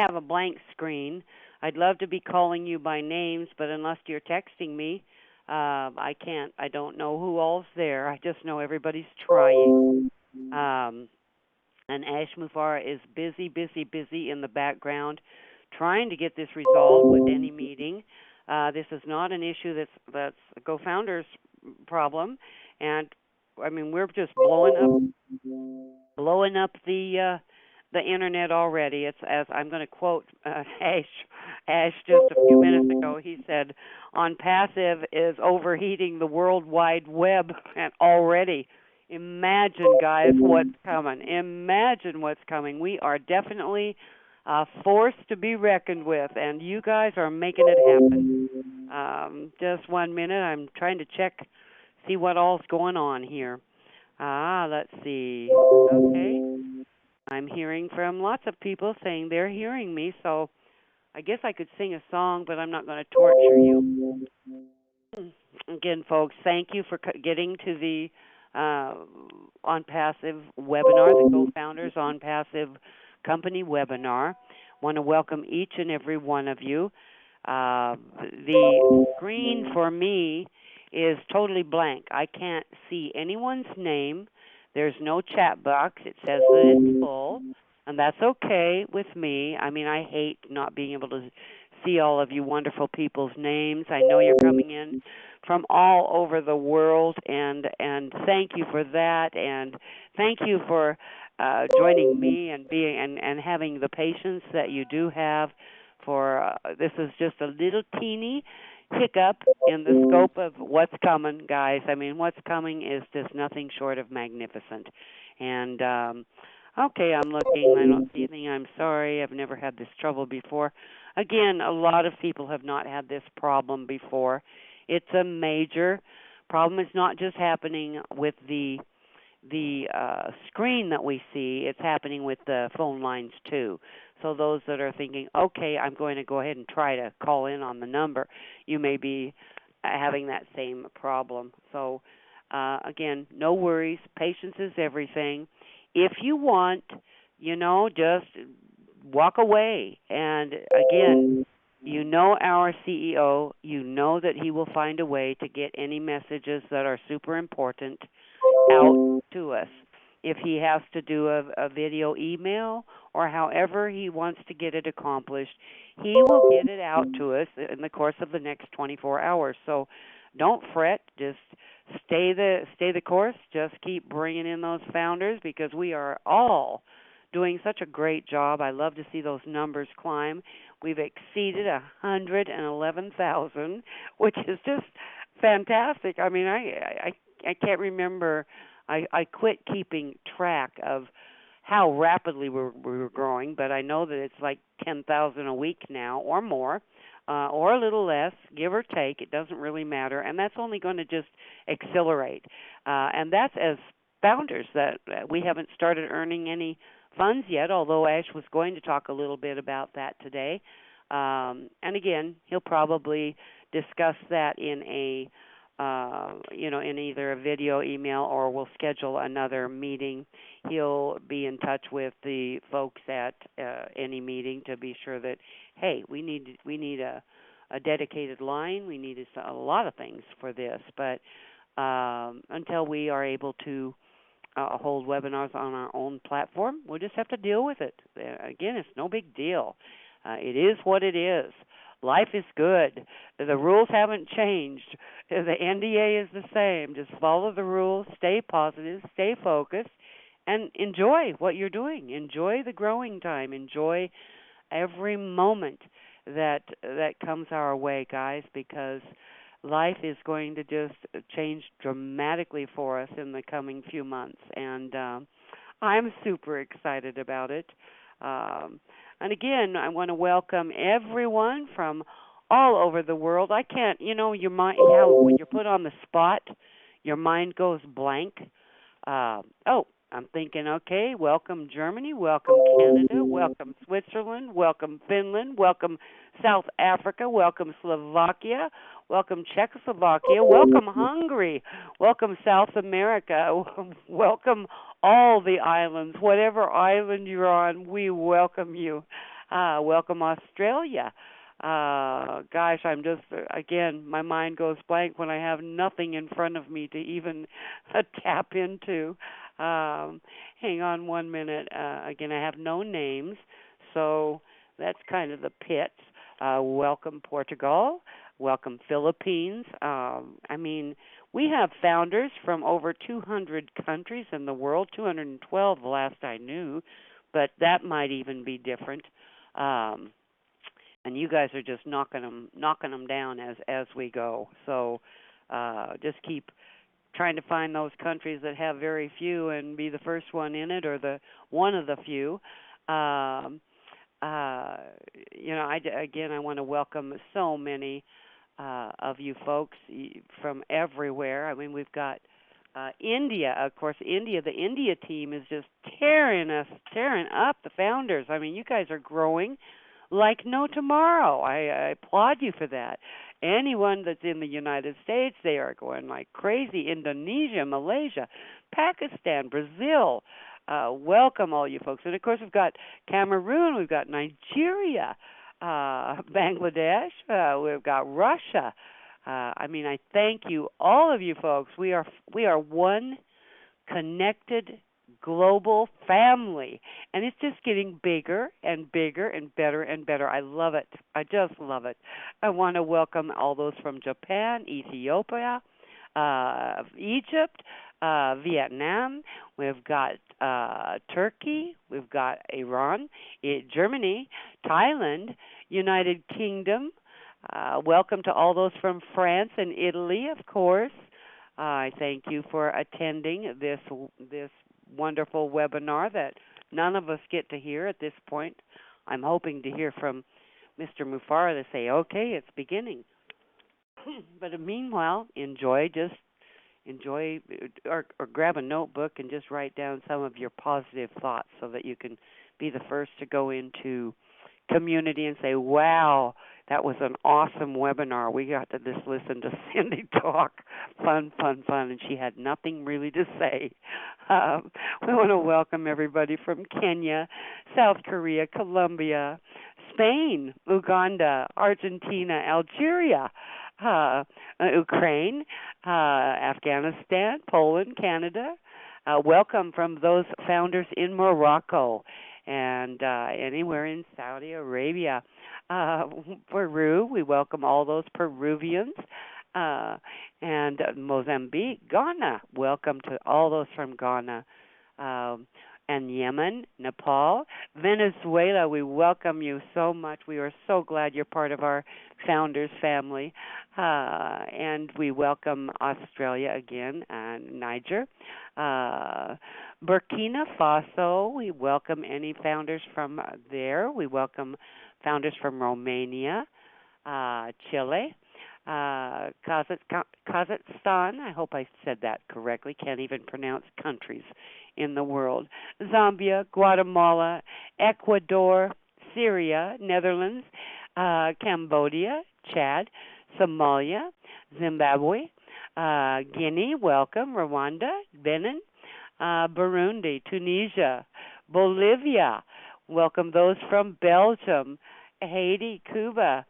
have a blank screen. I'd love to be calling you by names, but unless you're texting me, I can't. I don't know who all's there. I just know everybody's trying. Um, and Ash Mufara is busy, busy, busy in the background, trying to get this resolved with any meeting. This is not an issue that's a GoFounders problem, and I mean we're just blowing up the internet already. It's as I'm going to quote Ash just a few minutes ago. He said, "On passive is overheating the World Wide Web, and already." Imagine, guys, what's coming. Imagine what's coming. We are definitely a force to be reckoned with, and you guys are making it happen. Just 1 minute. I'm trying to check, see what all's going on here. Let's see. Okay. I'm hearing from lots of people saying they're hearing me, so I guess I could sing a song, but I'm not going to torture you. Again, folks, thank you for getting to the uh, On Passive webinar, the co-founders On Passive Company webinar. Want to welcome each and every one of you. The screen for me is totally blank. I can't see anyone's name. There's no chat box. It says that it's full, and that's okay with me. I mean, I hate not being able to see all of you wonderful people's names. I know you're coming in from all over the world, and thank you for that, and thank you for joining me and being and having the patience that you do have. For this is just a little teeny hiccup in the scope of what's coming, guys. I mean, what's coming is just nothing short of magnificent. And okay, I'm looking. I don't see anything. I'm sorry. I've never had this trouble before. Again, a lot of people have not had this problem before. It's a major problem. It's not just happening with the screen that we see, it's happening with the phone lines too. So those that are thinking, okay, I'm going to go ahead and try to call in on the number, you may be having that same problem. So again, no worries. Patience is everything. If you want, just walk away. And again, you know our CEO, you know that he will find a way to get any messages that are super important out to us. If he has to do a video email or however he wants to get it accomplished, he will get it out to us in the course of the next 24 hours. So don't fret, just stay the course, just keep bringing in those founders because we are all doing such a great job. I love to see those numbers climb. We've exceeded 111,000, which is just fantastic. I mean, I can't remember. I quit keeping track of how rapidly we were growing, but I know that it's like 10,000 a week now or more, or a little less, give or take. It doesn't really matter, and that's only going to just accelerate. And that's as founders that we haven't started earning any funds yet, although Ash was going to talk a little bit about that today. And again, he'll probably discuss that in in either a video, email, or we'll schedule another meeting. He'll be in touch with the folks at any meeting to be sure that, hey, we need a dedicated line. We need a lot of things for this, but until we are able to hold webinars on our own platform, we'll just have to deal with it. Again, it's no big deal. It is what it is. Life is good. The rules haven't changed. The NDA is the same. Just follow the rules, stay positive, stay focused, and enjoy what you're doing. Enjoy the growing time. Enjoy every moment that comes our way, guys, because life is going to just change dramatically for us in the coming few months. And I'm super excited about it. And again, I want to welcome everyone from all over the world. I can't, your mind, how when you're put on the spot, your mind goes blank. I'm thinking, okay, welcome Germany, welcome Canada, welcome Switzerland, welcome Finland, welcome South Africa, welcome Slovakia, welcome Czechoslovakia, welcome Hungary, welcome South America, welcome all the islands. Whatever island you're on, we welcome you. Welcome, Australia. Gosh, I'm just, again, my mind goes blank when I have nothing in front of me to even tap into. Um, Hang on 1 minute. Again, I have no names, so that's kind of the pits. Welcome, Portugal. Welcome, Philippines. I mean, we have founders from over 200 countries in the world, 212 the last I knew, but that might even be different. Um, and you guys are just knocking them down as we go. So just keep trying to find those countries that have very few and be the first one in it or the one of the few. Um, uh, again, I want to welcome so many of you folks from everywhere. I mean, we've got India, of course. India, the India team is just tearing up the founders. I mean, you guys are growing like no tomorrow. I applaud you for that. Anyone that's in the United States, they are going like crazy. Indonesia, Malaysia, Pakistan, Brazil. Welcome all you folks. And of course we've got Cameroon, we've got Nigeria, Bangladesh, we've got Russia. I mean, I thank you, all of you folks. We are one connected global family, and it's just getting bigger and bigger and better and better. I love it. I just love it. I want to welcome all those from Japan, Ethiopia, Egypt, Vietnam. We've got Turkey. We've got Iran, Germany, Thailand, United Kingdom. Welcome to all those from France and Italy, of course. I thank you for attending this wonderful webinar that none of us get to hear at this point. I'm hoping to hear from Mr. Mufareh to say, okay, it's beginning. But meanwhile, enjoy or grab a notebook and just write down some of your positive thoughts so that you can be the first to go into community and say, wow, that was an awesome webinar. We got to just listen to Cindy talk. Fun, fun, fun. And she had nothing really to say. We want to welcome everybody from Kenya, South Korea, Colombia, Spain, Uganda, Argentina, Algeria, Ukraine, Afghanistan, Poland, Canada. Welcome from those founders in Morocco and anywhere in Saudi Arabia. Peru, we welcome all those Peruvians. And Mozambique, Ghana, welcome to all those from Ghana. And Yemen, Nepal, Venezuela, we welcome you so much. We are so glad you're part of our founders family. And we welcome Australia again, and Niger. Burkina Faso, we welcome any founders from there. We welcome founders from Romania, Chile, Kazakhstan. I hope I said that correctly. Can't even pronounce countries in the world. Zambia, Guatemala, Ecuador, Syria, Netherlands, Cambodia, Chad, Somalia, Zimbabwe, Guinea, welcome, Rwanda, Benin, Burundi, Tunisia, Bolivia, welcome those from Belgium, Haiti, Cuba,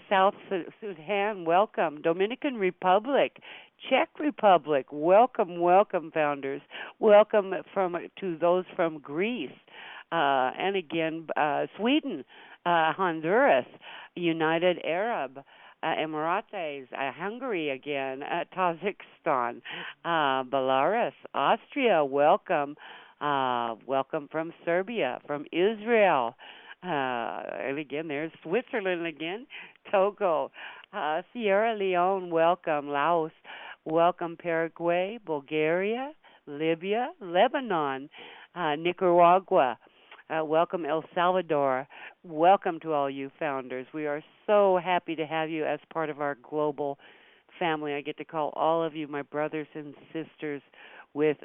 South Sudan, welcome, Dominican Republic, Czech Republic, welcome, welcome, founders, welcome to those from Greece, and again, Sweden, Honduras, United Arab Emirates, Hungary again, Tajikistan, Belarus, Austria, welcome. Welcome from Serbia, from Israel. And again, there's Switzerland again, Togo, Sierra Leone, welcome. Laos, welcome. Paraguay, Bulgaria, Libya, Lebanon, Nicaragua. Welcome, El Salvador. Welcome to all you founders. We are so happy to have you as part of our global family. I get to call all of you my brothers and sisters with,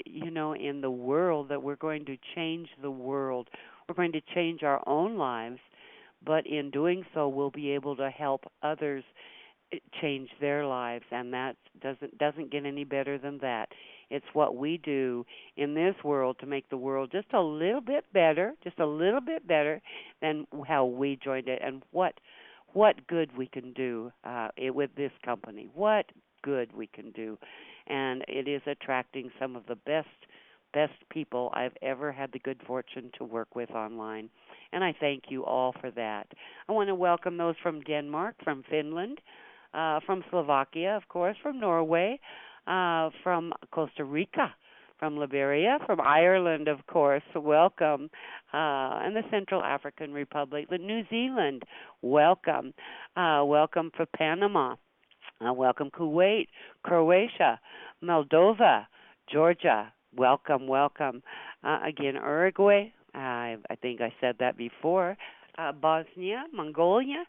in the world, that we're going to change the world. We're going to change our own lives, but in doing so, we'll be able to help others change their lives, and that doesn't get any better than that. It's what we do in this world to make the world just a little bit better, just a little bit better than how we joined it, and what good we can do with this company. What good we can do, and it is attracting some of the best people I've ever had the good fortune to work with online. And I thank you all for that. I want to welcome those from Denmark, from Finland, from Slovakia, of course, from Norway, from Costa Rica, from Liberia, from Ireland, of course, welcome, and the Central African Republic, the New Zealand, welcome, welcome for Panama, welcome Kuwait, Croatia, Moldova, Georgia, welcome, welcome. Again, Uruguay, I think I said that before. Bosnia, Mongolia,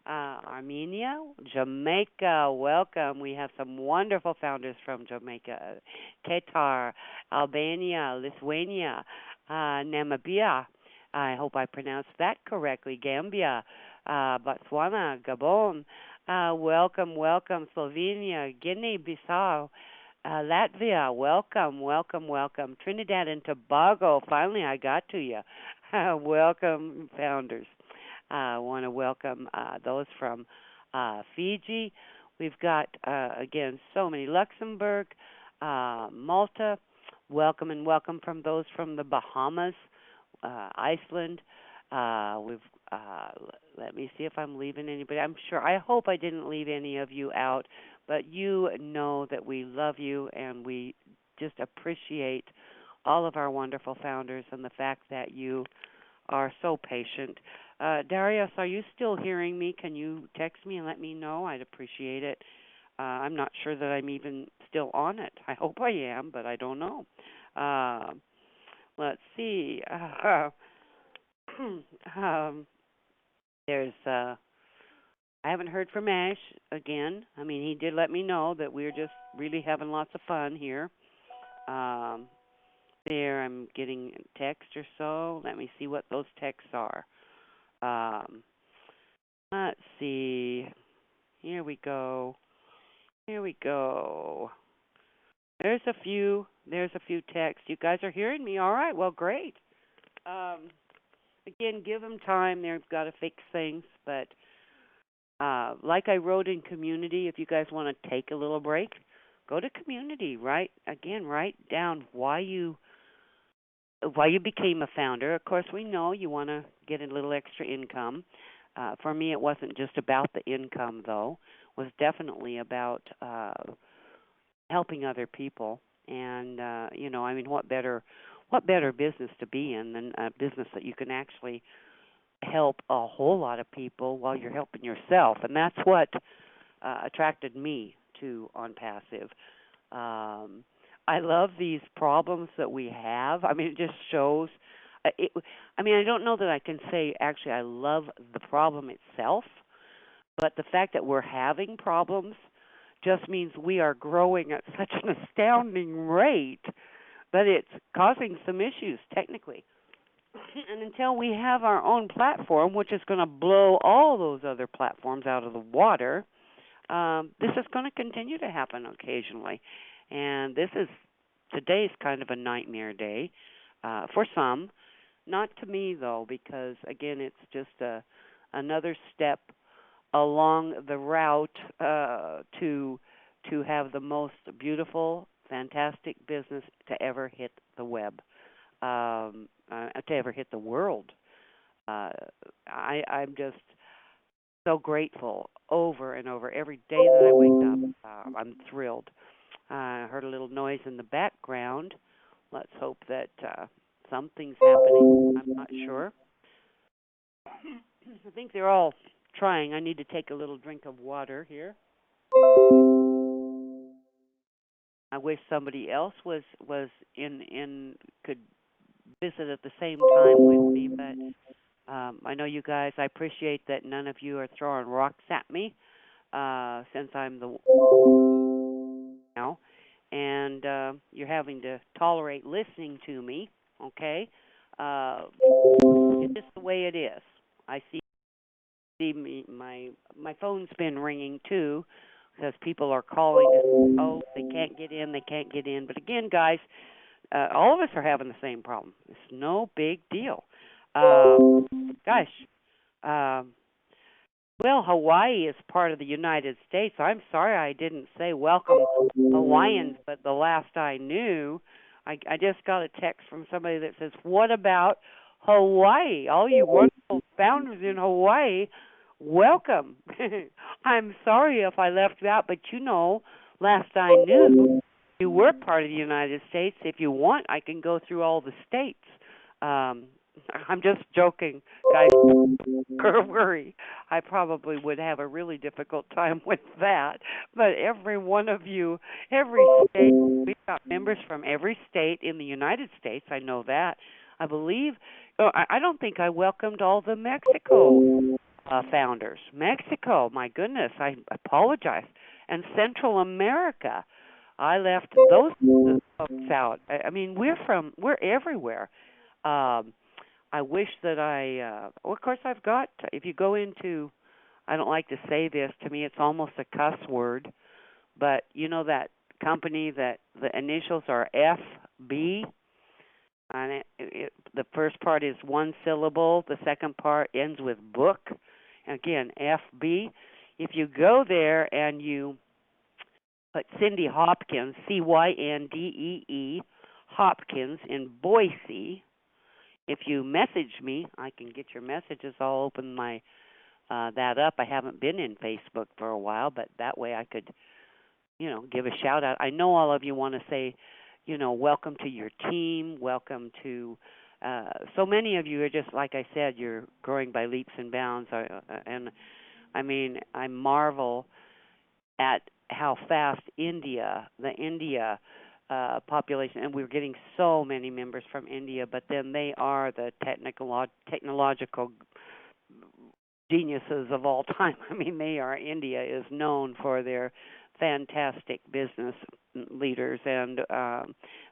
Armenia, Jamaica, welcome. We have some wonderful founders from Jamaica. Qatar, Albania, Lithuania, Namibia. I hope I pronounced that correctly. Gambia, Botswana, Gabon. Welcome, welcome. Slovenia, Guinea-Bissau. Latvia, welcome, welcome, welcome. Trinidad and Tobago, finally I got to you. Welcome, founders. I want to welcome those from Fiji. We've got, again, so many. Luxembourg, Malta, welcome and welcome from those from the Bahamas, Iceland. Let me see if I'm leaving anybody. I hope I didn't leave any of you out, but you know that we love you and we just appreciate all of our wonderful founders and the fact that you are so patient. Darius, are you still hearing me? Can you text me and let me know? I'd appreciate it. I'm not sure that I'm even still on it. I hope I am, but I don't know. Let's see. There's I haven't heard from Ash again. I mean, he did let me know that we're just really having lots of fun here. There, I'm getting a text or so. Let me see what those texts are. Let's see. Here we go. Here we go. There's a few texts. You guys are hearing me all right? Well, great. Again, give them time. They've got to fix things, but like I wrote in Community, if you guys want to take a little break, go to Community. Write down why you became a founder. Of course, we know you want to get a little extra income. For me, it wasn't just about the income, though. It was definitely about helping other people. And I mean, what better business to be in than a business that you can actually help a whole lot of people while you're helping yourself? And that's what attracted me to OnPassive. I love these problems that we have. I mean, it just shows. I don't know that I can say actually I love the problem itself, but the fact that we're having problems just means we are growing at such an astounding rate that it's causing some issues technically. And until we have our own platform, which is going to blow all those other platforms out of the water, this is going to continue to happen occasionally. And today's kind of a nightmare day for some. Not to me, though, because, again, it's just another step along the route to have the most beautiful, fantastic business to ever hit the web, to ever hit the world. I'm just so grateful over and over every day that I wake up. I'm thrilled. I heard a little noise in the background. Let's hope that something's happening. I'm not sure. I think they're all trying. I need to take a little drink of water here. I wish somebody else was could visit at the same time with me, but I know you guys. I appreciate that none of you are throwing rocks at me since I'm the now, and you're having to tolerate listening to me. Okay, it's just the way it is. I see see me my phone's been ringing too because people are calling to oh they can't get in, they can't get in. But again, guys, all of us are having the same problem. It's no big deal. Gosh, um, well, Hawaii is part of the United States. I'm sorry I didn't say welcome Hawaiians, but the last I knew, I just got a text from somebody that says, "What about Hawaii? All you wonderful founders in Hawaii, welcome." I'm sorry if I left you out, but last I knew, you were part of the United States. If you want, I can go through all the states. Um, I'm just joking, guys. Worry. I probably would have a really difficult time with that. But every one of you, every state, we've got members from every state in the United States. I know that. I believe. Oh, I don't think I welcomed all the Mexico founders. Mexico, my goodness, I apologize. And Central America, I left those folks out. I mean, we're everywhere. Um, I wish that well, of course, I've got, if you go into, I don't like to say this, to me it's almost a cuss word, but you know that company that the initials are FB, and the first part is one syllable, the second part ends with book. Again, FB. If you go there and you put Cindy Hopkins, Cyndee, Hopkins in Boise, if you message me, I can get your messages. I'll open my that up. I haven't been in Facebook for a while, but that way I could, give a shout out. I know all of you want to say, welcome to your team, welcome to. So many of you are just like I said, you're growing by leaps and bounds, and I mean, I marvel at how fast the India population, and we're getting so many members from India, but then they are the technological geniuses of all time. I mean, India is known for their fantastic business leaders, and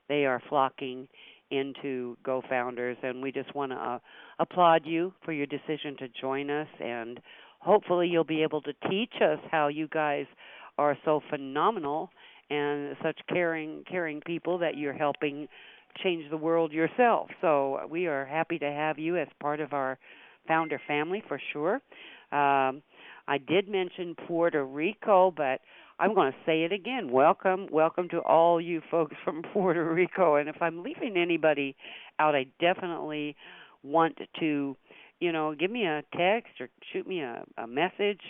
they are flocking into GoFounders, and we just want to applaud you for your decision to join us, and hopefully you'll be able to teach us how you guys are so phenomenal and such caring people that you're helping change the world yourself. So we are happy to have you as part of our founder family for sure. I did mention Puerto Rico, but I'm going to say it again. Welcome to all you folks from Puerto Rico. And if I'm leaving anybody out, I definitely want to, give me a text or shoot me a message.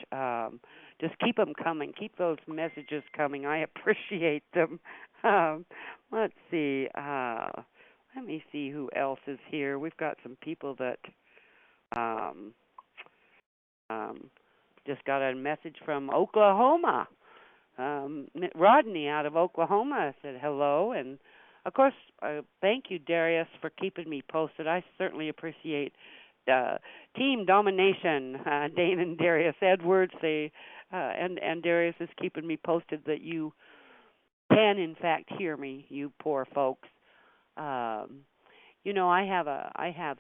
Just keep them coming. Keep those messages coming. I appreciate them. Let's see. Let me see who else is here. We've got some people that um, um, just got a message from Oklahoma. Rodney out of Oklahoma said hello. And, of course, thank you, Darius, for keeping me posted. I certainly appreciate team domination, Dane and Darius Edwards. And Darius is keeping me posted that you can, in fact, hear me, you poor folks. Um, I have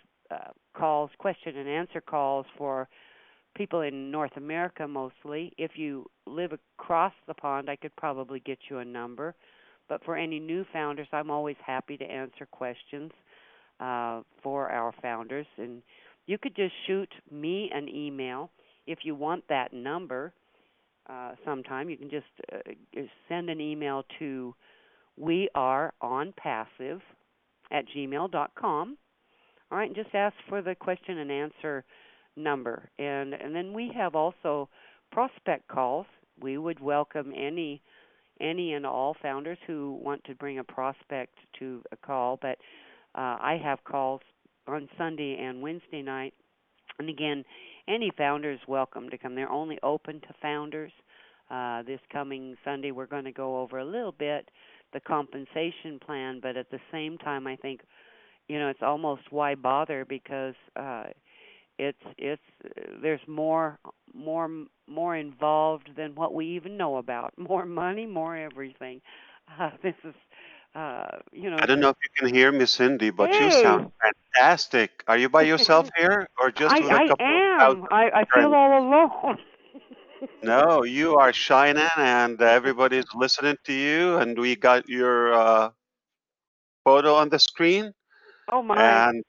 calls, question and answer calls for people in North America mostly. If you live across the pond, I could probably get you a number. But for any new founders, I'm always happy to answer questions for our founders. And you could just shoot me an email if you want that number. Sometime you can just send an email to weareonpassive@gmail.com. All right, and just ask for the question and answer number. And then we have also prospect calls. We would welcome any and all founders who want to bring a prospect to a call. But I have calls on Sunday and Wednesday night. And again, any founder is welcome to come. They're only open to founders. This coming Sunday, we're going to go over a little bit the compensation plan, but at the same time, I think, it's almost why bother, because it's there's more involved than what we even know about. More money, more everything. This is, I don't know if you can hear me, Cindy, but you Hey, sound Fantastic. Are you by yourself here or just with a I couple of am. thousand I feel friends? all alone. No, you are shining and everybody's listening to you. And we got your photo on the screen. Oh my. And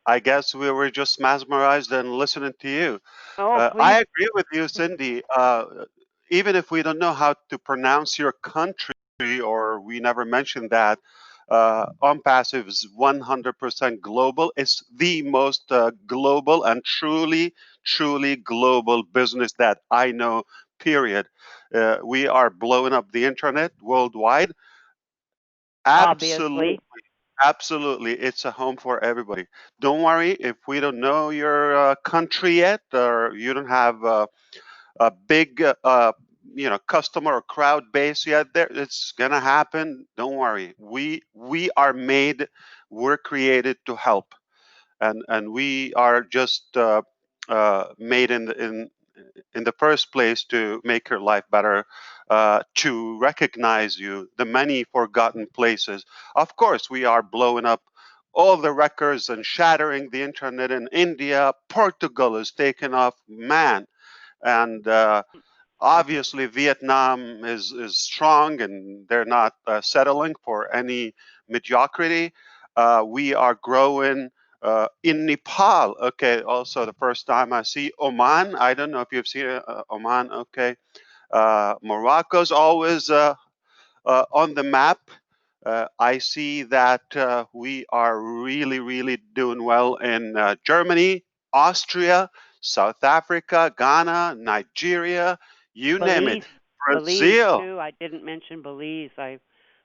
I guess we were just mesmerized and listening to you. Oh, I please. agree with you, Cindy. Even if we don't know how to pronounce your country or we never mentioned that, OnPassive is 100% global. It's the most global and truly, truly global business that I know, period. We are blowing up the internet worldwide. Absolutely. Obviously. Absolutely. It's a home for everybody. Don't worry if we don't know your country yet or you don't have a big customer or crowd base yet there. It's gonna happen. Don't worry. We are made, we're created to help, and we are just made in the first place to make your life better, to recognize you, the many forgotten places. Of course, we are blowing up all the records and shattering the internet in India. Portugal is taking off, man, and obviously Vietnam is strong and they're not settling for any mediocrity. We are growing in Nepal. Okay, also the first time I see Oman. I don't know if you've seen Oman. Okay, Morocco's always on the map. I see that we are really, really doing well in Germany, Austria, South Africa, Ghana, Nigeria, you name Belize. it. Belize Brazil, too. I didn't mention Belize. I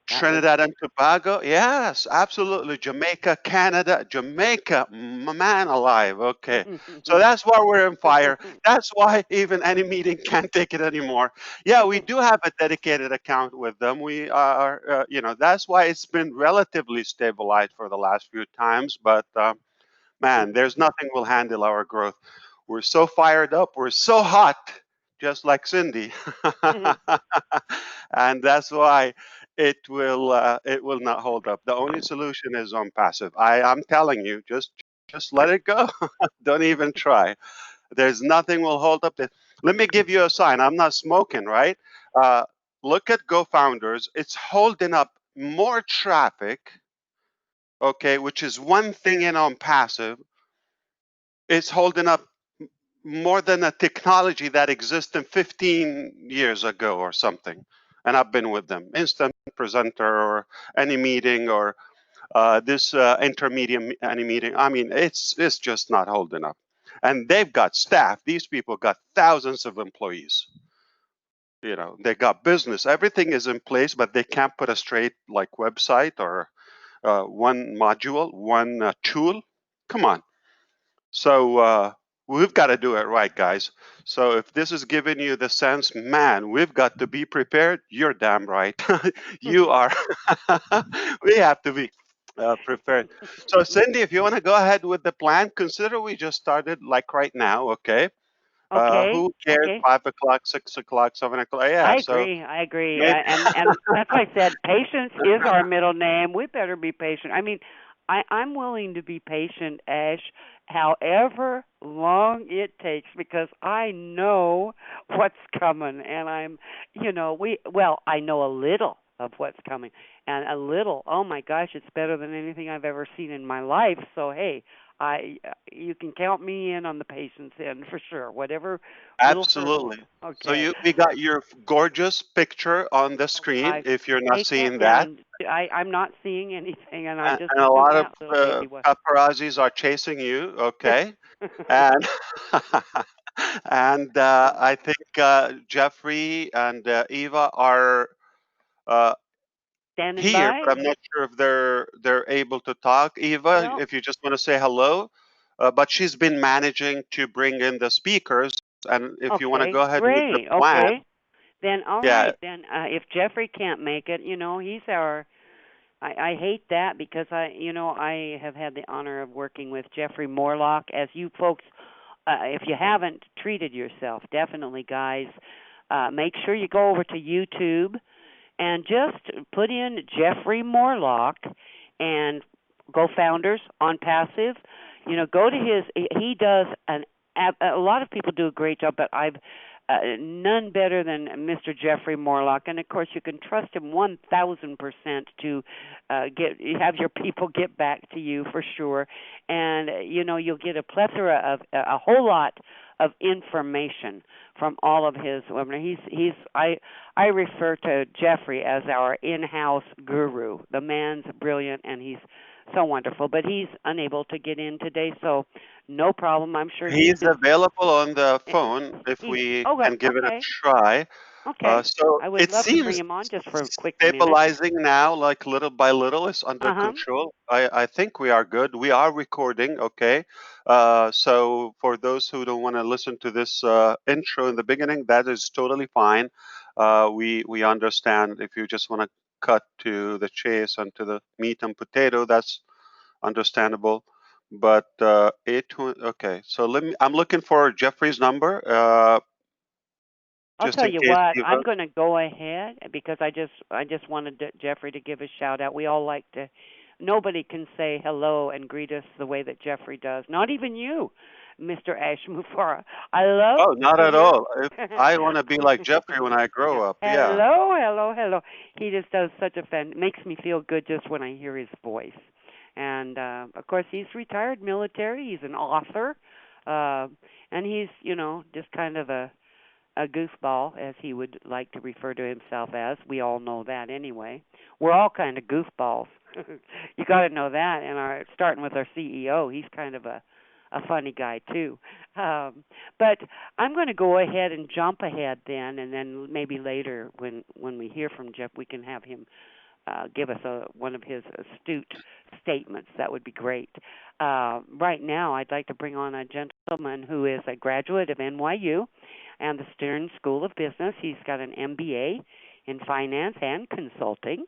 that was Trinidad and Tobago, yes, absolutely. Jamaica, Canada, Jamaica, man alive. Okay, so that's why we're on fire. That's why even any meeting can't take it anymore. Yeah, we do have a dedicated account with them. We are, that's why it's been relatively stabilized for the last few times. But man, there's nothing will handle our growth. We're so fired up. We're so hot, just like Cindy, and that's why it will not hold up. The only solution is on passive. I'm telling you, just let it go. Don't even try. There's nothing will hold up. Let me give you a sign. I'm not smoking, right? Uh, Look at GoFounders. It's holding up more traffic. Okay, which is one thing in on passive. It's holding up more than a technology that existed 15 years ago or something. And I've been with them. Instant presenter or any meeting or this intermediate any meeting. I mean, it's just not holding up. And they've got staff. These people got thousands of employees. They got business. Everything is in place, but they can't put a straight like website or one module, one tool. Come on. So we've got to do it right, guys. So if this is giving you the sense, man, we've got to be prepared, you're damn right. You are. We have to be prepared. So, Cindy, if you want to go ahead with the plan, consider we just started like right now, okay? okay. Who cares? Okay. 5 o'clock, 6 o'clock, 7 o'clock. Yeah. I So agree. I agree. maybe. And that's why I said patience is our middle name. We better be patient. I mean, I'm willing to be patient, Ash, however long it takes because I know what's coming and I know a little of what's coming and a little. Oh my gosh, it's better than anything I've ever seen in my life. So hey, I you can count me in on the patience end for sure. Whatever little hurdles. Absolutely. So Okay. we got your gorgeous picture on the Oh screen gosh, if you're not take that seeing that. down. I'm not seeing anything, and I just And a tuned lot of out, little baby. What? paparazzis are chasing you. Okay, and and I think Jeffrey and Eva are uh, Standing here, by. but I'm not sure if they're able to talk. Eva, Well, if you just want to say hello, but she's been managing to bring in the speakers, and if you want to okay, go ahead with the great. plan, Okay, then all yeah, right. Then if Jeffrey can't make it, he's our. I hate that because I have had the honor of working with Jeffrey Morlock. As you folks, if you haven't treated yourself, definitely, guys, make sure you go over to YouTube and just put in Jeffrey Morlock and Go Founders on Passive. Go to his. He does a lot of people do a great job, but I've none better than Mr. Jeffrey Morlock, and of course you can trust him 1,000% to have your people get back to you for sure, and you'll get a plethora of a whole lot of information from all of his women. I refer to Jeffrey as our in-house guru. The man's brilliant and he's so wonderful, but he's unable to get in today, so no problem. I'm sure he He's just available on the phone if he's we oh can give it a okay. try. Okay. So I would it love to bring seems him on just for a quick minute. stabilizing now, like little by little, it's under Uh-huh. control. I think we are good. We are recording, okay? So for those who don't want to listen to this intro in the beginning, that is totally fine. We understand if you just want to cut to the chase and to the meat and potato, that's understandable. But okay. So I'm looking for Jeffrey's number, I'll just tell in you case what, he I'm wrote. going to go ahead because I just wanted Jeffrey to give a shout out. We all like to nobody can say hello and greet us the way that Jeffrey does. Not even you, Mr. Ash Mufara. I love Oh, not to at hear all. If I want to be like Jeffrey when I yeah. grow up, yeah. Hello, hello, hello. He just does such a makes me feel good just when I hear his voice. And of course he's retired military, he's an author. Uh and he's, just kind of a goofball, as he would like to refer to himself as. We all know that anyway. We're all kind of goofballs. You got to know that. And starting with our CEO, he's kind of a funny guy too. But I'm going to go ahead and jump ahead then, and then maybe later when we hear from Jeff, we can have him give us one of his astute statements. That would be great. Right now, I'd like to bring on a gentleman who is a graduate of NYU and the Stern School of Business. He's got an MBA in finance and consulting.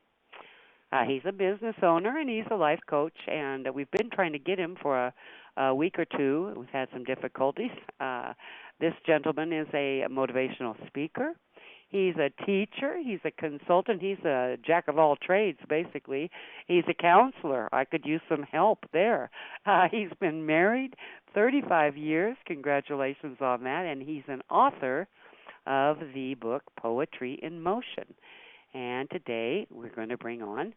He's a business owner and he's a life coach, and we've been trying to get him for a week or two. We've had some difficulties. This gentleman is a motivational speaker. He's a teacher. He's a consultant. He's a jack of all trades, basically. He's a counselor. I could use some help there. He's been married 35 years. Congratulations on that. And he's an author of the book Poetry in Motion. And today we're going to bring on,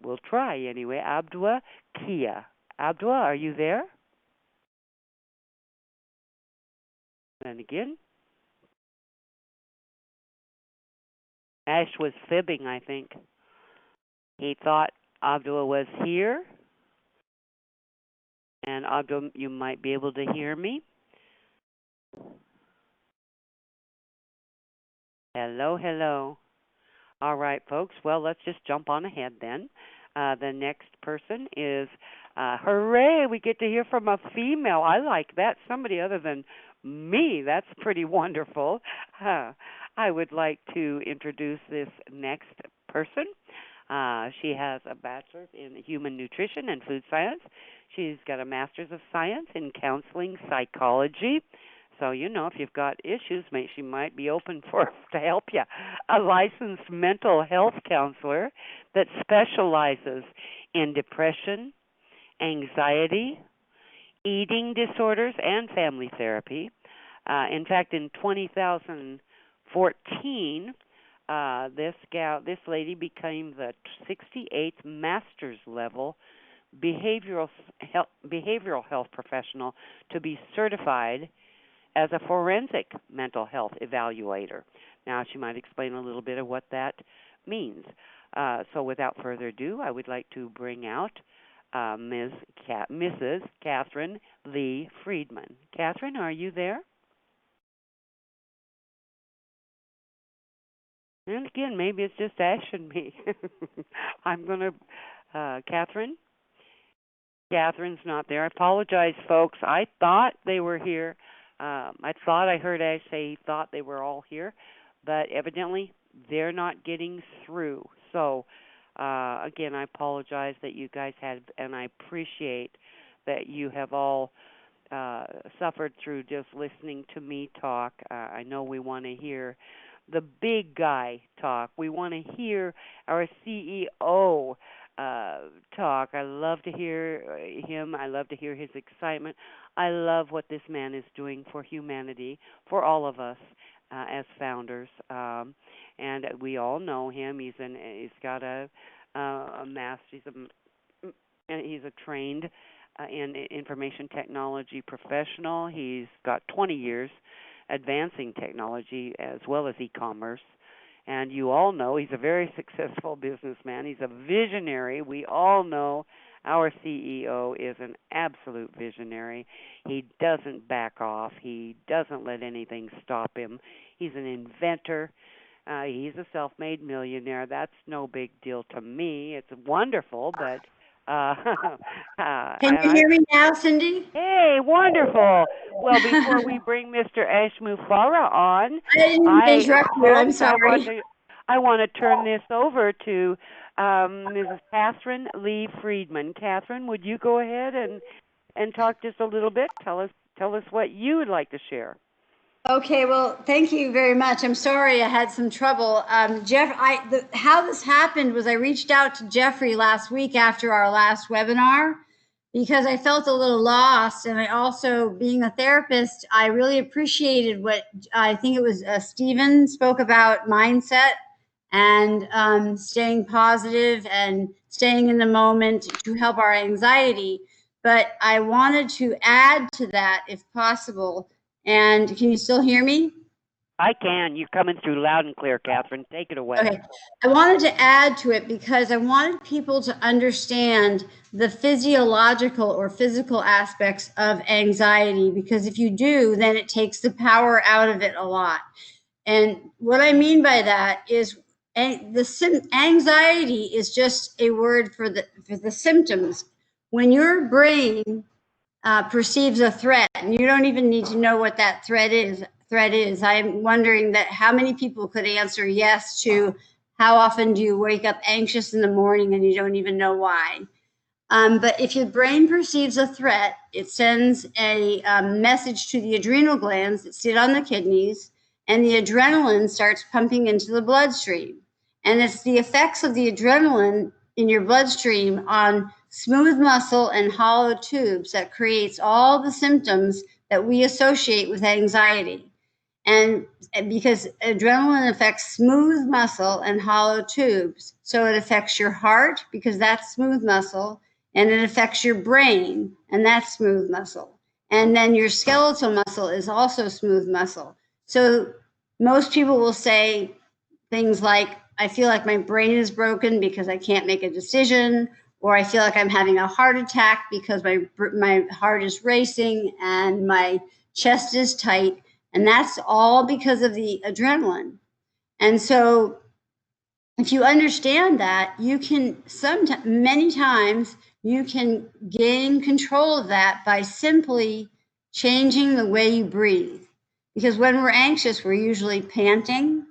we'll try anyway, Abdua Kia. Abdua, are you there? And again, Ash was fibbing, I think. He thought Abdua was here. And Abdua, you might be able to hear me. Hello, hello. All right, folks. Well, let's just jump on ahead then. The next person is, hooray, we get to hear from a female. I like that. Somebody other than me. That's pretty wonderful. I would like to introduce this next person. She has a bachelor's in human nutrition and food science. She's got a master's of science in counseling psychology. So, if you've got issues, she might be open to help you. A licensed mental health counselor that specializes in depression, anxiety, eating disorders, and family therapy. In fact, in 2014, this lady became the 68th master's level behavioral health professional to be certified as a forensic mental health evaluator. Now, she might explain a little bit of what that means. So without further ado, I would like to bring out Mrs. Catherine Lee Friedman. Catherine, are you there? And again, maybe it's just Ash and me. I'm going to, Catherine? Catherine's not there. I apologize, folks. I thought they were here. I thought I heard Ash say he thought they were all here, but evidently they're not getting through. So, again, I apologize that you guys had, and I appreciate that you have all suffered through just listening to me talk. I know we want to hear the big guy talk. We want to hear our CEO talk. I love to hear him. I love to hear his excitement. I love what this man is doing for humanity, for all of us as founders. And we all know him. He's got a master. He's a trained in information technology professional. He's got 20 years advancing technology as well as e-commerce. And you all know he's a very successful businessman. He's a visionary. We all know our CEO is an absolute visionary. He doesn't back off. He doesn't let anything stop him. He's an inventor. He's a self-made millionaire. That's no big deal to me. It's wonderful, but Can you hear me now, Cindy? hey, wonderful. Well, before we bring Mr. Ashmu Farah on, I didn't interrupt you. I'm sorry. I want to turn this over to Mrs. Catherine Lee Friedman. Catherine, would you go ahead and talk just a little bit? Tell us what you would like to share. Okay, well, thank you very much. I'm sorry I had some trouble. Jeff, how this happened was I reached out to Jeffrey last week after our last webinar because I felt a little lost. And I also, being a therapist, I really appreciated what I think it was Stephen spoke about mindset and staying positive and staying in the moment to help our anxiety. But I wanted to add to that if possible. And can you still hear me? I can. You're coming through loud and clear, Catherine. Take it away. Okay. I wanted to add to it because I wanted people to understand the physiological or physical aspects of anxiety, because if you do, then it takes the power out of it a lot. And what I mean by that is anxiety is just a word for the symptoms. When your brain perceives a threat, and you don't even need to know what that threat is. I'm wondering that how many people could answer yes to how often do you wake up anxious in the morning and you don't even know why. But if your brain perceives a threat, it sends a message to the adrenal glands that sit on the kidneys, and the adrenaline starts pumping into the bloodstream. And it's the effects of the adrenaline in your bloodstream on smooth muscle and hollow tubes that creates all the symptoms that we associate with anxiety. And because adrenaline affects smooth muscle and hollow tubes, so it affects your heart because that's smooth muscle, and it affects your brain, and that's smooth muscle. And then your skeletal muscle is also smooth muscle. So most people will say things like, I feel like my brain is broken because I can't make a decision, or I feel like I'm having a heart attack because my heart is racing and my chest is tight. And that's all because of the adrenaline. And so if you understand that, you can many times you can gain control of that by simply changing the way you breathe. Because when we're anxious, we're usually panting.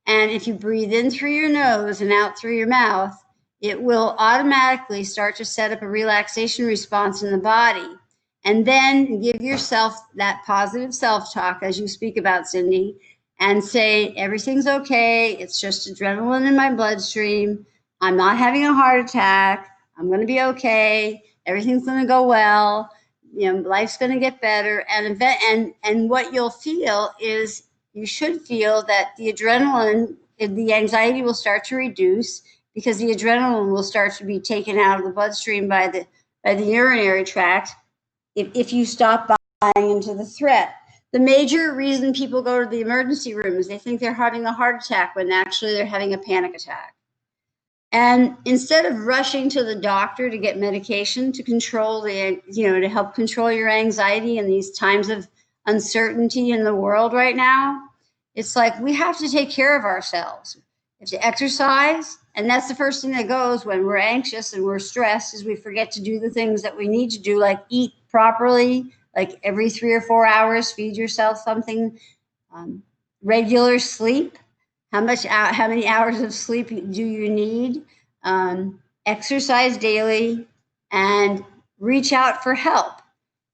And if you breathe in through your nose and out through your mouth, it will automatically start to set up a relaxation response in the body. And then give yourself that positive self-talk, as you speak about, Cindy, and say, everything's okay. It's just adrenaline in my bloodstream. I'm not having a heart attack. I'm going to be okay. Everything's going to go well. You know, life's going to get better. And what you'll feel is, you should feel that the adrenaline, the anxiety will start to reduce because the adrenaline will start to be taken out of the bloodstream by the urinary tract if you stop buying into the threat. The major reason people go to the emergency room is they think they're having a heart attack when actually they're having a panic attack. And instead of rushing to the doctor to get medication to control to help control your anxiety in these times of uncertainty in the world right now, it's like we have to take care of ourselves. We have to exercise, and that's the first thing that goes when we're anxious and we're stressed, is we forget to do the things that we need to do, like eat properly, like every 3 or 4 hours, feed yourself something, regular sleep. How many hours of sleep do you need? Exercise daily, and reach out for help.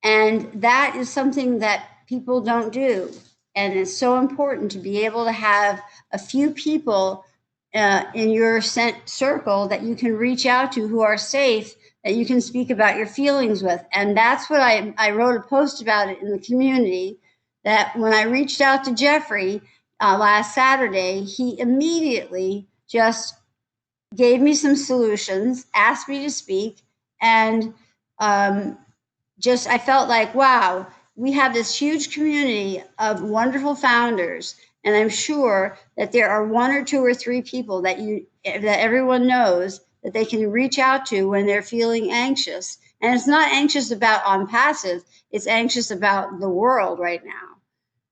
And that is something that people don't do. And it's so important to be able to have a few people in your circle that you can reach out to who are safe, that you can speak about your feelings with. And that's what I wrote a post about it in the community, that when I reached out to Jeffrey last Saturday, he immediately just gave me some solutions, asked me to speak, and just I felt like, wow, we have this huge community of wonderful founders, and I'm sure that there are one or two or three people that everyone knows that they can reach out to when they're feeling anxious. And it's not anxious about on passive, it's anxious about the world right now.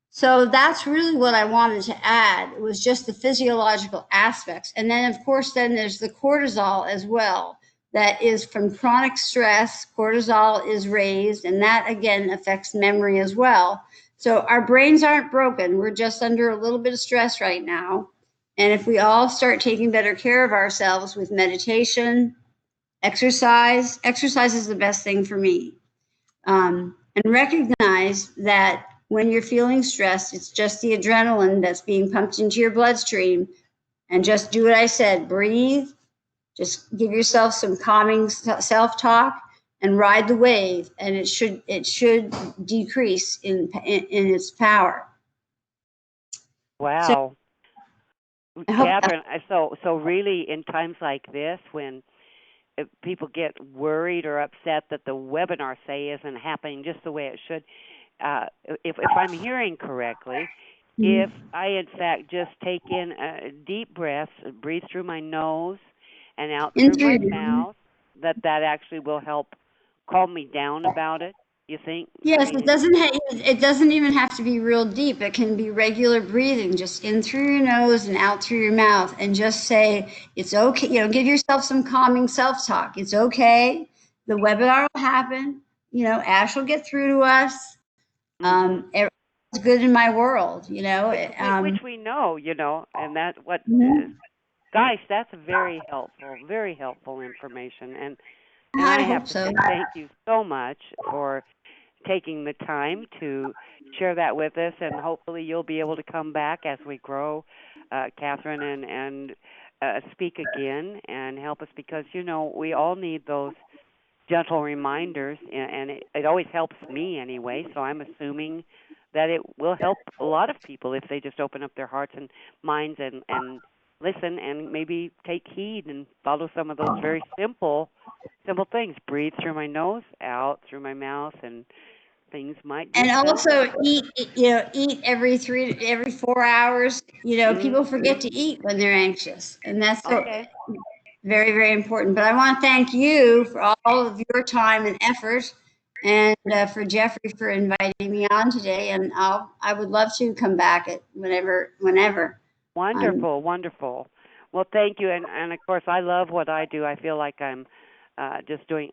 So that's really what I wanted to add. It was just the physiological aspects. And then, of course, then there's the cortisol as well. That is from chronic stress. Cortisol is raised, and that again affects memory as well. So our brains aren't broken. We're just under a little bit of stress right now. And if we all start taking better care of ourselves with meditation, exercise is the best thing for me. And recognize that when you're feeling stressed, it's just the adrenaline that's being pumped into your bloodstream. And just do what I said, breathe, just give yourself some calming self-talk and ride the wave, and it should decrease in its power. Wow. I hope Catherine, so really in times like this when people get worried or upset that the webinar, say, isn't happening just the way it should, if I'm hearing correctly, if I in fact just take in deep breaths, breathe through my nose and out through my mouth, that actually will help calm me down about it. You think? Yes, it doesn't even have to be real deep. It can be regular breathing, just in through your nose and out through your mouth, and just say it's okay. Give yourself some calming self-talk. It's okay. The webinar will happen. Ash will get through to us. Everything's good in my world. Which we know. And that's what. Guys, that's very helpful information. And I have to say thank you so much for taking the time to share that with us, and hopefully you'll be able to come back as we grow, Catherine, and speak again and help us, because we all need those gentle reminders, and it always helps me anyway. So I'm assuming that it will help a lot of people if they just open up their hearts and minds and listen and maybe take heed and follow some of those very simple things. Breathe through my nose, out through my mouth, and things might get and better. also eat every 4 hours. People forget to eat when they're anxious, and that's very, very important. But I want to thank you for all of your time and effort, and for Jeffrey for inviting me on today. And I would love to come back at whenever. Wonderful. Well, thank you, and of course, I love what I do. I feel like I'm just doing.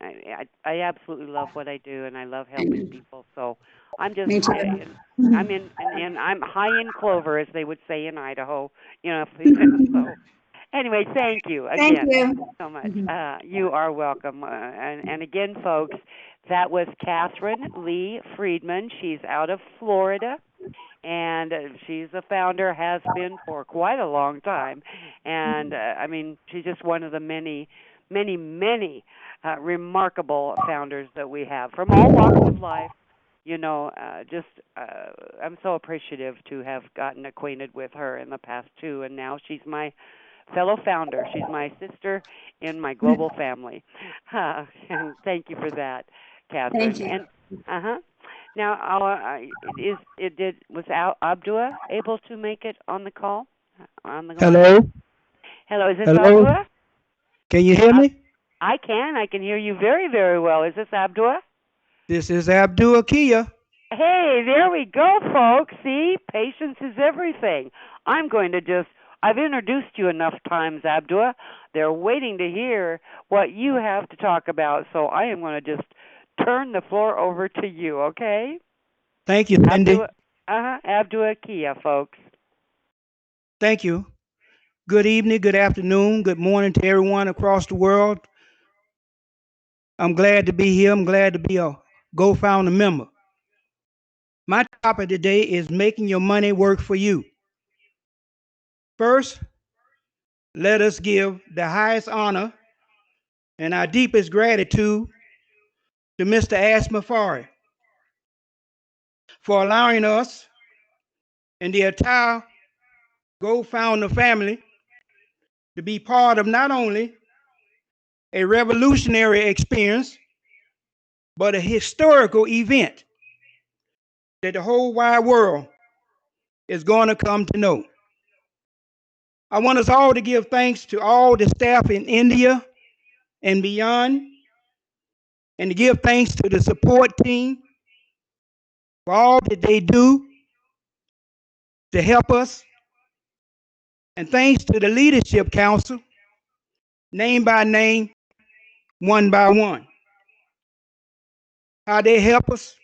I absolutely love what I do, and I love helping people. So I'm just. I'm I'm high in clover, as they would say in Idaho. So anyway, thank you again. Thank you so much. You are welcome. And again, folks, that was Catherine Lee Friedman. She's out of Florida, and she's a founder, has been for quite a long time. And she's just one of the many remarkable founders that we have from all walks of life. I'm so appreciative to have gotten acquainted with her in the past too, and now she's my fellow founder. She's my sister in my global family. And thank you for that, Catherine. Thank you. And now, was Abdua able to make it on the call? Hello. Hello, is this Abdua? Can you hear me? I can. I can hear you very, very well. Is this Abdua? This is Abdua Kia. Hey, there we go, folks. See, patience is everything. I've introduced you enough times, Abdua. They're waiting to hear what you have to talk about, so I am going to just turn the floor over to you, okay? Thank you, Cindy. Abdua Kia, folks. Thank you. Good evening, good afternoon, good morning to everyone across the world. I'm glad to be here. I'm glad to be a GoFounder member. My topic today is making your money work for you. First, let us give the highest honor and our deepest gratitude to Mr. Ash Mafari for allowing us and the entire Go Founder family to be part of not only a revolutionary experience, but a historical event that the whole wide world is going to come to know. I want us all to give thanks to all the staff in India and beyond, and to give thanks to the support team for all that they do to help us, and thanks to the Leadership Council, name by name, one by one, how they help us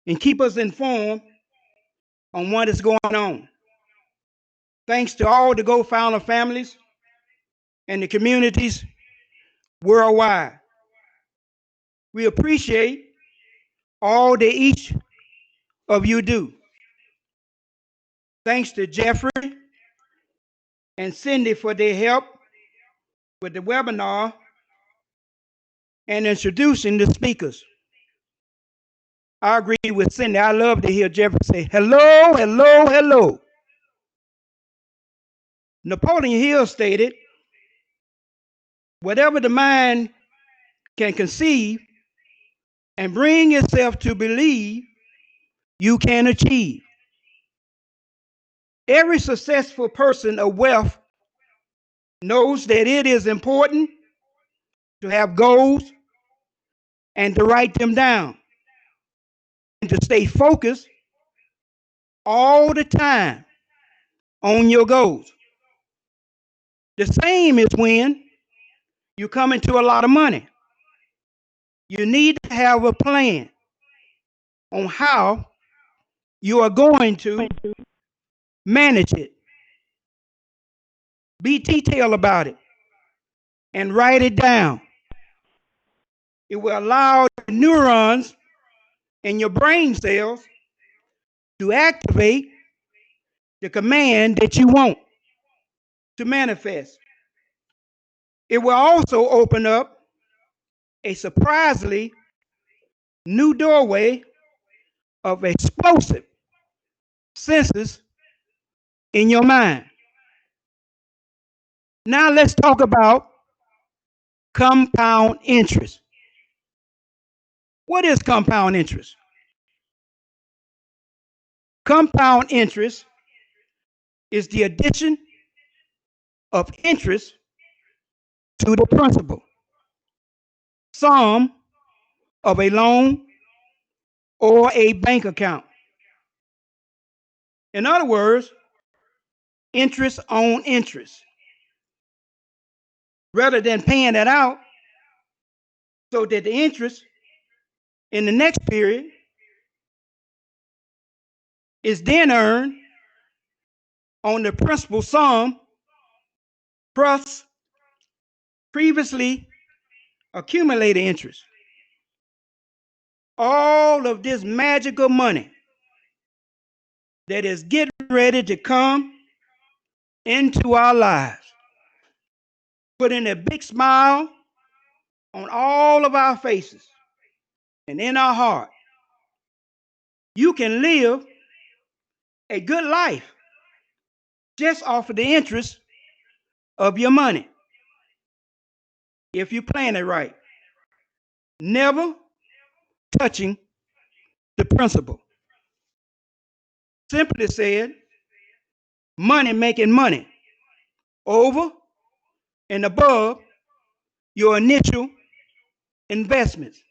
and keep us informed on what is going on. Thanks to all the Go Founder families and the communities worldwide. We appreciate all that each of you do. Thanks to Jeffrey and Cindy for their help with the webinar and introducing the speakers. I agree with Cindy. I love to hear Jeffrey say, hello, hello, hello. Napoleon Hill stated, whatever the mind can conceive and bring itself to believe, you can achieve. Every successful person of wealth knows that it is important to have goals and to write them down and to stay focused all the time on your goals. The same is when you come into a lot of money. You need to have a plan on how you are going to manage it. Be detailed about it and write it down. It will allow the neurons in your brain cells to activate the command that you want to manifest. It will also open up a surprisingly new doorway of explosive senses in your mind. Now let's talk about compound interest. What is compound interest? Compound interest is the addition of interest to the principal sum of a loan or a bank account. In other words, interest on interest. Rather than paying that out, so that the interest in the next period is then earned on the principal sum plus previously accumulated interest. All of this magical money that is getting ready to come into our lives, putting a big smile on all of our faces and in our heart. You can live a good life just off of the interest of your money if you plan it right. Never touching the principal. Simply said, money making money over and above your initial investments.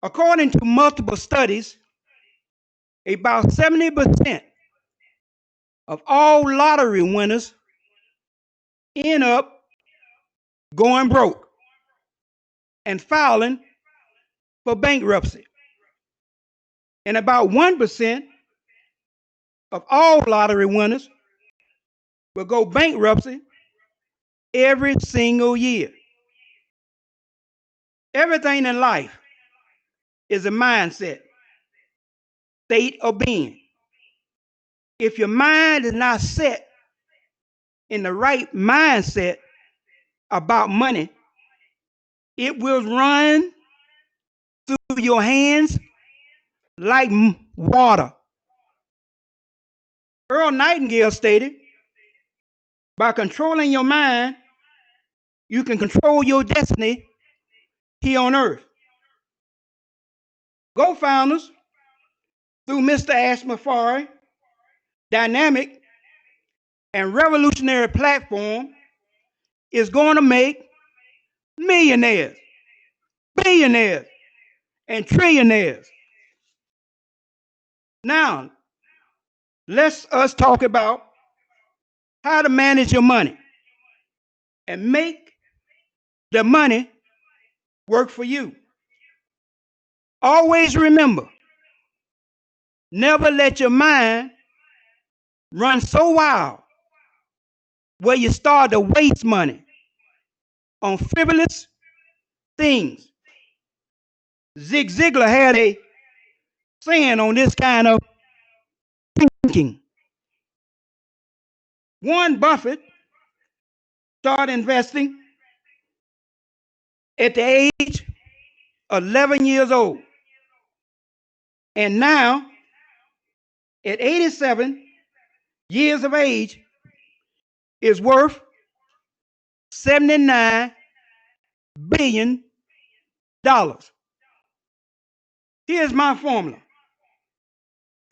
According to multiple studies, about 70% of all lottery winners end up going broke and filing for bankruptcy. And about 1% of all lottery winners will go bankruptcy every single year. Everything in life is a mindset, state of being. If your mind is not set in the right mindset about money, it will run through your hands like water. Earl Nightingale stated, by controlling your mind, you can control your destiny here on earth. GoFounders, through Mr. Ash Mafari, dynamic and revolutionary platform, is going to make millionaires, billionaires, and trillionaires. Now, let's us talk about how to manage your money and make the money work for you. Always remember, never let your mind run so wild where you start to waste money on frivolous things. Zig Ziglar had a saying on this kind of thinking. Warren Buffett started investing at the age of 11 years old. And now, at 87 years of age, is worth $79 billion. Here's my formula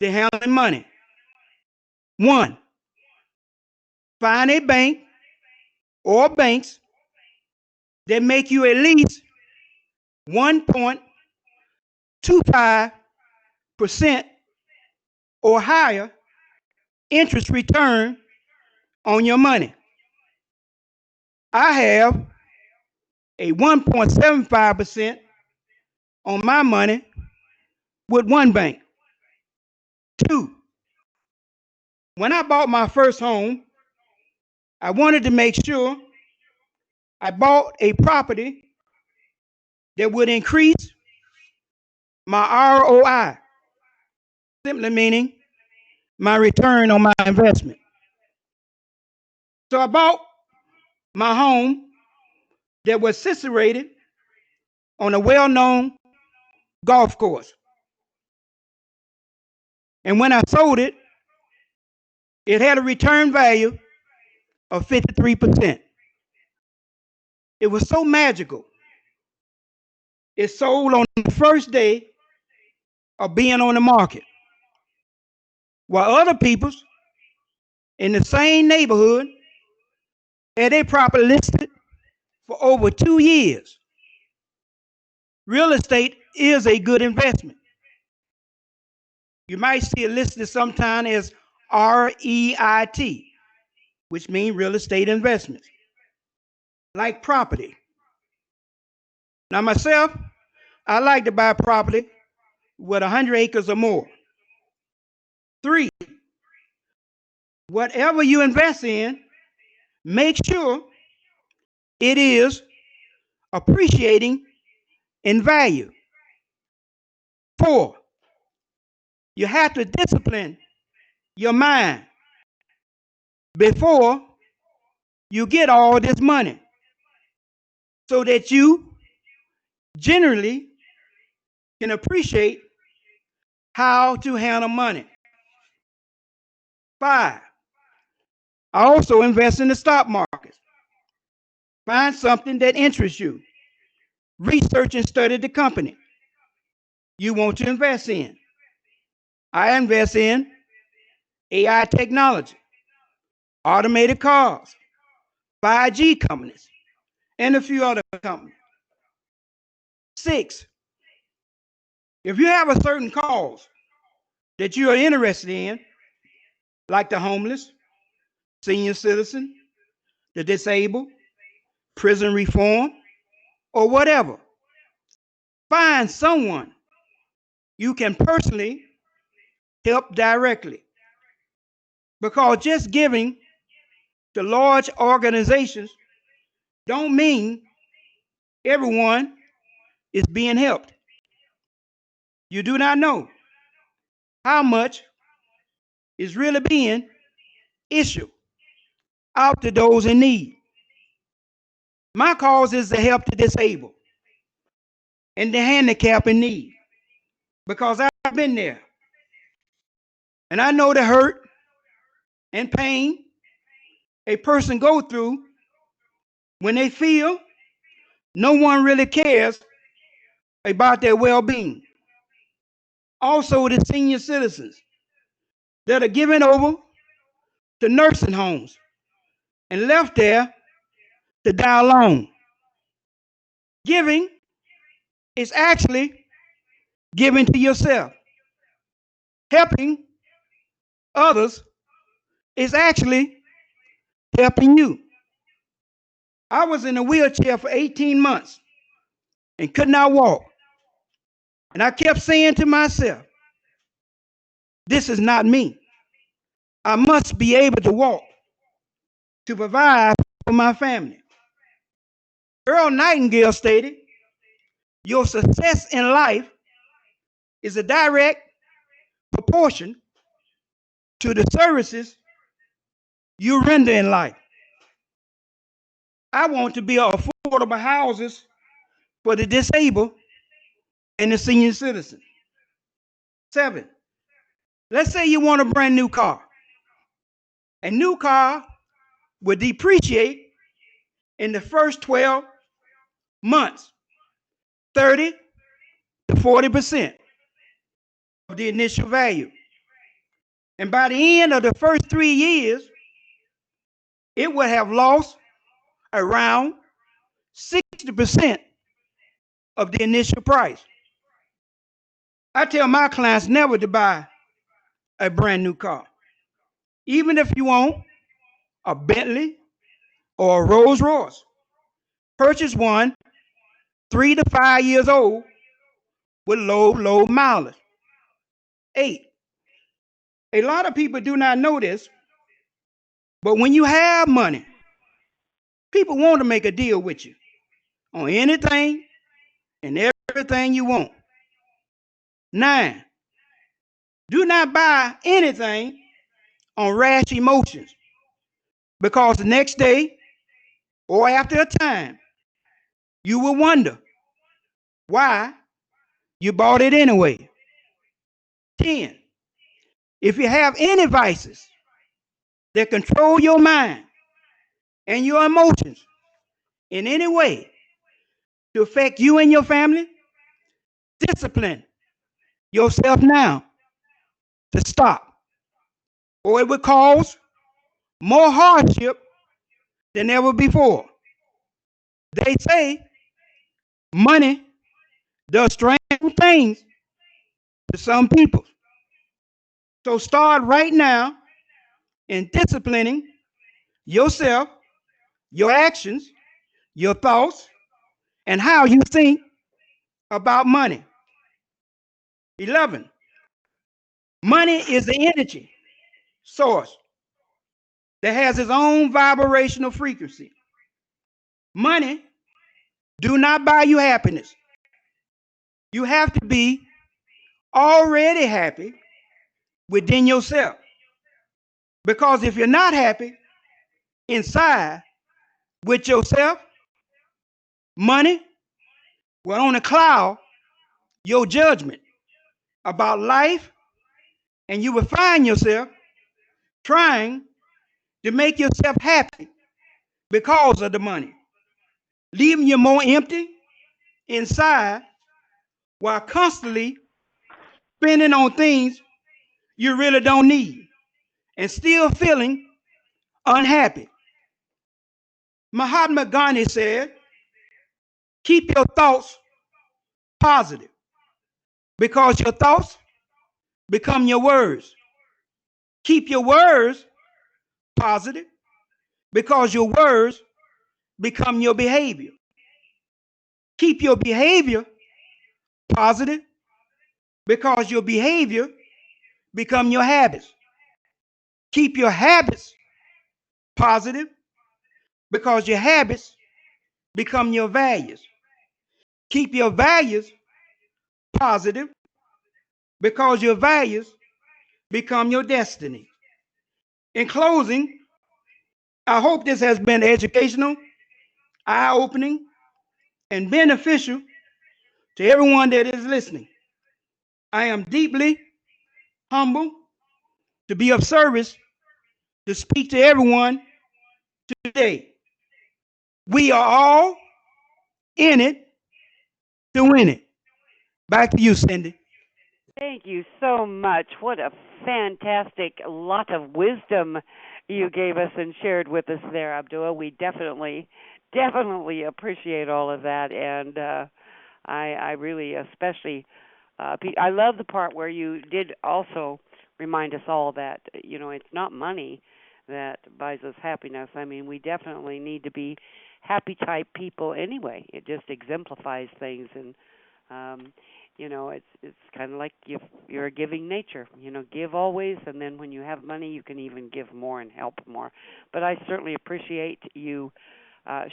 to handling money. 1, find a bank or banks that make you at least 1.25% or higher interest return on your money. I have a 1.75% on my money with one bank. 2, when I bought my first home, I wanted to make sure I bought a property that would increase my ROI, simply meaning my return on my investment. So I bought my home that was situated on a well-known golf course. And when I sold it, it had a return value of 53%. It was so magical. It sold on the first day of being on the market. While other people in the same neighborhood had their property listed for over 2 years. Real estate is a good investment. You might see it listed sometime as REIT, which means real estate investments, like property. Now, myself, I like to buy property with 100 acres or more. 3, whatever you invest in, make sure it is appreciating in value. 4, you have to discipline your mind before you get all this money so that you generally can appreciate how to handle money. 5, I also invest in the stock market. Find something that interests you. Research and study the company you want to invest in. I invest in AI technology, automated cars, 5G companies, and a few other companies. 6, if you have a certain cause that you are interested in, like the homeless, senior citizen, the disabled, prison reform, or whatever, find someone you can personally help directly. Because just giving to large organizations don't mean everyone is being helped. You do not know how much is really being issued out to those in need. My cause is to help the disabled and the handicapped in need, because I've been there. And I know the hurt and pain a person go through when they feel no one really cares about their well-being. Also, the senior citizens that are given over to nursing homes and left there to die alone. Giving is actually giving to yourself. Helping others is actually helping you. I was in a wheelchair for 18 months and could not walk. And I kept saying to myself, this is not me. I must be able to walk to provide for my family. Earl Nightingale stated, your success in life is a direct proportion to the services you render in life. I want to build affordable houses for the disabled and the senior citizen. 7, let's say you want a brand new car. A new car will depreciate in the first 12 months, 30 to 40% of the initial value. And by the end of the first 3 years, it will have lost around 60% of the initial price. I tell my clients never to buy a brand new car. Even if you want a Bentley or a Rolls Royce, purchase one 3 to 5 years old with low mileage. 8, a lot of people do not know this, but when you have money, people want to make a deal with you on anything and everything you want. 9, do not buy anything on rash emotions, because the next day or after a time, you will wonder why you bought it anyway. 10, if you have any vices that control your mind and your emotions in any way to affect you and your family, discipline yourself now to stop, or it will cause more hardship than ever before. They say money does strange things to some people. So start right now in disciplining yourself, your actions, your thoughts, and how you think about money. 11, money is the energy source that has its own vibrational frequency. Money do not buy you happiness. You have to be already happy within yourself. Because if you're not happy inside with yourself, money will only cloud your judgment about life, and you will find yourself trying to make yourself happy because of the money, leaving you more empty inside while constantly spending on things you really don't need and still feeling unhappy. Mahatma Gandhi said, keep your thoughts positive, because your thoughts become your words. Keep your words positive, because your words become your behavior. Keep your behavior positive, because your behavior become your habits. Keep your habits positive, because your habits become your values. Keep your values positive, because your values become your destiny. In closing, I hope this has been educational, eye-opening, and beneficial to everyone that is listening. I am deeply humbled to be of service to speak to everyone today. We are all in it to win it. Back to you, Cindy. Thank you so much. What a fantastic lot of wisdom you gave us and shared with us there, Abdullah. We definitely appreciate all of that, and I really especially I love the part where you did also remind us all that it's not money that buys us happiness. I mean, we definitely need to be happy type people anyway. It just exemplifies things, and it's kind of like you're a giving nature. Give always, and then when you have money, you can even give more and help more. But I certainly appreciate you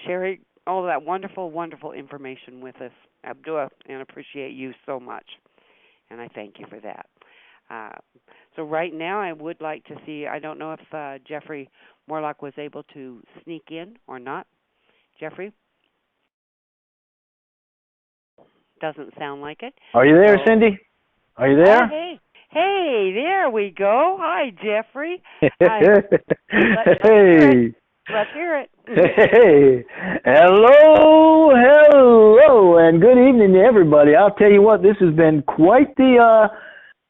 sharing all of that wonderful, wonderful information with us, Abdullah, and appreciate you so much. And I thank you for that. So right now, I would like to see, I don't know if Jeffrey Morlock was able to sneak in or not. Jeffrey? Doesn't sound like it. Are you there, Cindy? Are you there? Hey, there we go. Hi, Jeffrey. Let's hear it. Hey, hello, and good evening to everybody. I'll tell you what, this has been quite the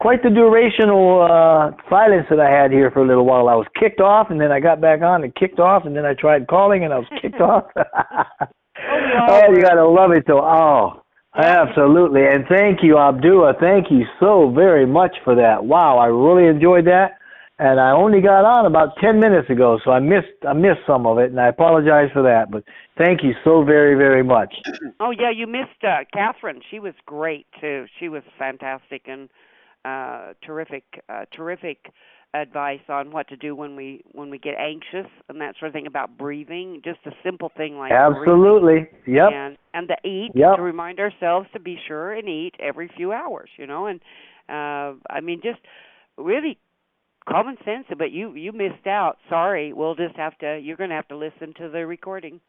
durational silence that I had here for a little while. I was kicked off, and then I got back on and kicked off, and then I tried calling, and I was kicked off. You gotta love it, though. Oh, absolutely. And thank you, Abdullah. Thank you so very much for that. Wow, I really enjoyed that. And I only got on about 10 minutes ago, so I missed some of it, and I apologize for that. But thank you so very, very much. Oh yeah, you missed Catherine. She was great too. She was fantastic and terrific advice on what to do when we get anxious and that sort of thing about breathing. Just a simple thing like absolutely, breathing. Yep. And to eat, yep. To remind ourselves to be sure and eat every few hours. And I mean, just really common sense, but you missed out. Sorry, you're going to have to listen to the recording.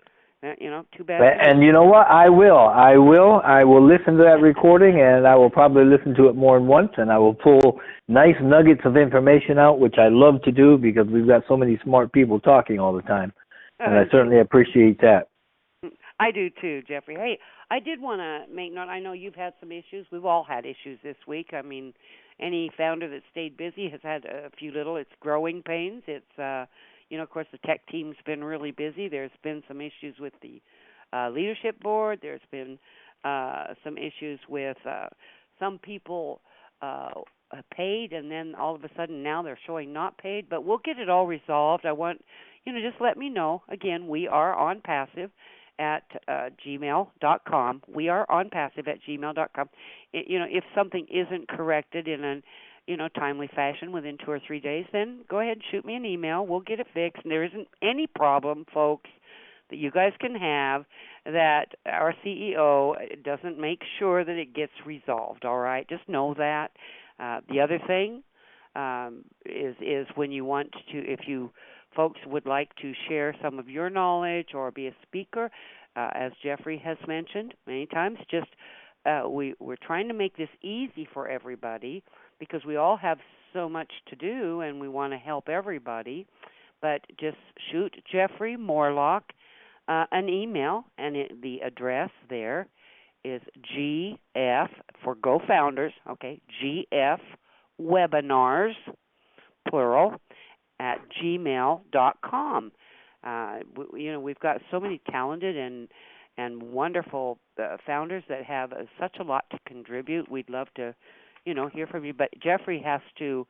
Too bad. And you know what? I will listen to that recording, and I will probably listen to it more than once, and I will pull nice nuggets of information out, which I love to do because we've got so many smart people talking all the time, and I certainly appreciate that. I do too, Jeffrey. Hey, I did want to make note. I know you've had some issues. We've all had issues this week. I mean, any founder that stayed busy has had a few little. It's growing pains. It's of course, the tech team's been really busy. There's been some issues with the leadership board. There's been some issues with some people paid, and then all of a sudden now they're showing not paid. But we'll get it all resolved. I want just let me know. Again, we are on passive at gmail.com. We are on passive at gmail.com. If something isn't corrected in an timely fashion within 2 or 3 days, then go ahead and shoot me an email. We'll get it fixed. And there isn't any problem, folks, that you guys can have that our CEO doesn't make sure that it gets resolved, all right? Just know that. The other thing is when you want to, if you folks would like to share some of your knowledge or be a speaker, as Jeffrey has mentioned many times, just we're trying to make this easy for everybody because we all have so much to do and we want to help everybody. But just shoot Jeffrey Morlock an email, and the address there is GF for Go Founders, okay, GF Webinars, plural, at gmail.com. We've got so many talented and wonderful founders that have such a lot to contribute. We'd love to, hear from you. But Jeffrey has to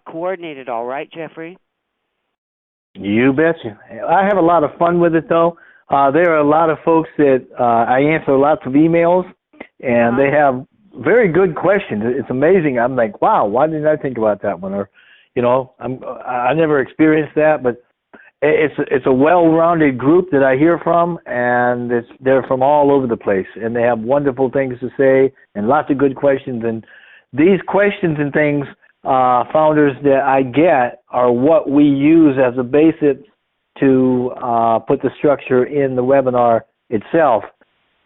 coordinate it all, right, Jeffrey? You betcha. I have a lot of fun with it, though. There are a lot of folks that I answer lots of emails, and they have very good questions. It's amazing. I'm like, wow, why didn't I think about that one? Or, I never experienced that, but it's a well-rounded group that I hear from, and they're from all over the place, and they have wonderful things to say and lots of good questions. And these questions and things, founders, that I get are what we use as a basis to put the structure in the webinar itself.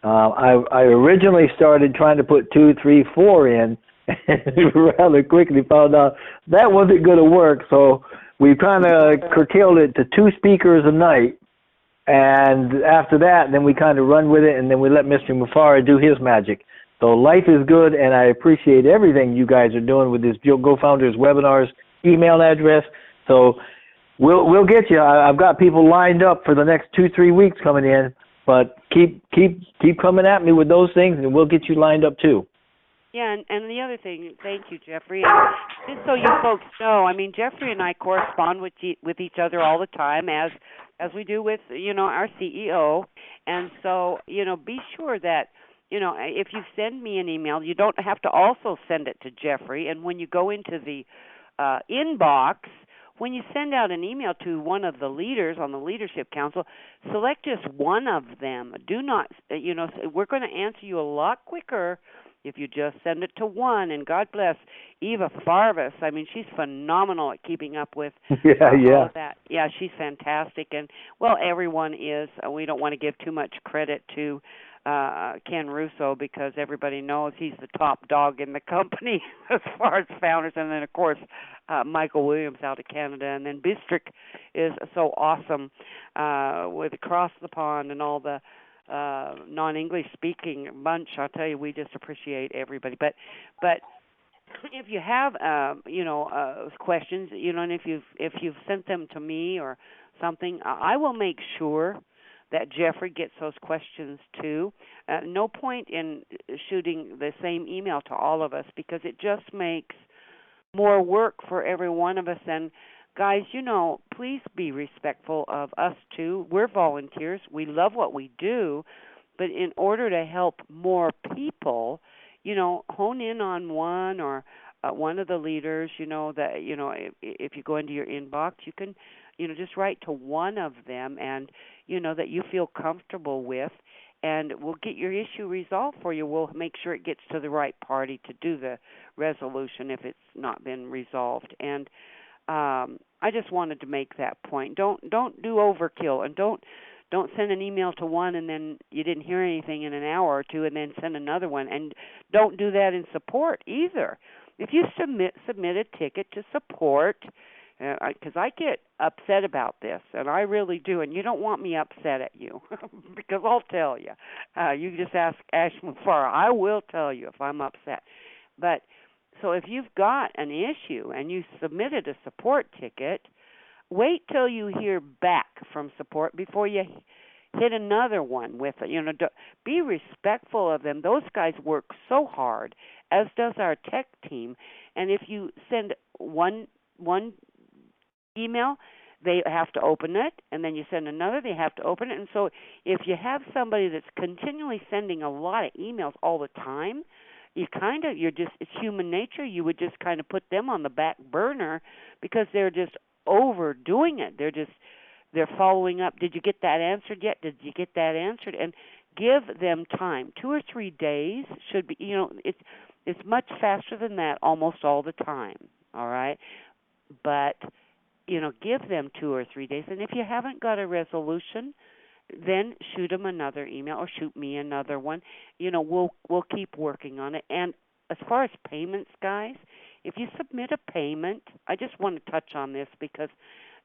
I originally started trying to put 2, 3, 4 in, and rather quickly found out that wasn't going to work. So we kind of curtailed it to 2 speakers a night. And after that, then we kind of run with it, and then we let Mr. Mufareh do his magic. So life is good, and I appreciate everything you guys are doing with this Go Founders webinars email address. So we'll get you. I've got people lined up for the next 2, 3 weeks coming in, but keep coming at me with those things, and we'll get you lined up too. Yeah, and the other thing, thank you, Jeffrey. And just so you folks know, I mean, Jeffrey and I correspond with each other all the time, as we do with, our CEO. And so, be sure that, if you send me an email, you don't have to also send it to Jeffrey. And when you go into the inbox, when you send out an email to one of the leaders on the Leadership Council, select just one of them. Do not, we're going to answer you a lot quicker if you just send it to one. And God bless Eva Farvis. I mean, she's phenomenal at keeping up with all of that. Yeah, she's fantastic. And, well, everyone is. We don't want to give too much credit to Ken Russo, because everybody knows he's the top dog in the company as far as founders. And then, of course, Michael Williams out of Canada. And then Bistrick is so awesome with Across the Pond and all the non-English speaking bunch. I'll tell you, we just appreciate everybody. But if you have questions, and if you've sent them to me or something, I will make sure that Jeffrey gets those questions too. No point in shooting the same email to all of us, because it just makes more work for every one of us. And guys, please be respectful of us too. We're volunteers. We love what we do, but in order to help more people, hone in on one or one of the leaders. That if you go into your inbox, you can, just write to one of them, and that you feel comfortable with, and we'll get your issue resolved for you. We'll make sure it gets to the right party to do the resolution if it's not been resolved. And I just wanted to make that point. Don't do overkill, and don't send an email to one and then you didn't hear anything in an hour or two, and then send another one. And don't do that in support either. If you submit a ticket to support, because I get upset about this, and I really do, and you don't want me upset at you, because I'll tell you. You just ask Ash Mufareh. I will tell you if I'm upset. But so if you've got an issue and you submitted a support ticket, wait till you hear back from support before you hit another one with it. Be respectful of them. Those guys work so hard, as does our tech team. And if you send one email, they have to open it, and then you send another, they have to open it. And so if you have somebody that's continually sending a lot of emails all the time, it's human nature. You would just kind of put them on the back burner, because they're just overdoing it. They're following up. Did you get that answered yet? Did you get that answered? And give them time. 2 or 3 days should be, it's much faster than that almost all the time. All right? But give them 2 or 3 days. And if you haven't got a resolution, then shoot them another email, or shoot me another one. We'll keep working on it. And as far as payments, guys, if you submit a payment, I just want to touch on this because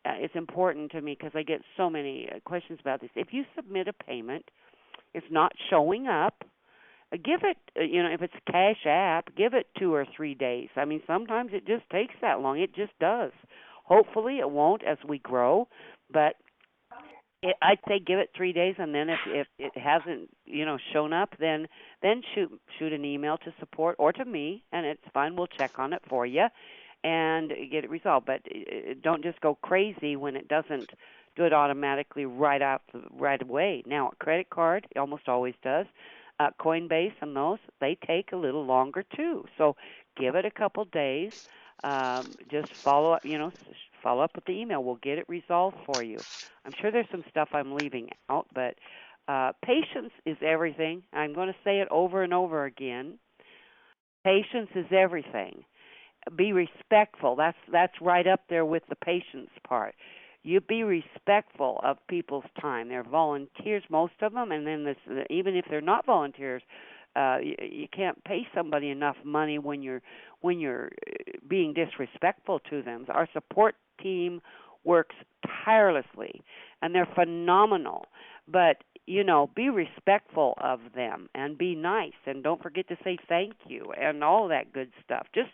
it's important to me, because I get so many questions about this. If you submit a payment, it's not showing up, give it, if it's Cash App, give it 2 or 3 days. I mean, sometimes it just takes that long. It just does. Hopefully it won't as we grow, but I'd say give it 3 days, and then if it hasn't, shown up, then shoot an email to support or to me, and it's fine. We'll check on it for you and get it resolved. But don't just go crazy when it doesn't do it automatically right away. Now, a credit card almost always does. Coinbase and those, they take a little longer too. So give it a couple days. Just follow up, follow up with the email. We'll get it resolved for you. I'm sure there's some stuff I'm leaving out, but patience is everything. I'm going to say it over and over again. Patience is everything. Be respectful. That's right up there with the patience part. You be respectful of people's time. They're volunteers, most of them, and then even if they're not volunteers, you can't pay somebody enough money when you're being disrespectful to them. Our support team works tirelessly, and they're phenomenal. But be respectful of them and be nice, and don't forget to say thank you and all that good stuff. Just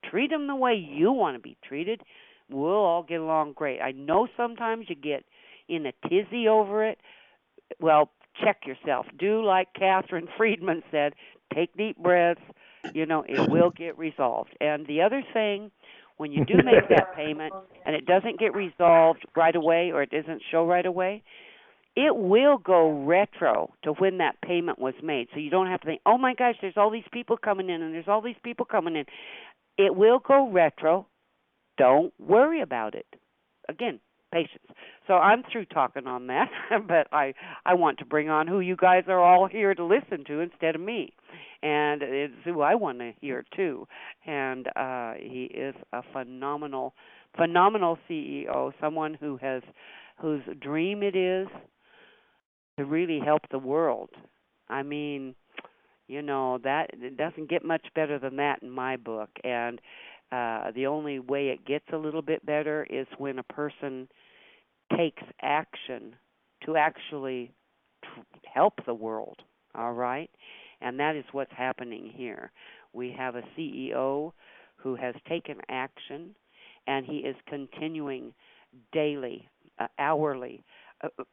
treat them the way you want to be treated. We'll all get along great. I know sometimes you get in a tizzy over it. Well, check yourself. Do like Catherine Friedman said, take deep breaths. It will get resolved. And the other thing, when you do make that payment and it doesn't get resolved right away or it doesn't show right away, it will go retro to when that payment was made. So you don't have to think, oh my gosh, there's all these people coming in and there's all these people coming in. It will go retro. Don't worry about it. Again, patience. So I'm through talking on that, but I want to bring on who you guys are all here to listen to instead of me. And it's who I want to hear too. And he is a phenomenal CEO, someone whose dream it is to really help the world. I mean, that it doesn't get much better than that in my book. And the only way it gets a little bit better is when a person takes action to actually help the world, all right? And that is what's happening here. We have a CEO who has taken action, and he is continuing daily, hourly,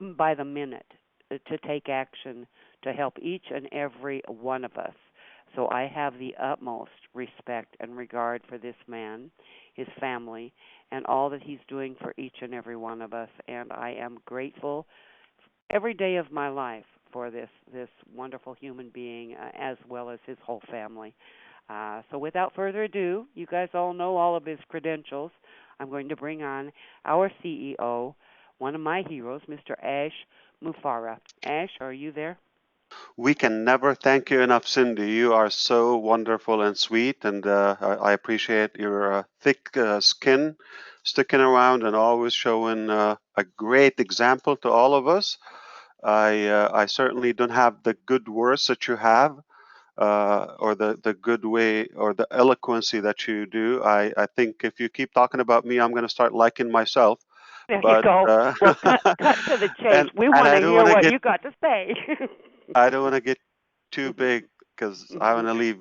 by the minute, to take action to help each and every one of us. So I have the utmost respect and regard for this man, his family, and all that he's doing for each and every one of us. And I am grateful every day of my life for this wonderful human being, as well as his whole family. So without further ado, you guys all know all of his credentials. I'm going to bring on our CEO, one of my heroes, Mr. Ash Mufareh. Ash, are you there? We can never thank you enough, Cindy. You are so wonderful and sweet, and I appreciate your thick skin, sticking around and always showing a great example to all of us. I certainly don't have the good words that you have, or the good way or the eloquency that you do. I think if you keep talking about me, I'm going to start liking myself. There you But go. Well, cut to the chase. We want I to don't hear want to what get you got to say. I don't want to get too big because I want to leave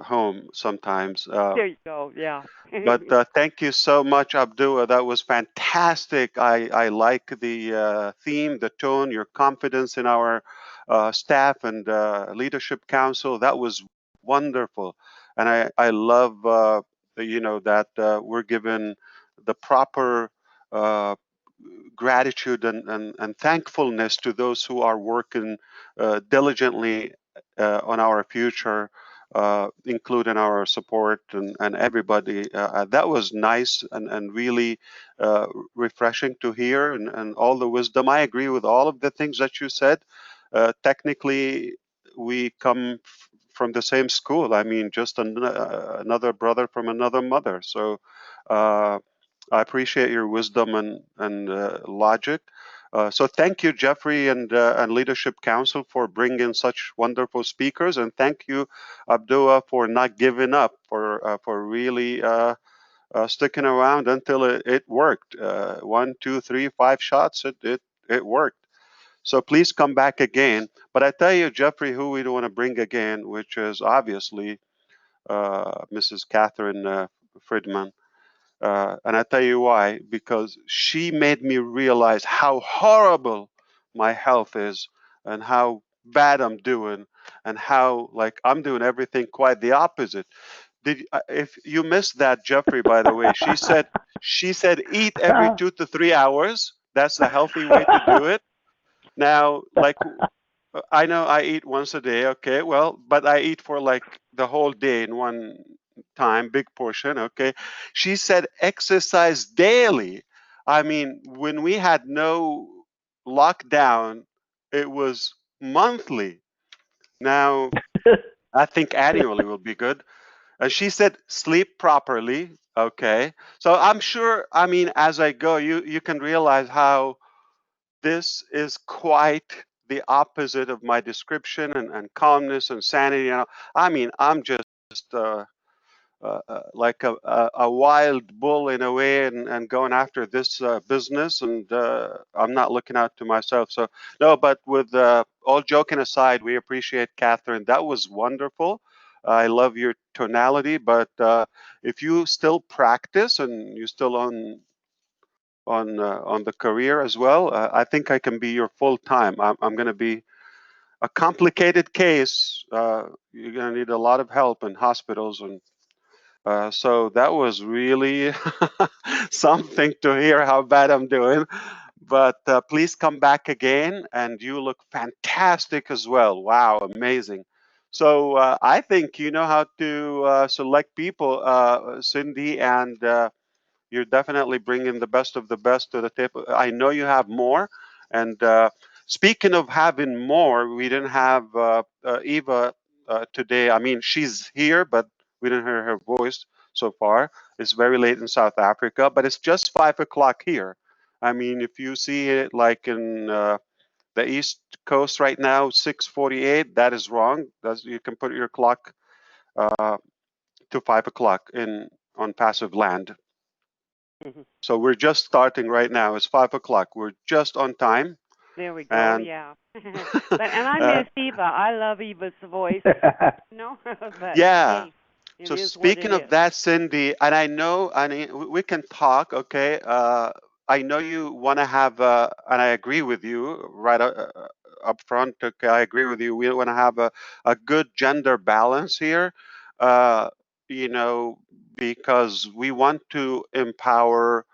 home sometimes. There you go. Yeah. But thank you so much, Abdullah. That was fantastic. I like the theme, the tone, your confidence in our staff and leadership council. That was wonderful, and I love that we're given the proper gratitude and thankfulness to those who are working diligently on our future, including our support and everybody. That was nice and really refreshing to hear, and all the wisdom. I agree with all of the things that you said. Technically, we come from the same school. I mean, just another brother from another mother. So I appreciate your wisdom and logic. So thank you, Jeffrey and Leadership Council, for bringing such wonderful speakers, and thank you, Abdullah, for not giving up, for really sticking around until it worked. 1, 2, 3, 5 shots, it worked. So please come back again. But I tell you, Jeffrey, who we want to bring again, which is obviously Mrs. Catherine Friedman. And I tell you why, because she made me realize how horrible my health is and how bad I'm doing and how like I'm doing everything quite the opposite. If you missed that, Jeffrey, by the way, she said eat every 2 to 3 hours. That's the healthy way to do it. Now, like I know I eat once a day, okay, well, but I eat for like the whole day in one time, big portion, okay. She said exercise daily. I mean, when we had no lockdown, it was monthly. Now, I think annually will be good. And she said sleep properly, Okay. So I'm sure, I mean, as I go, you can realize how this is quite the opposite of my description and calmness and sanity. I mean, I'm just like a wild bull in a way, and going after this business, and I'm not looking out to myself. So no, but with all joking aside, we appreciate Catherine. That was wonderful. I love your tonality, but if you still practice and you still on the career as well, I think I can be your full time. I'm going to be a complicated case. You're going to need a lot of help in hospitals, and so that was really something to hear how bad I'm doing. But please come back again, and you look fantastic as well. Wow, amazing. So I think you know how to select people, Cindy, and you're definitely bringing the best of the best to the table. I know you have more. And speaking of having more, we didn't have Eva today. I mean, she's here, but we didn't hear her voice so far. It's very late in South Africa, but it's just 5 o'clock here. I mean, if you see it like in the East Coast right now, 6:48, that is wrong. You can put your clock to 5 o'clock on passive land. Mhm. So we're just starting right now. It's 5 o'clock. We're just on time. There we go. And Yeah. And I miss Eva. I love Eva's voice. No, but yeah. hey, it So is what it speaking of is. that, Cindy, and I know, I mean, we can talk, okay? I know you want to have, and I agree with you right up front. Okay, I agree with you. We want to have a good gender balance here, uh, you know, because we want to empower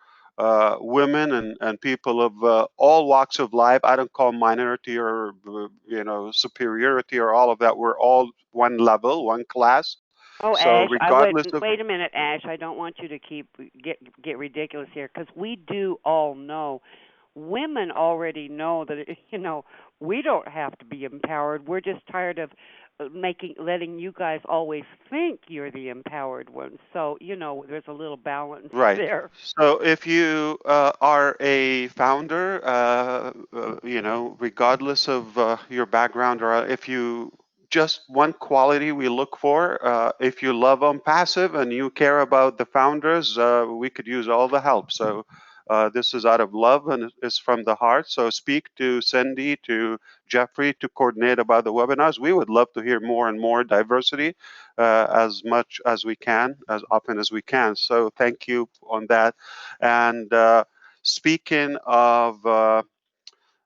women and people of all walks of life. I don't call minority or, superiority or all of that. We're all one level, one class. Oh, So Ash, I regardless wouldn't. of Wait a minute, Ash. I don't want you to get ridiculous here, because we do all know, women already know that we don't have to be empowered. We're just tired of letting you guys always think you're the empowered ones. So there's a little balance right. there. So if you are a founder, regardless of your background, or if you just one quality we look for, if you love on passive and you care about the founders, we could use all the help. So this is out of love and it's from the heart. So speak to Cindy, to Jeffrey, to coordinate about the webinars. We would love to hear more and more diversity as much as we can, as often as we can. So thank you on that. And speaking of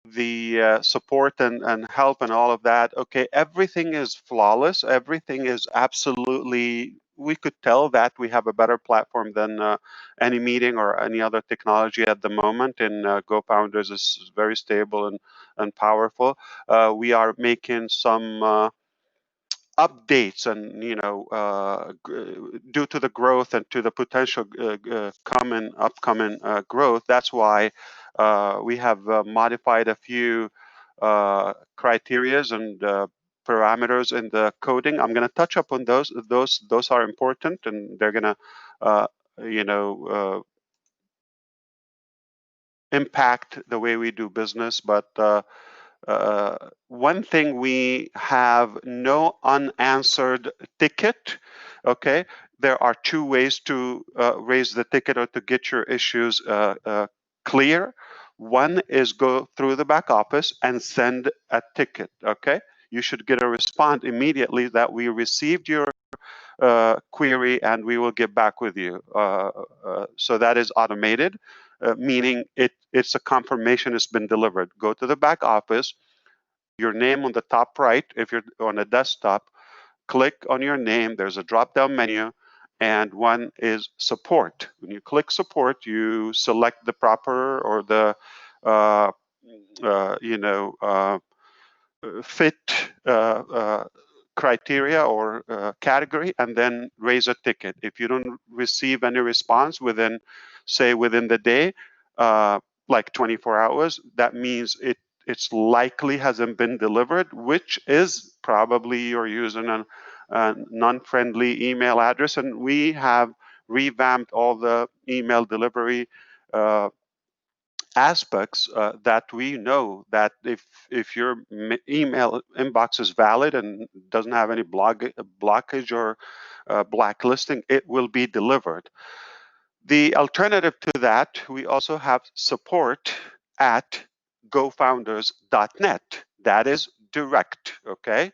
the support and help and all of that, okay, everything is flawless. Everything is absolutely, we could tell that we have a better platform than any meeting or any other technology at the moment. And GoFounders is very stable and powerful. We are making some updates, and due to the growth and to the potential upcoming growth, that's why we have modified a few criterias and parameters in the coding. I'm going to touch up on those. Those are important, and they're going to uh, you know impact the way we do business. But one thing, we have no unanswered ticket. Okay, there are two ways to raise the ticket or to get your issues clear. One is go through the back office and send a ticket. Okay, you should get a response immediately that we received your query and we will get back with you. So that is automated, meaning it's a confirmation it's been delivered. Go to the back office, your name on the top right. If you're on a desktop, click on your name. There's a drop down menu, and one is support. When you click support, you select the proper or the uh, fit criteria or category, and then raise a ticket. If you don't receive any response within the day, like 24 hours, that means it's likely hasn't been delivered, which is probably you're using a non-friendly email address. And we have revamped all the email delivery aspects that we know that if your email inbox is valid and doesn't have any blockage or blacklisting, it will be delivered. The alternative to that, we also have support at gofounders.net. That is direct, okay,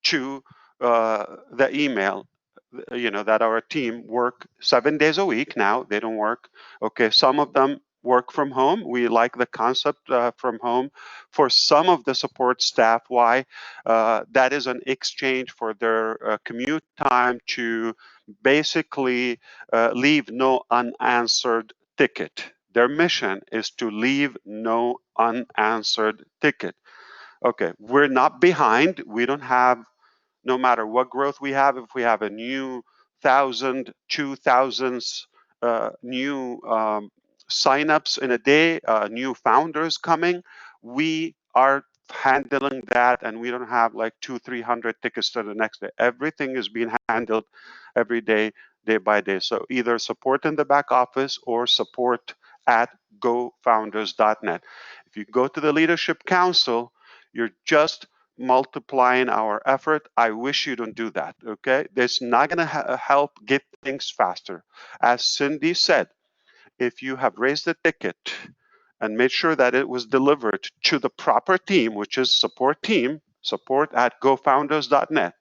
to the email, that our team work 7 days a week now. They don't work. Okay, some of them work from home. We like the concept from home. For some of the support staff, why? That is an exchange for their commute time to basically leave no unanswered ticket. Their mission is to leave no unanswered ticket. Okay, we're not behind. We don't have, no matter what growth we have, if we have a new 1,000, 2,000 new signups in a day, new founders coming, we are handling that, and we don't have like 200-300 tickets to the next day. Everything is being handled every day, day by day. So either support in the back office or support at gofounders.net. If you go to the Leadership Council, you're just multiplying our effort. I wish you don't do that, okay? It's not going to help get things faster. As Cindy said, if you have raised the ticket and made sure that it was delivered to the proper team, which is support team, support at gofounders.net,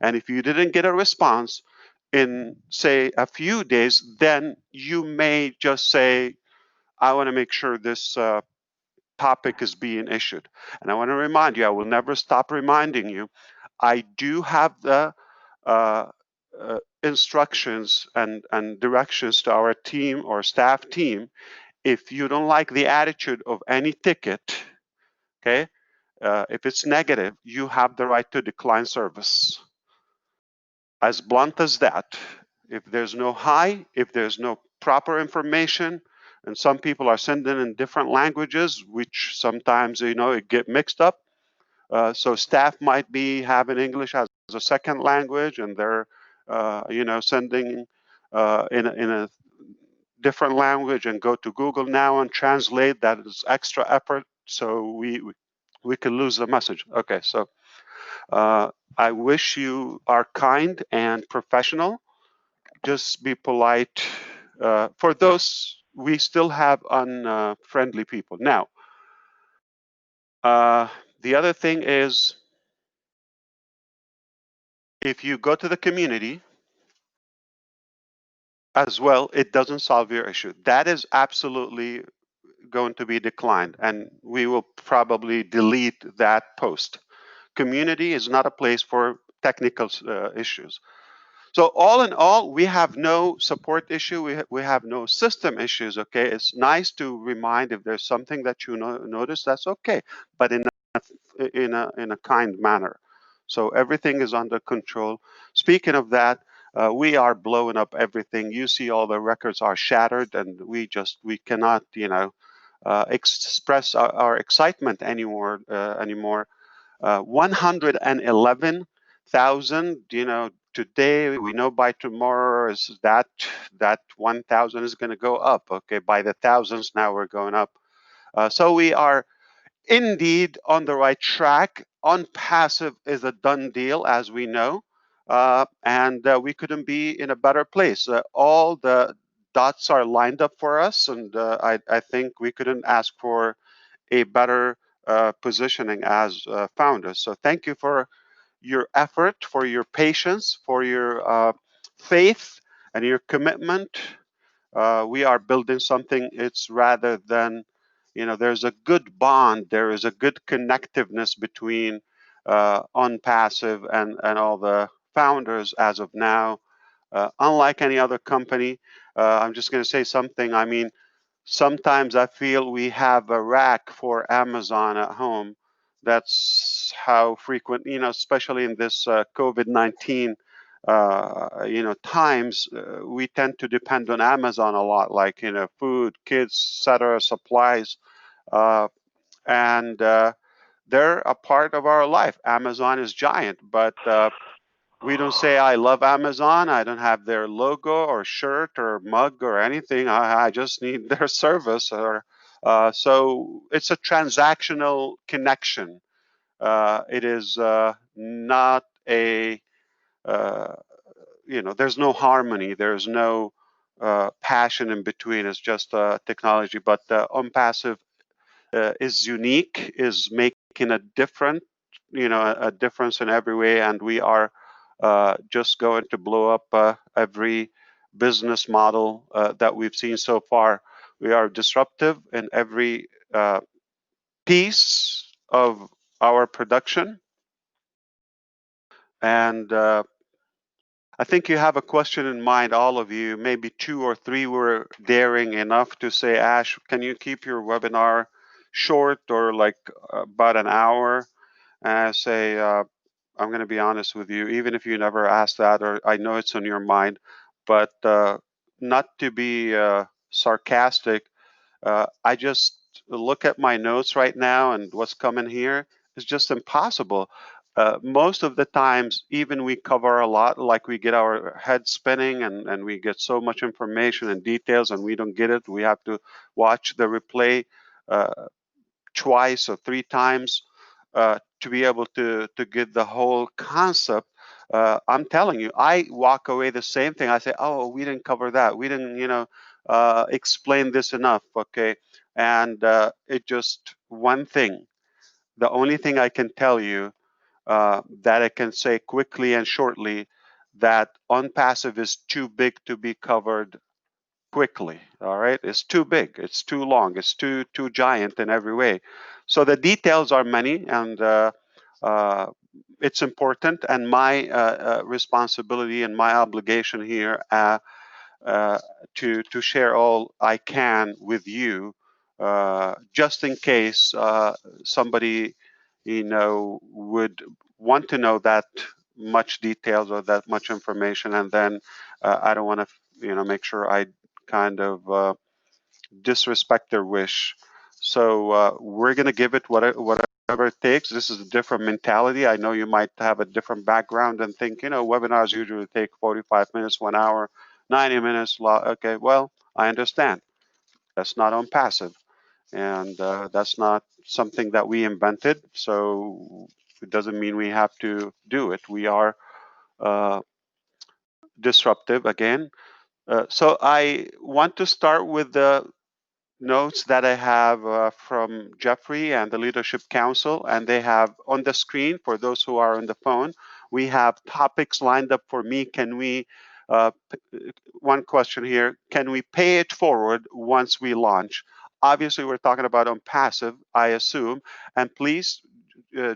and if you didn't get a response in, say, a few days, then you may just say, I want to make sure this topic is being issued. And I want to remind you, I will never stop reminding you, I do have the instructions and directions to our team or staff team. If you don't like the attitude of any ticket, okay, if it's negative, you have the right to decline service. As blunt as that. If there's no hi, if there's no proper information, and some people are sending in different languages, which sometimes it get mixed up. So staff might be having English as a second language, and they're sending in a different language, and go to Google now and translate. That is extra effort, so we can lose the message. Okay, so I wish you are kind and professional. Just be polite. For those, we still have unfriendly people. Now, the other thing is, if you go to the community as well, it doesn't solve your issue. That is absolutely going to be declined, and we will probably delete that post. Community is not a place for technical issues. So all in all, we have no support issue. We have no system issues. Okay, it's nice to remind if there's something that you notice. That's okay, but in a kind manner. So everything is under control. Speaking of that, we are blowing up everything. You see, all the records are shattered, and we cannot express our excitement anymore. 111,000. Today, we know by tomorrow is that 1,000 is going to go up. Okay, by the thousands now we're going up. So we are indeed on the right track. On passive is a done deal, as we know, and we couldn't be in a better place. All the dots are lined up for us, and I think we couldn't ask for a better positioning as founders. So thank you for your effort, for your patience, for your faith and your commitment. We are building something. It's rather than, there's a good bond. There is a good connectiveness between OnPassive and all the founders as of now. Unlike any other company, I'm just going to say something. I mean, sometimes I feel we have a rack for Amazon at home. That's how frequent, especially in this COVID-19, times, we tend to depend on Amazon a lot, like, food, kids, etc., supplies, and they're a part of our life. Amazon is giant, but We don't say I love Amazon. I don't have their logo or shirt or mug or anything. I just need their service. Or so it's a transactional connection. It is not a there's no harmony. There's no passion in between. It's just technology. But OnPassive is unique, is making a different, a difference in every way, and we are just going to blow up every business model that we've seen so far. We are disruptive in every piece of our production, and I think you have a question in mind, all of you. Maybe 2 or 3 were daring enough to say, Ash, can you keep your webinar short or like about an hour? And I say, I'm going to be honest with you, even if you never asked that, or I know it's on your mind, but not to be sarcastic, I just look at my notes right now and what's coming here is just impossible. Most of the times, even we cover a lot, like we get our head spinning and we get so much information and details and we don't get it. We have to watch the replay twice or 3 times to be able to get the whole concept. I'm telling you, I walk away the same thing. I say, oh, we didn't cover that. We didn't, explain this enough. Okay. And it just one thing. The only thing I can tell you that I can say quickly and shortly that OnPassive is too big to be covered quickly. All right, it's too big, it's too long, it's too giant in every way. So the details are many, and it's important. And my responsibility and my obligation here to share all I can with you, just in case somebody would want to know that much details or that much information, and then I don't want to make sure I kind of disrespect their wish. So we're going to give it whatever it takes. This is a different mentality. I know you might have a different background and think, webinars usually take 45 minutes, 1 hour, 90 minutes. Okay, well, I understand. That's not OnPassive. And that's not something that we invented. So it doesn't mean we have to do it. We are disruptive again. So I want to start with the notes that I have from Jeffrey and the Leadership Council, and they have on the screen for those who are on the phone. We have topics lined up for me. Can we, one question here, can we pay it forward once we launch? Obviously, we're talking about OnPassive, I assume, and please,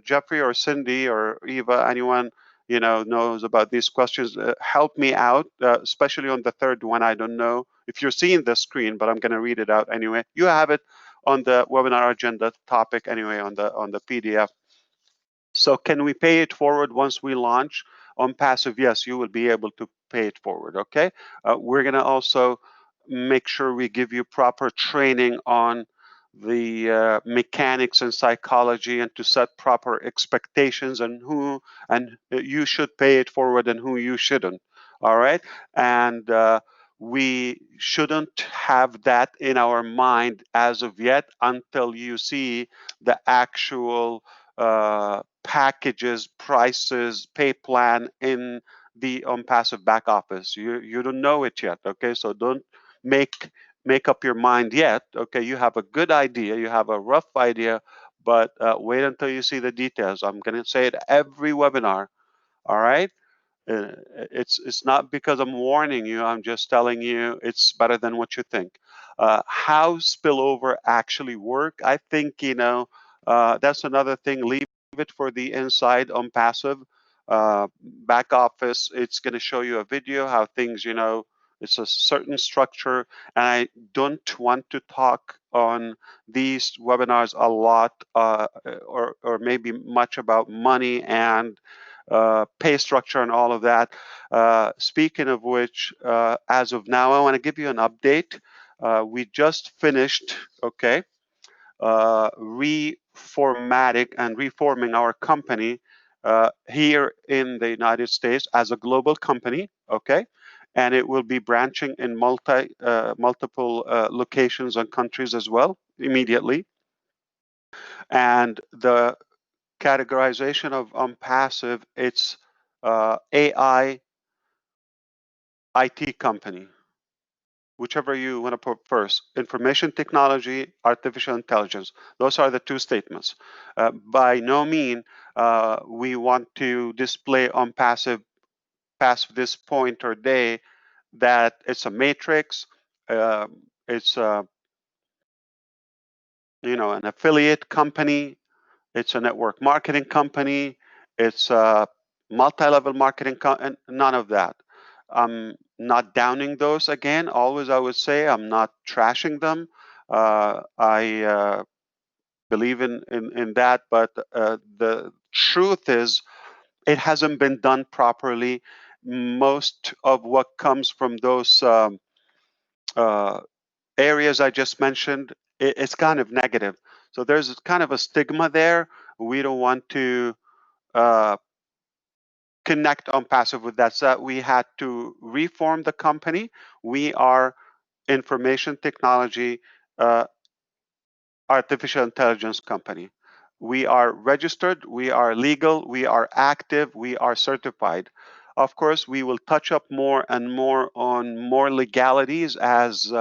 Jeffrey or Cindy or Eva, anyone knows about these questions, help me out, especially on the third one. I don't know if you're seeing the screen, but I'm going to read it out anyway. You have it on the webinar agenda topic anyway on the PDF. So can we pay it forward once we launch OnPassive? Yes, you will be able to pay it forward. Okay. We're going to also make sure we give you proper training on the mechanics and psychology, and to set proper expectations and who and you should pay it forward and who you shouldn't. All right. And we shouldn't have that in our mind as of yet until you see the actual packages, prices, pay plan in the OnPassive back office. You don't know it yet. Okay, so don't make up your mind yet. Okay, you have a good idea, you have a rough idea, but wait until you see the details. I'm going to say it every webinar. All right. It's not because I'm warning you. I'm just telling you it's better than what you think. How spillover actually work? I think that's another thing. Leave it for the inside OnPassive back office. It's going to show you a video how things. It's a certain structure, and I don't want to talk on these webinars a lot, or maybe much about money and pay structure and all of that. Speaking of which, as of now, I want to give you an update. We just finished, reformatting and reforming our company here in the United States as a global company, okay? And it will be branching in multiple locations and countries as well immediately. And the categorization of OnPassive, it's AI IT company, whichever you want to put first. Information technology, artificial intelligence. Those are the two statements. By no mean we want to display OnPassive past this point or day that it's a matrix, it's an affiliate company, it's a network marketing company, it's a multi-level marketing and none of that. I'm not downing those again. Always, I would say I'm not trashing them. I believe in that, but the truth is, it hasn't been done properly. Most of what comes from those areas I just mentioned, it's kind of negative. So there's kind of a stigma there. We don't want to connect OnPassive with that. So we had to reform the company. We are information technology, artificial intelligence company. We are registered, we are legal, we are active, we are certified. Of course, we will touch up more and more on more legalities as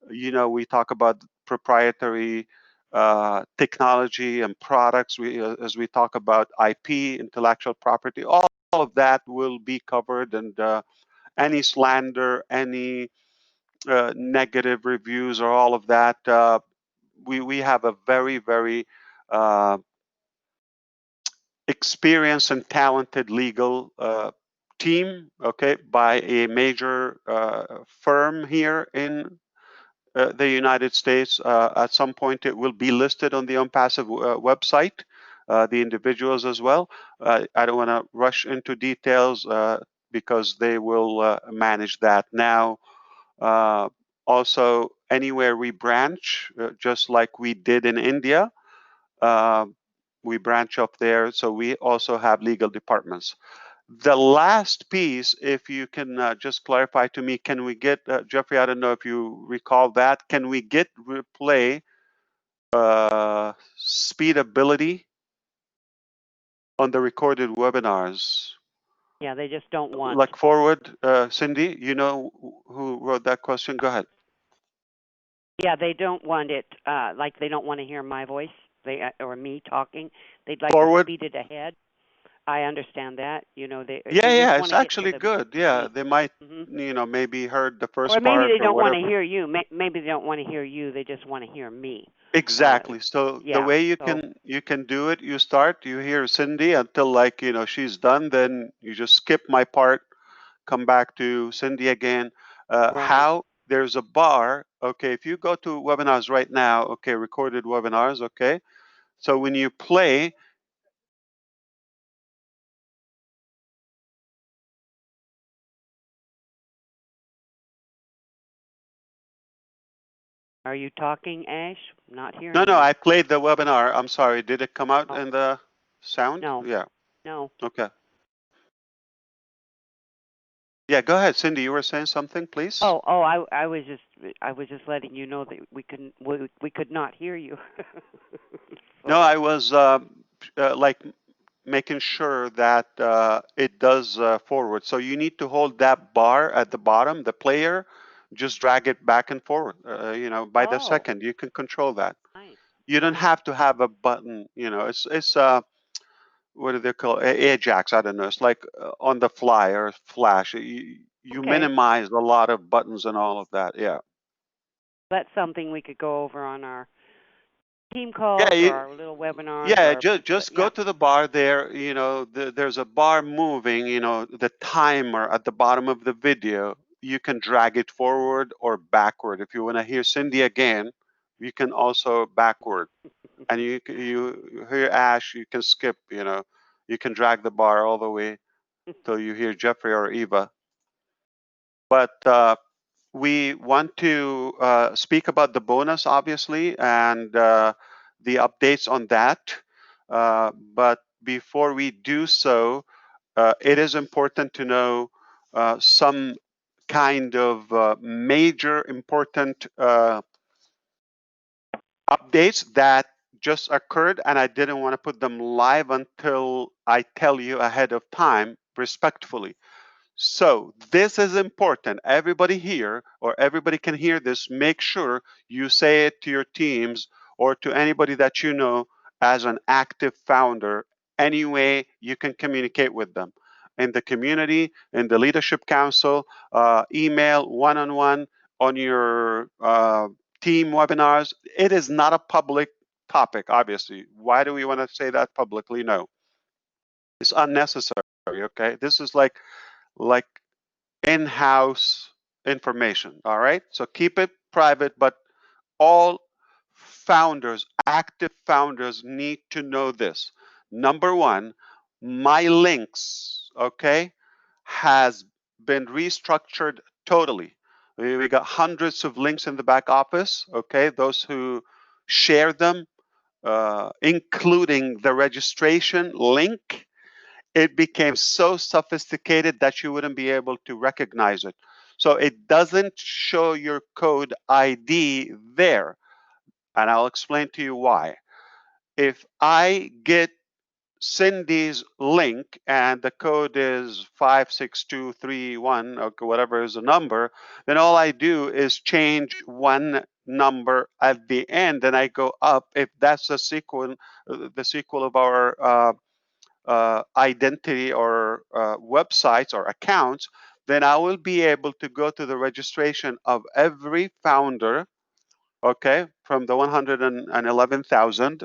we talk about proprietary technology and products. As we talk about IP, intellectual property, all of that will be covered, and any slander, any negative reviews, or all of that. We have a very, very experienced and talented legal team, okay, by a major firm here in the United States. At some point, it will be listed on the OnPassive website, the individuals as well. I don't want to rush into details because they will manage that now. Also, anywhere we branch, just like we did in India, we branch up there. So we also have legal departments. The last piece, if you can just clarify to me, can we get, Jeffrey, I don't know if you recall that, can we get replay speedability on the recorded webinars? Yeah, they just don't want. Like forward, Cindy, you know who wrote that question? Go ahead. Yeah, they don't want it. Like they don't want to hear my voice, or me talking. They'd like Forward. to speed it ahead. I understand that. They. Yeah, it's actually good. Yeah, they might, maybe heard the first or maybe part they don't want whatever. to hear you. Maybe they don't want to hear you. They just want to hear me. Exactly. So yeah, the way you can do it, you start, you hear Cindy until she's done, then you just skip my part, come back to Cindy again. Right. How there's a bar, okay, if you go to webinars right now, okay, recorded webinars, okay. So when you play, Are you talking, Ash? I'm not hearing. No, you. I played the webinar. I'm sorry. Did it come out in the sound? No. Yeah. No. Okay. Yeah, go ahead, Cindy. You were saying something, please. Oh, I was just letting you know that we could not hear you. No, I was like making sure that it does forward. So you need to hold that bar at the bottom, the player, just drag it back and forward. By the second, you can control that. Nice. You don't have to have a button. It's what do they call Ajax? I don't know. It's like on the fly or flash. You minimize a lot of buttons and all of that. Yeah. That's something we could go over on our team calls or our little webinars. Yeah, just go to the bar there. There's a bar moving. The timer at the bottom of the video. You can drag it forward or backward. If you want to hear Cindy again, you can also backward. And you hear Ash, you can skip. You can drag the bar all the way till you hear Jeffrey or Eva. But we want to speak about the bonus, obviously, and the updates on that. But before we do so, it is important to know some kind of major important updates that just occurred, and I didn't want to put them live until I tell you ahead of time, respectfully. So this is important. Everybody here, or everybody can hear this, make sure you say it to your teams or to anybody that you know as an active founder, any way you can communicate with them. In the community, in the leadership council, email, one-on-one, on your team webinars. It is not a public topic, obviously. Why do we want to say that publicly? No. It's unnecessary, okay? This is like in-house information, all right? So keep it private, but all founders, active founders, need to know this. Number one, my links, okay, has been restructured totally. We got hundreds of links in the back office, okay? Those who share them, including the registration link, it became so sophisticated that you wouldn't be able to recognize it. So it doesn't show your code ID there. And I'll explain to you why. If I get Cindy's link and the code is 56231, or whatever is the number, then all I do is change one number at the end and I go up. If that's the sequel of our identity or websites or accounts, then I will be able to go to the registration of every founder, okay, from the 111,000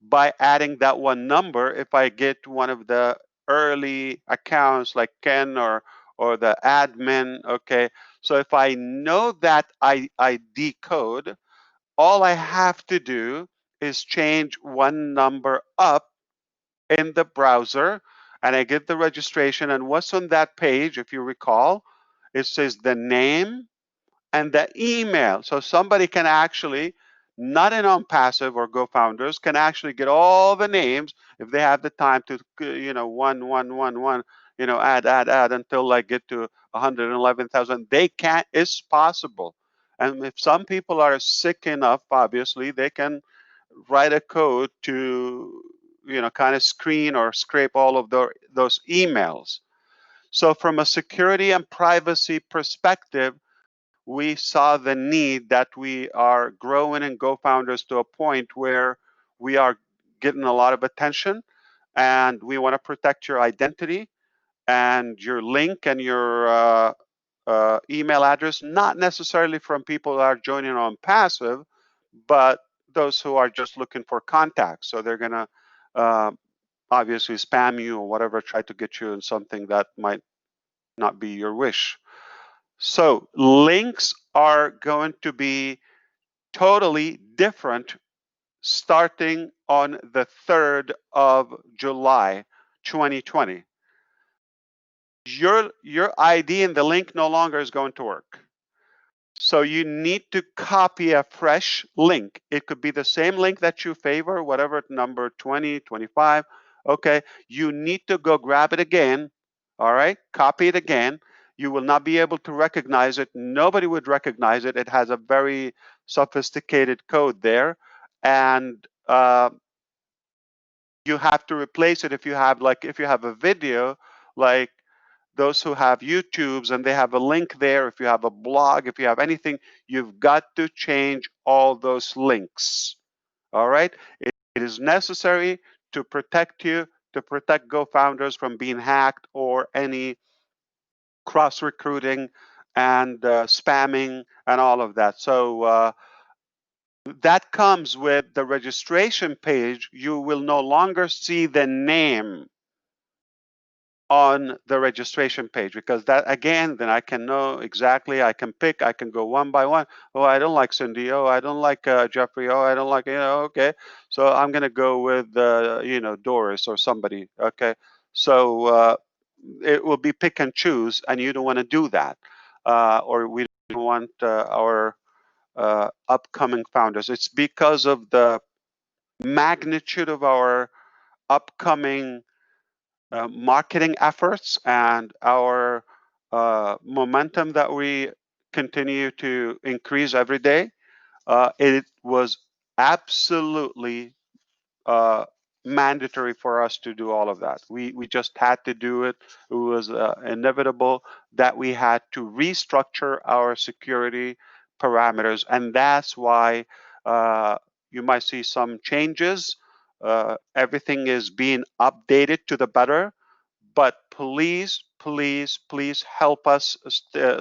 by adding that one number. If I get one of the early accounts like Ken or the admin, okay, so if I know that ID code, all I have to do is change one number up in the browser and I get the registration. And what's on that page, if you recall, it says the name and the email. So somebody can actually, not in OnPassive or GoFounders, can actually get all the names if they have the time to, one, add until I get to 111,000. They can, it's possible. And if some people are sick enough, obviously, they can write a code to kind of screen or scrape all of those emails. So from a security and privacy perspective, we saw the need that we are growing in GoFounders to a point where we are getting a lot of attention, and we want to protect your identity and your link and your email address, not necessarily from people who are joining OnPassive, but those who are just looking for contacts. So they're going to obviously spam you or whatever, try to get you in something that might not be your wish. So links are going to be totally different starting on the 3rd of July, 2020. Your ID in the link no longer is going to work. So you need to copy a fresh link. It could be the same link that you favor, whatever number 20, 25. Okay, you need to go grab it again. All right, copy it again. You will not be able to recognize it. Nobody would recognize it. It has a very sophisticated code there. And you have to replace it if you have a video, like those who have YouTubes and they have a link there, if you have a blog, if you have anything, you've got to change all those links. All right? It is necessary to protect you, to protect GoFounders from being hacked or any cross recruiting and spamming and all of that. So that comes with the registration page. You will no longer see the name on the registration page, because that, again, then I can know exactly, I can pick, I can go one by one. Oh, I don't like Cindy. Oh, I don't like Jeffrey. Oh, I don't like, okay. So I'm going to go with, Doris or somebody. Okay. So it will be pick and choose, and you don't want to do that. Or we don't want our upcoming founders. It's because of the magnitude of our upcoming marketing efforts and our momentum that we continue to increase every day, it was absolutely mandatory for us to do all of that. We just had to do it. It was inevitable that we had to restructure our security parameters, and that's why you might see some changes. Everything is being updated to the better, but please, please, please help us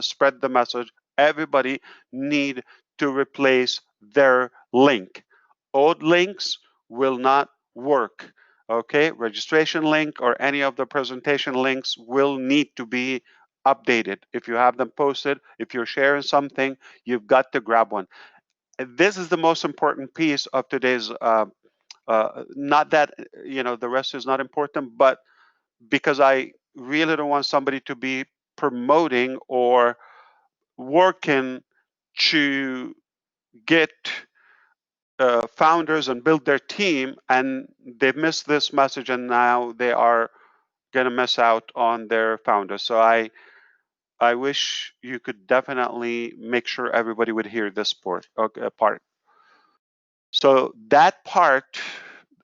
spread the message. Everybody need to replace their link. Old links will not work. Okay, registration link or any of the presentation links will need to be updated. If you have them posted, if you're sharing something, you've got to grab one. This is the most important piece of today's. Not that the rest is not important, but because I really don't want somebody to be promoting or working to get founders and build their team, and they missed this message, and now they are going to miss out on their founders. So I wish you could definitely make sure everybody would hear this part. So that part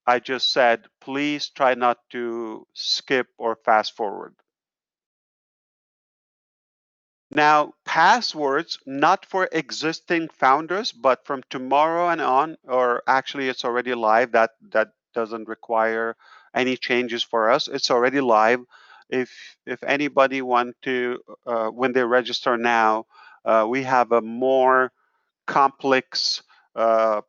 I just said, please try not to skip or fast forward. Now, passwords, not for existing founders, but from tomorrow and on, or actually it's already live. That doesn't require any changes for us. It's already live. If anybody want to, when they register now, we have a more complex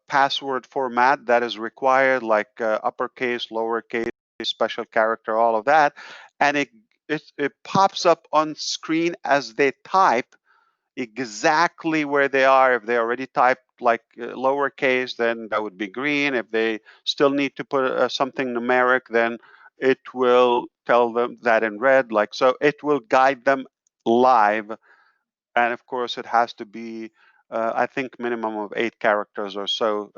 password format that is required, like uppercase, lowercase, special character, all of that, and it pops up on screen as they type exactly where they are. If they already typed like lowercase, then that would be green. If they still need to put something numeric, then it will tell them that in red. Like so, it will guide them live, and of course, it has to be. I think minimum of 8 characters or so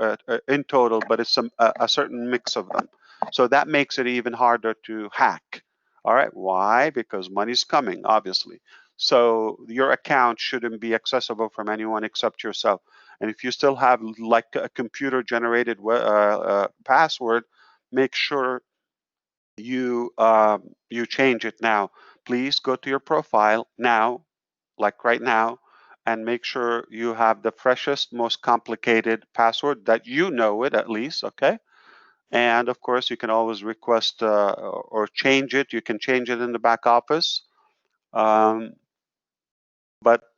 in total, but it's a certain mix of them. So that makes it even harder to hack. All right, why? Because money's coming, obviously. So your account shouldn't be accessible from anyone except yourself. And if you still have like a computer generated password, make sure you change it now. Please go to your profile now, like right now, and make sure you have the freshest, most complicated password that you know it at least, okay? And of course, you can always request or change it. You can change it in the back office. But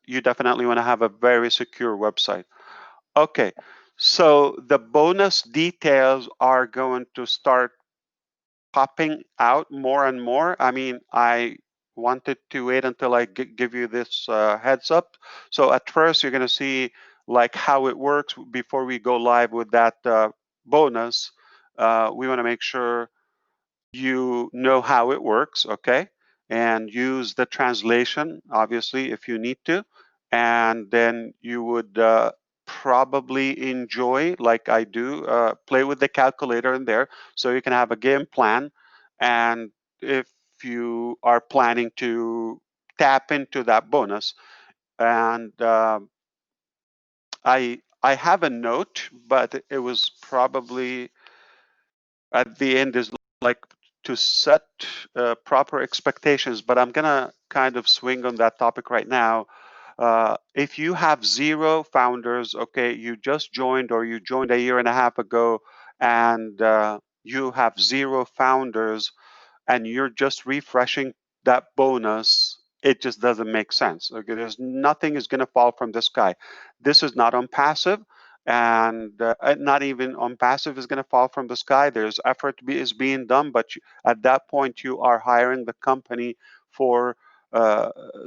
you definitely want to have a very secure website. Okay, so the bonus details are going to start popping out more and more. I mean, I wanted to wait until I give you this heads up. So at first, you're going to see like how it works before we go live with that bonus. We want to make sure you know how it works, okay? And use the translation, obviously, if you need to. And then you would probably enjoy, like I do, play with the calculator in there so you can have a game plan. And if you are planning to tap into that bonus, and I have a note, but it was probably at the end is like to set proper expectations, but I'm gonna kind of swing on that topic right now. If you have 0 founders, okay, you just joined or you joined a year and a half ago, and you have 0 founders, and you're just refreshing that bonus, it just doesn't make sense. Okay, there's nothing is going to fall from the sky. This is not on passive, and not even on passive is going to fall from the sky. There's effort is being done, but at that point, you are hiring the company for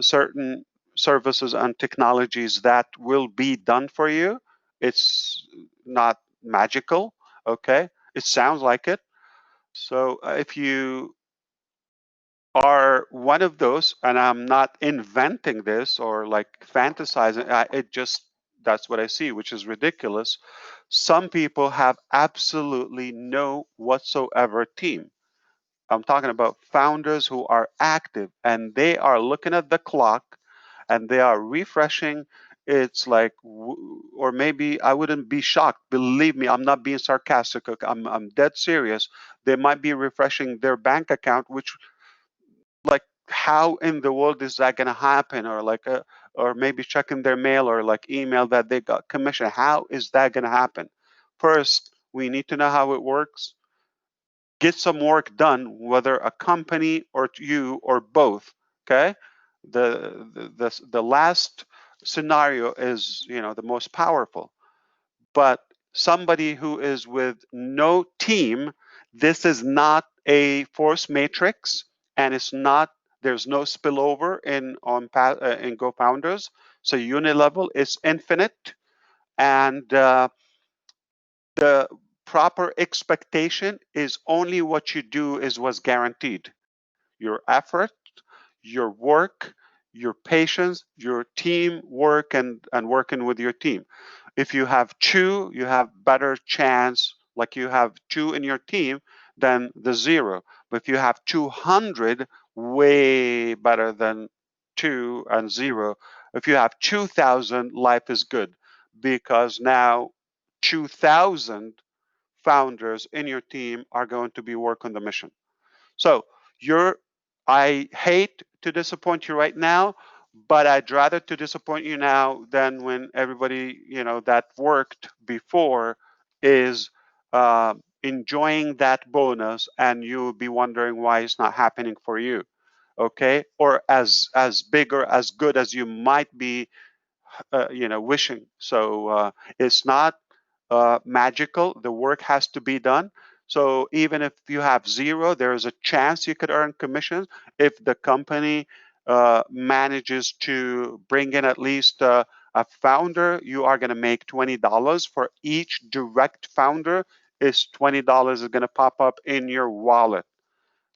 certain services and technologies that will be done for you. It's not magical, okay? It sounds like it. So if you are one of those, and I'm not inventing this or like fantasizing, it just that's what I see, which is ridiculous. Some people have absolutely no whatsoever team. I'm talking about founders who are active and they are looking at the clock and they are refreshing. It's like, or maybe I wouldn't be shocked. Believe me, I'm not being sarcastic. I'm dead serious. They might be refreshing their bank account, which, like, how in the world is that going to happen? Or like, or maybe checking their mail or like email that they got commission. How is that going to happen? First, we need to know how it works. Get some work done, whether a company or you or both. Okay, the last scenario is, you know, the most powerful. But somebody who is with no team, this is not a force matrix, and it's not. There's no spillover in GoFounders. So unilevel is infinite, and the proper expectation is only what you do is what's guaranteed. Your effort, your work, your patience, your team work, and working with your team. If you have two, you have better chance, like you have two in your team than the zero. But if you have 200, way better than two and zero. If you have 2,000, life is good, because now 2,000 founders in your team are going to be work on the mission. So I hate to disappoint you right now, but I'd rather to disappoint you now than when everybody, you know, that worked before is enjoying that bonus, and you'll be wondering why it's not happening for you. Okay, or as big or as good as you might be, wishing. So it's not magical. The work has to be done. So even if you have zero, there is a chance you could earn commissions if the company manages to bring in at least a founder. You are going to make $20 for each direct founder. Is $20 is going to pop up in your wallet.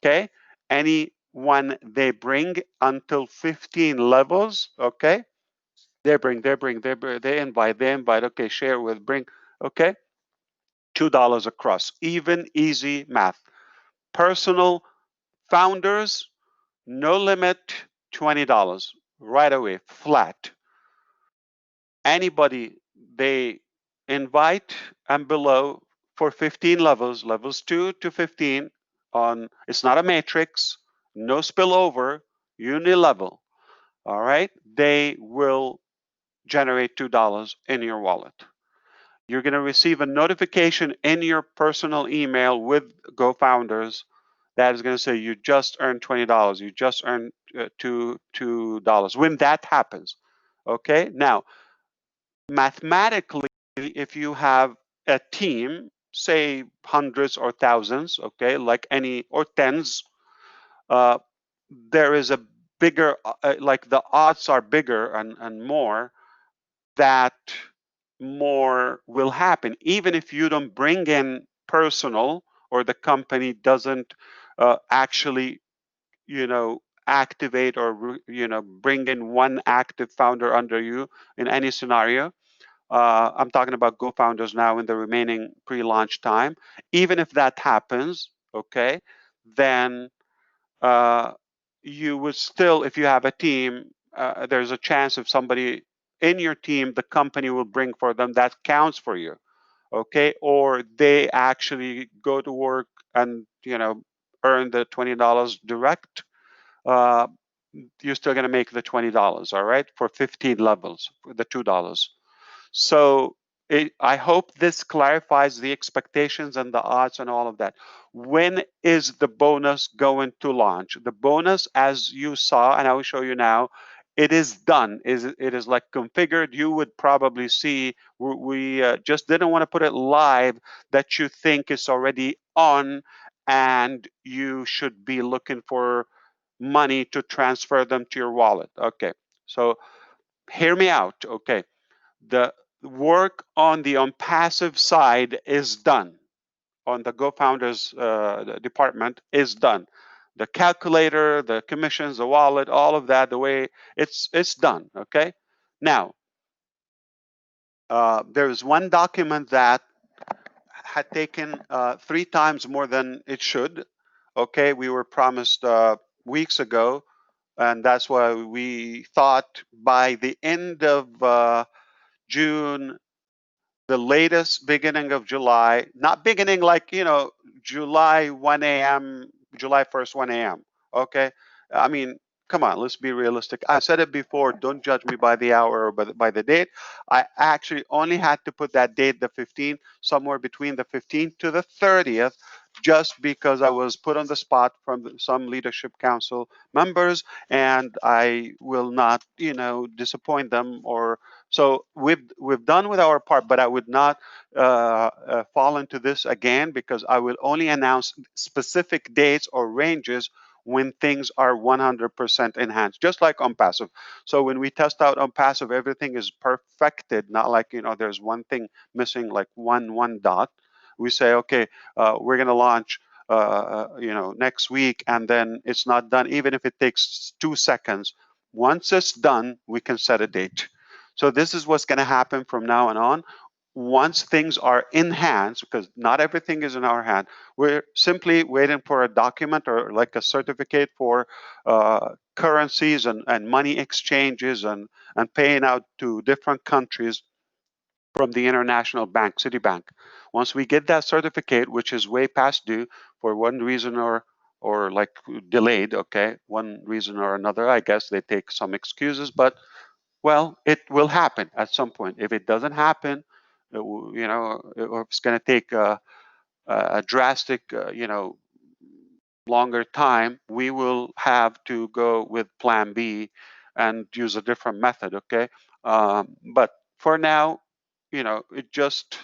Okay, anyone they bring until 15 levels. Okay, they invite. Okay, share with, bring. Okay, $2 across. Even, easy math. Personal founders, no limit, $20 right away, flat. Anybody they invite and below for 15 levels, levels 2 to 15 on, it's not a matrix, no spillover, unilevel. All right, they will generate $2 in your wallet. You're going to receive a notification in your personal email with GoFounders that is going to say you just earned $20. You just earned $2. When that happens, okay. Now, mathematically, if you have a team, say hundreds or thousands, okay, like any, or tens, there is a bigger, like the odds are bigger and more that more will happen, even if you don't bring in personal, or the company doesn't actually, activate or bring in one active founder under you in any scenario. I'm talking about GoFounders now in the remaining pre-launch time. Even if that happens, okay, then you would still, if you have a team, there's a chance if somebody in your team, the company will bring for them, that counts for you, okay? Or they actually go to work and, earn the $20 direct. You're still going to make the $20, all right, for 15 levels, for the $2. So I hope this clarifies the expectations and the odds and all of that. When is the bonus going to launch? The bonus, as you saw, and I will show you now, it is done. It is like configured. You would probably see, we just didn't want to put it live, that you think it's already on and you should be looking for money to transfer them to your wallet. Okay, so hear me out. Okay, the work on the passive side is done. On the GoFounders department is done. The calculator, the commissions, the wallet, all of that, the way it's done. Okay. Now, there is one document that had taken 3 times more than it should. Okay, we were promised weeks ago, and that's why we thought by the end of June, the latest beginning of July, not beginning like, July 1 a.m., July 1st, 1 a.m. Okay. I mean, come on, let's be realistic. I said it before, don't judge me by the hour or by the date. I actually only had to put that date, the 15th, somewhere between the 15th to the 30th, just because I was put on the spot from some leadership council members, and I will not, disappoint them. Or so we've done with our part, but I would not fall into this again, because I will only announce specific dates or ranges when things are 100% enhanced, just like on passive. So when we test out on passive, everything is perfected, not like, there's one thing missing, like one dot. We say, okay, we're going to launch next week, and then it's not done, even if it takes 2 seconds. Once it's done, we can set a date. So this is what's going to happen from now on. Once things are in hands, because not everything is in our hand, we're simply waiting for a document or like a certificate for currencies and money exchanges and paying out to different countries from the international bank, Citibank. Once we get that certificate, which is way past due for one reason or like delayed, okay, one reason or another, I guess they take some excuses, but well, it will happen at some point. If it doesn't happen, or if it's going to take a drastic, longer time, we will have to go with Plan B and use a different method. Okay, but for now, it just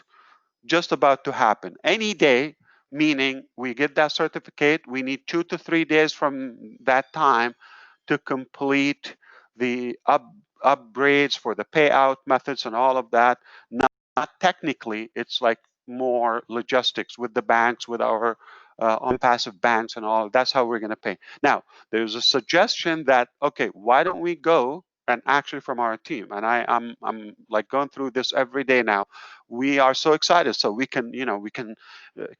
about to happen any day. Meaning, we get that certificate. We need 2 to 3 days from that time to complete the upgrades for the payout methods and all of that. Not technically, it's like more logistics with the banks, with our on passive banks and all. That's how we're going to pay. Now, there's a suggestion that, okay, why don't we go, and actually from our team, and I'm like going through this every day now. We are so excited, so we can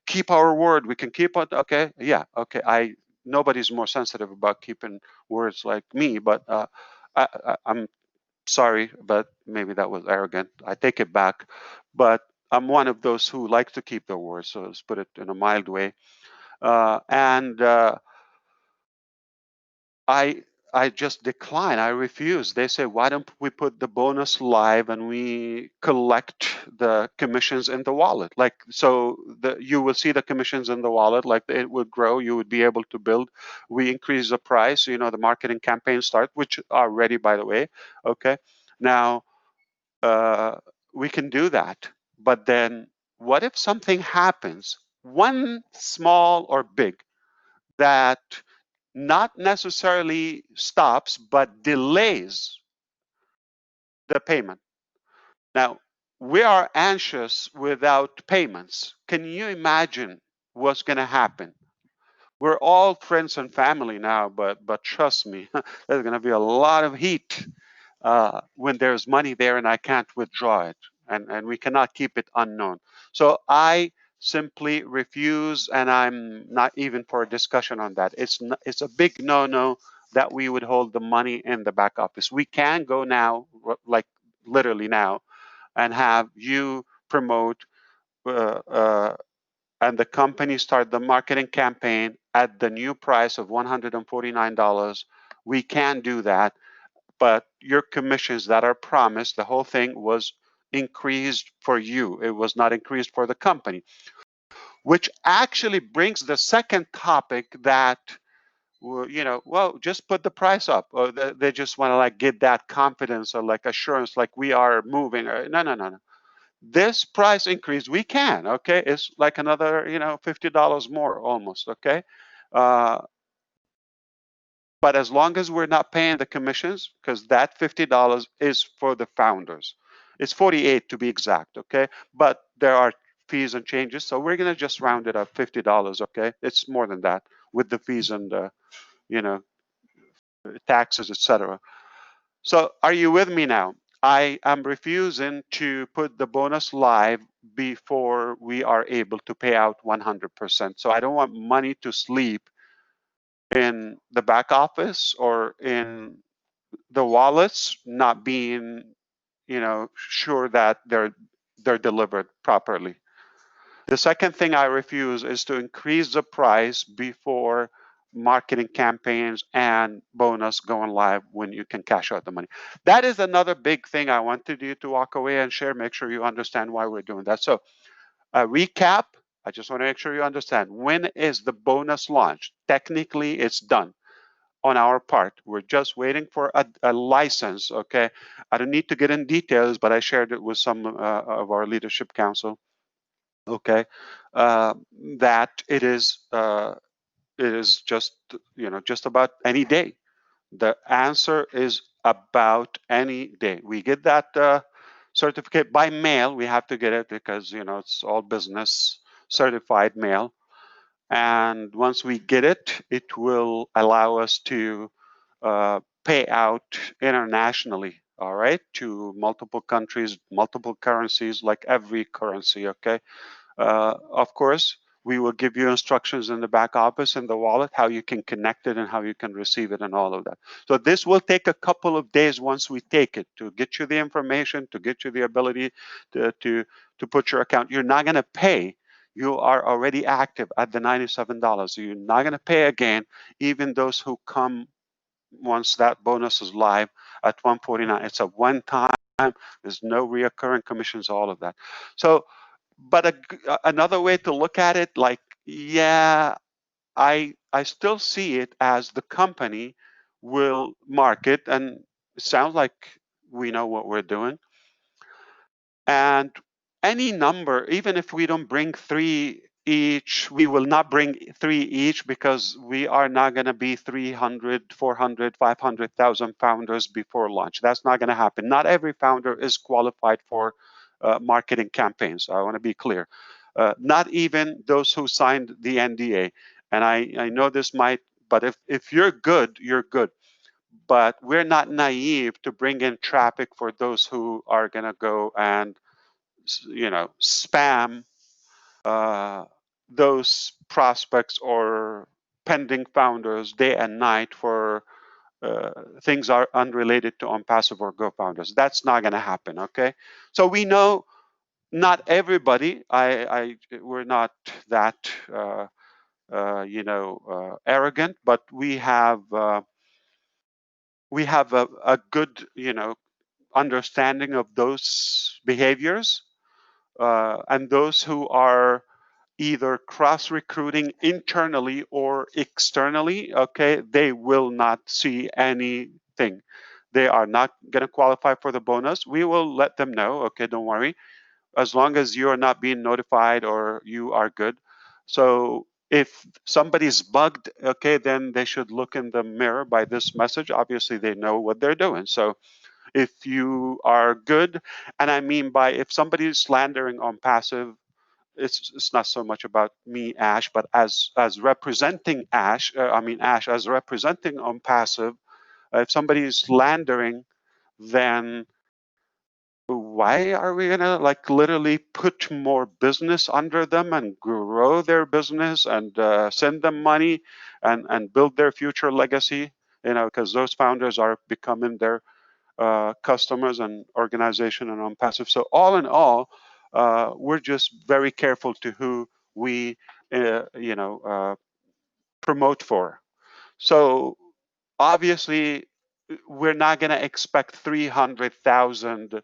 keep our word. We can keep it. Okay, yeah, okay. Nobody's more sensitive about keeping words like me, but I'm sorry, but maybe that was arrogant. I take it back. But I'm one of those who like to keep their word, so let's put it in a mild way. And I just decline. I refuse. They say, why don't we put the bonus live and we collect the commissions in the wallet? Like, so you will see the commissions in the wallet, like it would grow. You would be able to build. We increase the price, the marketing campaign start, which are ready, by the way. Okay. Now, we can do that. But then what if something happens, one small or big, that not necessarily stops, but delays the payment? Now, we are anxious without payments. Can you imagine what's going to happen? We're all friends and family now, but trust me, there's going to be a lot of heat when there's money there and I can't withdraw it, and we cannot keep it unknown. So I simply refuse, and I'm not even for a discussion on that. It's a big no that we would hold the money in the back office. We can go now, like literally now, and have you promote uh, uh, and the company start the marketing campaign at the new price of $149. We can do that, but your commissions that are promised, the whole thing was increased for you. It was not increased for the company, which actually brings the second topic that, well, just put the price up. Or they just want to like get that confidence or like assurance, like we are moving. No. This price increase, we can, okay? It's like another, $50 more almost, okay? Uh, But as long as we're not paying the commissions, because that $50 is for the founders. It's 48 to be exact, okay? But there are fees and changes, so we're gonna just round it up, $50, okay? It's more than that with the fees and you know taxes, etc. So are you with me now? I am refusing to put the bonus live before we are able to pay out 100%. So I don't want money to sleep in the back office or in the wallets not being, sure that they're delivered properly. The second thing I refuse is to increase the price before marketing campaigns and bonus going live when you can cash out the money. That is another big thing I wanted you to walk away and share. Make sure you understand why we're doing that. So, a recap. I just want to make sure you understand, when is the bonus launched? Technically, it's done on our part. We're just waiting for a license. Okay, I don't need to get in details, but I shared it with some of our leadership council. Okay, that it is just just about any day. The answer is about any day. We get that certificate by mail. We have to get it because it's all business certified mail. And once we get it, it will allow us to pay out internationally, all right, to multiple countries, multiple currencies, like every currency, okay? Of course, we will give you instructions in the back office and the wallet, how you can connect it and how you can receive it and all of that. So this will take a couple of days once we take it to get you the information, to get you the ability to put your account. You're not going to pay. You are already active at the $97. So you're not going to pay again, even those who come once that bonus is live at $149. It's a one-time. There's no reoccurring commissions, all of that. So, but another way to look at it, like, yeah, I still see it as the company will market, and it sounds like we know what we're doing. And any number, even if we don't bring 3 each, we will not bring 3 each because we are not going to be 300, 400, 500,000 founders before launch. That's not going to happen. Not every founder is qualified for marketing campaigns. I want to be clear. Not even those who signed the NDA. And I know this might, but if you're good, you're good. But we're not naive to bring in traffic for those who are going to go and spam those prospects or pending founders day and night for things are unrelated to OnPassive or Go Founders. That's not going to happen. Okay, so we know not everybody. We're not that arrogant, but we have a good understanding of those behaviors. And those who are either cross recruiting internally or externally, okay, they will not see anything. They are not going to qualify for the bonus. We will let them know, okay, don't worry, as long as you are not being notified or you are good. So if somebody's bugged, okay, then they should look in the mirror by this message. Obviously, they know what they're doing. So if you are good, and I mean by if somebody is slandering OnPassive, it's not so much about me, Ash, but as representing Ash, Ash as representing OnPassive. If somebody is slandering, then why are we gonna like literally put more business under them and grow their business and send them money and build their future legacy? Because those founders are becoming their customers and organization and OnPassive. So all in all, we're just very careful to who we, promote for. So obviously, we're not going to expect 300,000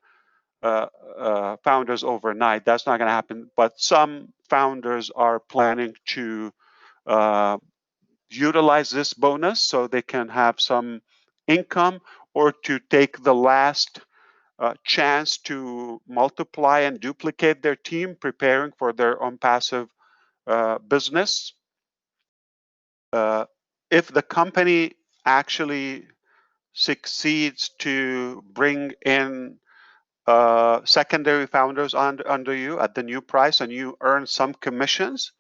founders overnight. That's not going to happen. But some founders are planning to utilize this bonus so they can have some income or to take the last chance to multiply and duplicate their team, preparing for their OnPassive business. If the company actually succeeds to bring in secondary founders under you at the new price and you earn some commissions,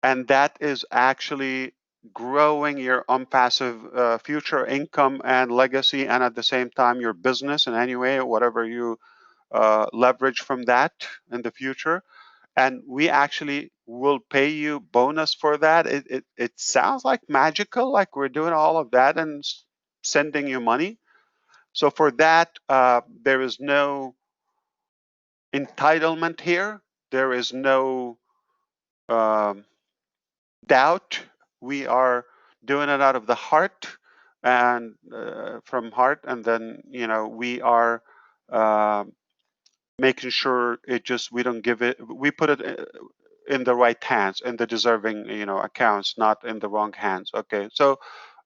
and that is actually growing your OnPassive future income and legacy, and at the same time your business in any way, whatever you leverage from that in the future, and we actually will pay you bonus for that. It sounds like magical, like we're doing all of that and sending you money. So for that, there is no entitlement here. There is no um, doubt. We are doing it out of the heart and from heart, and then we are making sure it just we don't give it. We put it in the right hands, in the deserving accounts, not in the wrong hands. Okay, so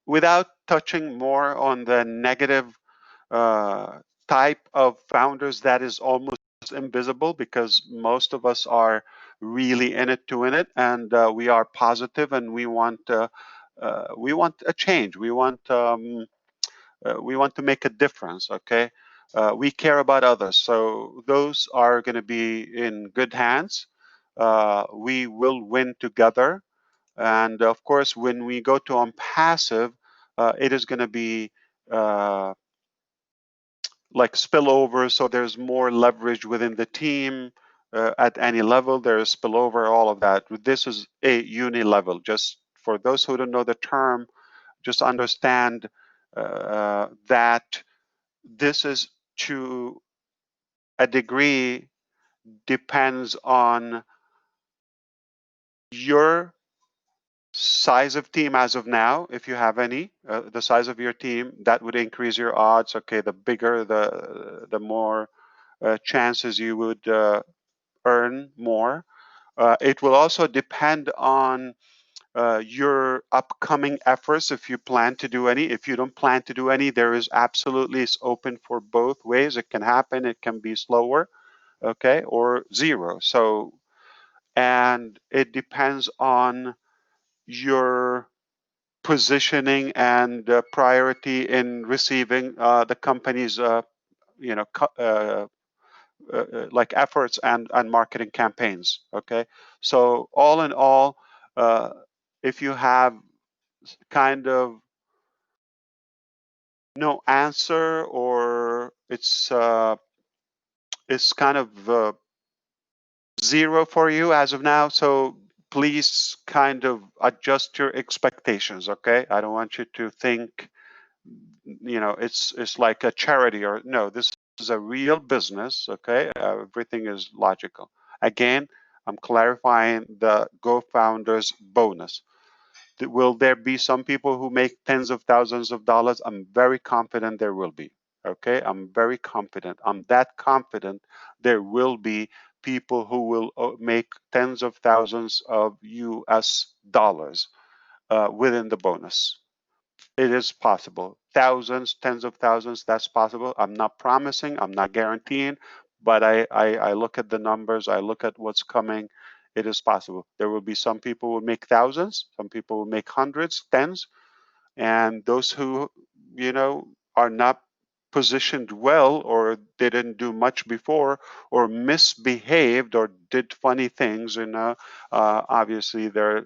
without touching more on the negative uh, type of founders, that is almost invisible because most of us are really in it to win it, and we are positive, and we want a change. We want to make a difference. Okay, we care about others, so those are going to be in good hands. We will win together, and of course, when we go to on passive, it is going to be like spillover, so there's more leverage within the team. At any level, there's spillover, all of that. This is a uni level. Just for those who don't know the term, just understand that this is to a degree depends on your size of team as of now. If you have any, the size of your team, that would increase your odds. Okay, the bigger, the more chances you would earn more. It will also depend on your upcoming efforts, if you plan to do any. If you don't plan to do any, there is absolutely, it's open for both ways. It can happen, it can be slower, okay, or zero. So, and it depends on your positioning and priority in receiving the company's you know like efforts and marketing campaigns. Okay, so all in all, uh, if you have kind of no answer, or it's kind of zero for you as of now, so please kind of adjust your expectations. Okay, I don't want you to think it's like a charity, or no, this is a real business. Okay, everything is logical. Again, I'm clarifying the Go Founders bonus. Will there be some people who make tens of thousands of dollars? I'm very confident there will be. Okay, I'm very confident. I'm that confident there will be people who will make tens of thousands of US dollars within the bonus. It is possible. Thousands, tens of thousands, that's possible. I'm not promising, I'm not guaranteeing, but I look at the numbers, I look at what's coming. It is possible. There will be some people who will make thousands, some people will make hundreds, tens, and those who, are not positioned well, or didn't do much before, or misbehaved, or did funny things, obviously they're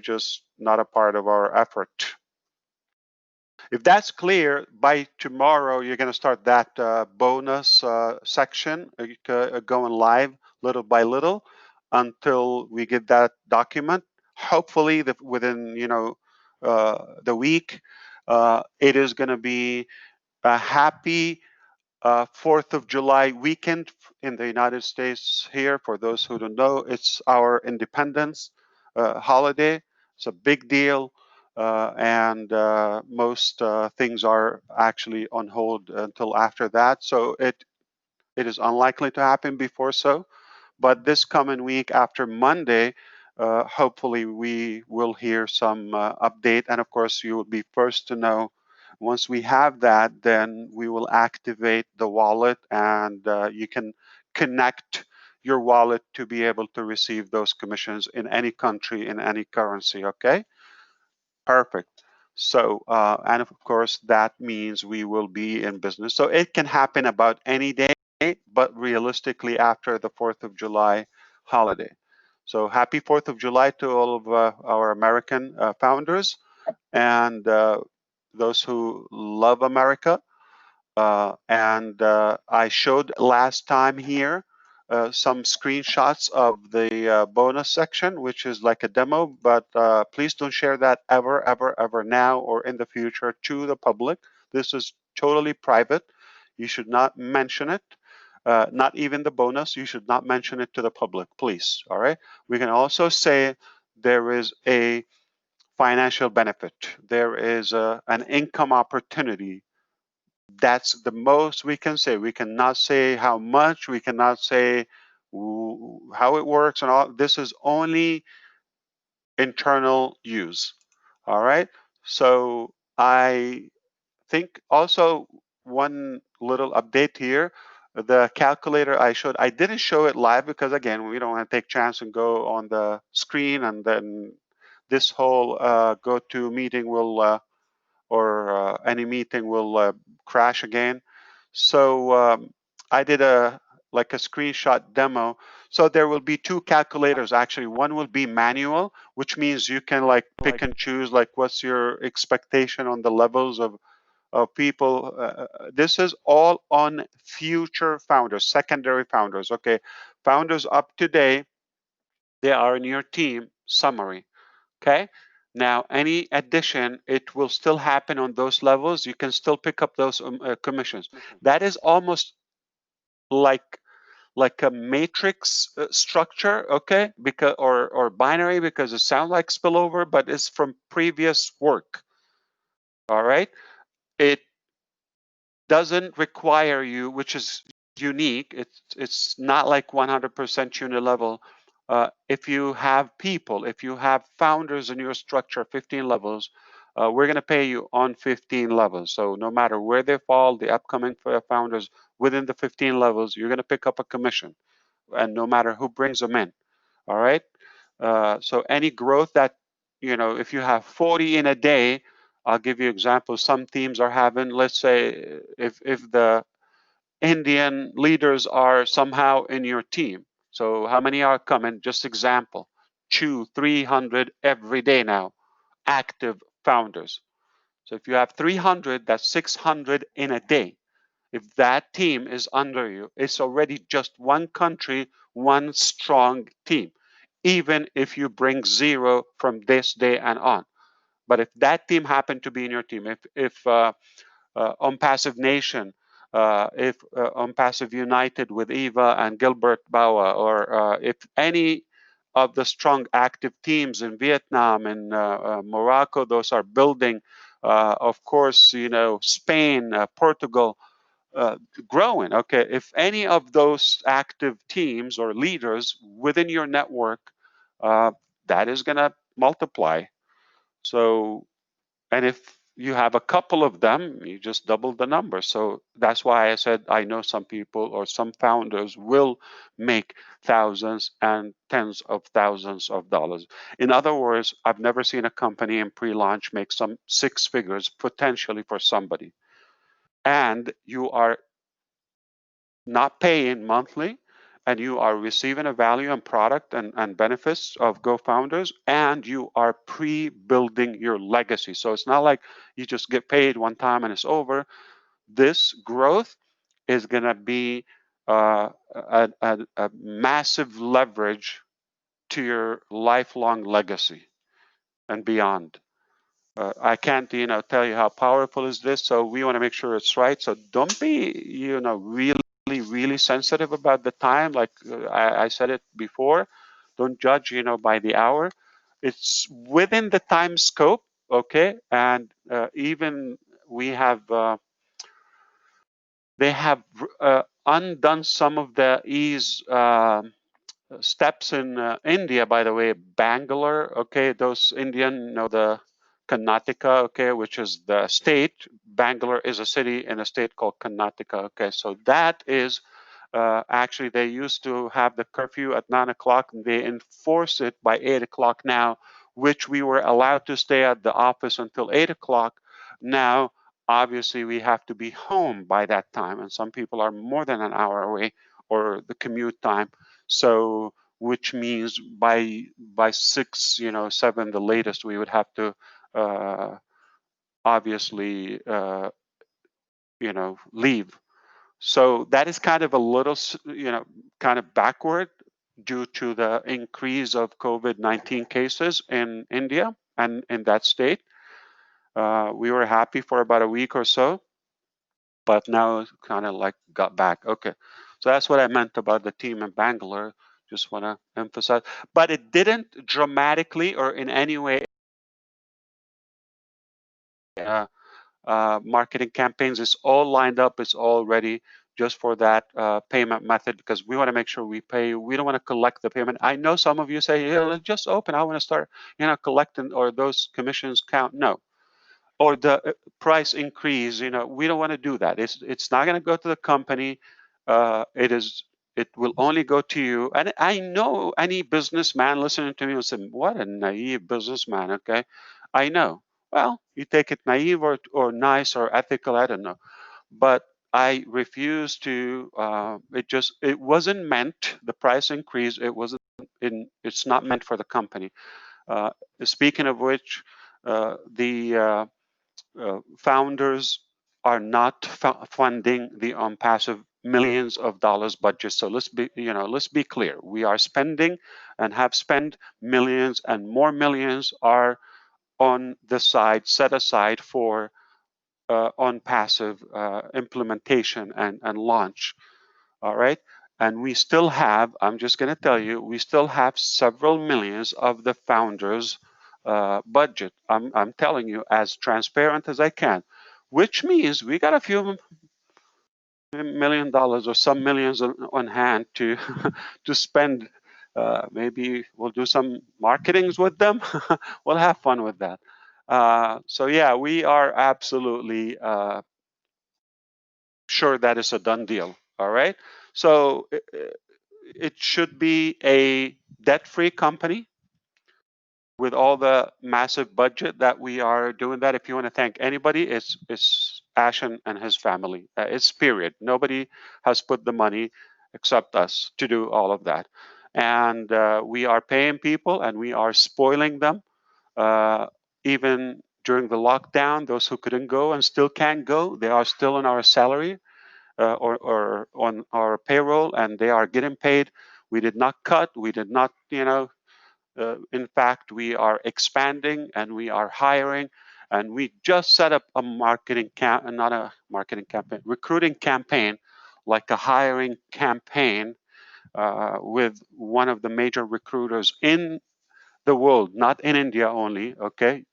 just not a part of our effort. If that's clear, by tomorrow you're going to start that bonus section going live little by little until we get that document. Hopefully, within the week, it is going to be a happy 4th of July weekend in the United States here. For those who don't know, it's our independence holiday. It's a big deal. And most things are actually on hold until after that. So it is unlikely to happen before so. But this coming week after Monday, hopefully we will hear some update. And of course, you will be first to know. Once we have that, then we will activate the wallet, and you can connect your wallet to be able to receive those commissions in any country, in any currency. Okay, perfect. So, and of course, that means we will be in business. So it can happen about any day, but realistically after the 4th of July holiday. So happy 4th of July to all of our American founders and those who love America. And I showed last time here some screenshots of the bonus section, which is like a demo, but please don't share that ever now or in the future to the public. This is totally private. You should not mention it. Not even the bonus. You should not mention it to the public, please. All right. We can also say there is a financial benefit. There is an income opportunity. That's the most we can say. We cannot say how much. We cannot say how it works and all. This is only internal use. All right. So I think also one little update here. The calculator I showed, I didn't show it live because again, we don't want to take chance and go on the screen and then this whole go-to meeting will or any meeting will crash again. So I did like a screenshot demo. So there will be two calculators actually. One will be manual, which means you can like pick and choose like what's your expectation on the levels of people. This is all on future founders, secondary founders. Okay, founders up today, they are in your team summary. Okay. Now, any addition, it will still happen on those levels. You can still pick up those commissions. That is almost like a matrix structure, okay? Because or binary because it sounds like spillover, but it's from previous work. All right. It doesn't require you, which is unique. It's not like 100% unilevel. If you have people, if you have founders in your structure, 15 levels, we're going to pay you on 15 levels. So no matter where they fall, the upcoming founders within the 15 levels, you're going to pick up a commission, and no matter who brings them in. All right. So any growth that, if you have 40 in a day, I'll give you examples. Some teams are having, let's say, if the Indian leaders are somehow in your team. So how many are coming? Just example, 300 every day now, active founders. So if you have 300, that's 600 in a day. If that team is under you, it's already just one country, one strong team, even if you bring 0 from this day and on. But if that team happened to be in your team, if OnPassive Nation, if OnPassive United with Eva and Gilbert Bawa, or if any of the strong active teams in Vietnam and Morocco, those are building, of course, Spain, Portugal, growing. Okay, if any of those active teams or leaders within your network, that is going to multiply. So, and if you have a couple of them, you just double the number. So that's why I said I know some people or some founders will make thousands and tens of thousands of dollars. In other words, I've never seen a company in pre-launch make some 6 figures potentially for somebody. And you are not paying monthly, and you are receiving a value and product and benefits of GoFounders, and you are pre-building your legacy. So it's not like you just get paid one time and it's over. This growth is going to be a massive leverage to your lifelong legacy and beyond. I can't, tell you how powerful is this. So we want to make sure it's right. So don't be, really sensitive about the time. Like I said it before, don't judge, by the hour. It's within the time scope, okay? And even we have, they have undone some of the ease steps in India, by the way, Bangalore, okay, those Indian, the Karnataka, okay, which is the state. Bangalore is a city in a state called Karnataka, okay, so that is actually they used to have the curfew at 9 o'clock and they enforce it by 8 o'clock now, which we were allowed to stay at the office until 8 o'clock. Now, obviously, we have to be home by that time, and some people are more than an hour away or the commute time. So, which means by 6, 7, the latest, we would have to obviously, leave. So that is kind of a little, kind of backward due to the increase of COVID-19 cases in India and in that state. We were happy for about a week or so, but now it's kind of like got back. Okay. So that's what I meant about the team in Bangalore. Just want to emphasize. But it didn't dramatically or in any way marketing campaigns. It's all lined up. It's all ready just for that payment method, because we want to make sure we pay. We don't want to collect the payment. I know some of you say, yeah, let's just open. I want to start, collecting, or those commissions count. No. Or the price increase, we don't want to do that. It's not going to go to the company. It will only go to you. And I know any businessman listening to me will say, what a naive businessman. Okay. I know. Well, you take it naive or nice or ethical, I don't know. But I refuse to. It wasn't meant. The price increase. It's not meant for the company. Speaking of which, the founders are not funding the OnPassive millions of dollars budget. So let's be clear. We are spending and have spent millions, and more millions are on the side, set aside for OnPassive implementation and launch. All right. And we still have, I'm just going to tell you, we still have several millions of the founders' budget. I'm telling you as transparent as I can, which means we got a few $1 million or some millions on hand to to spend. Maybe we'll do some marketings with them. We'll have fun with that. So yeah, we are absolutely sure that is a done deal. All right. So it should be a debt-free company with all the massive budget that we are doing that. If you want to thank anybody, it's Ashen and his family. It's period. Nobody has put the money except us to do all of that. And we are paying people and we are spoiling them. Even during the lockdown, those who couldn't go and still can't go, they are still on our salary. Or on our payroll, and they are getting paid. We did not cut. We did not, in fact, we are expanding and we are hiring. And we just set up a not a marketing campaign, recruiting campaign, like a hiring campaign with one of the major recruiters in the world, not in India only, okay?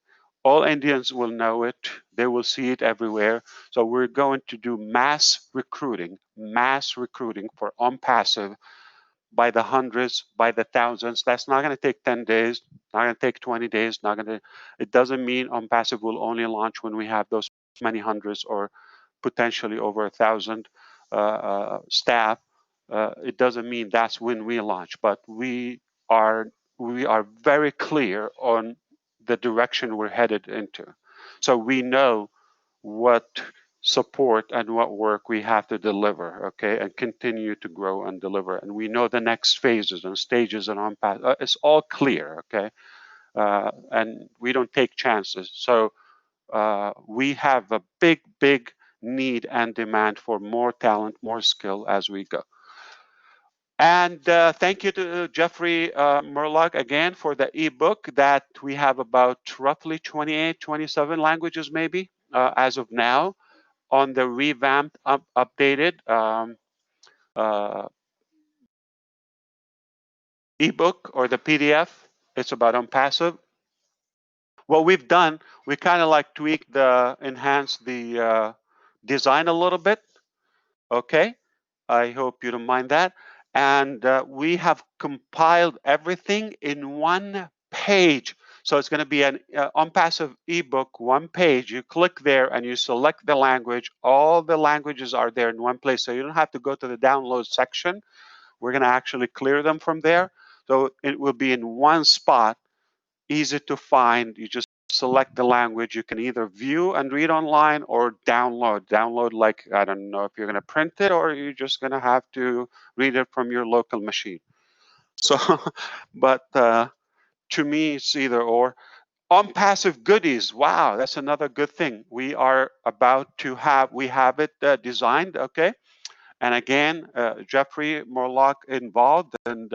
All Indians will know it. They will see it everywhere. So we're going to do mass recruiting for OnPassive by the hundreds, by the thousands. That's not going to take 10 days, not going to take 20 days, not going to, it doesn't mean OnPassive will only launch when we have those many hundreds or potentially over 1,000 staff. It doesn't mean that's when we launch, but we are very clear on the direction we're headed into. So we know what support and what work we have to deliver, okay, and continue to grow and deliver. And we know the next phases and stages and OnPassive. It's all clear, okay, and we don't take chances. So we have a big need and demand for more talent, more skill as we go. And thank you to Jeffrey Murlock again for the ebook that we have about roughly 28, 27 languages maybe as of now on the revamped, updated ebook or the PDF. It's about OnPassive. What we've done, we kind of like tweaked enhanced the design a little bit. Okay, I hope you don't mind that. And we have compiled everything in one page. So it's going to be an OnPassive ebook, one page. You click there and you select the language. All the languages are there in one place. So you don't have to go to the download section. We're going to actually clear them from there. So it will be in one spot, easy to find. You just select the language. You can either view and read online or download. Download, like, I don't know if you're going to print it or you're just going to have to read it from your local machine. So, but to me, it's either or. OnPassive goodies. Wow, that's another good thing. We are about to have, we have it designed, okay? And again, Jeffrey Morlock involved, and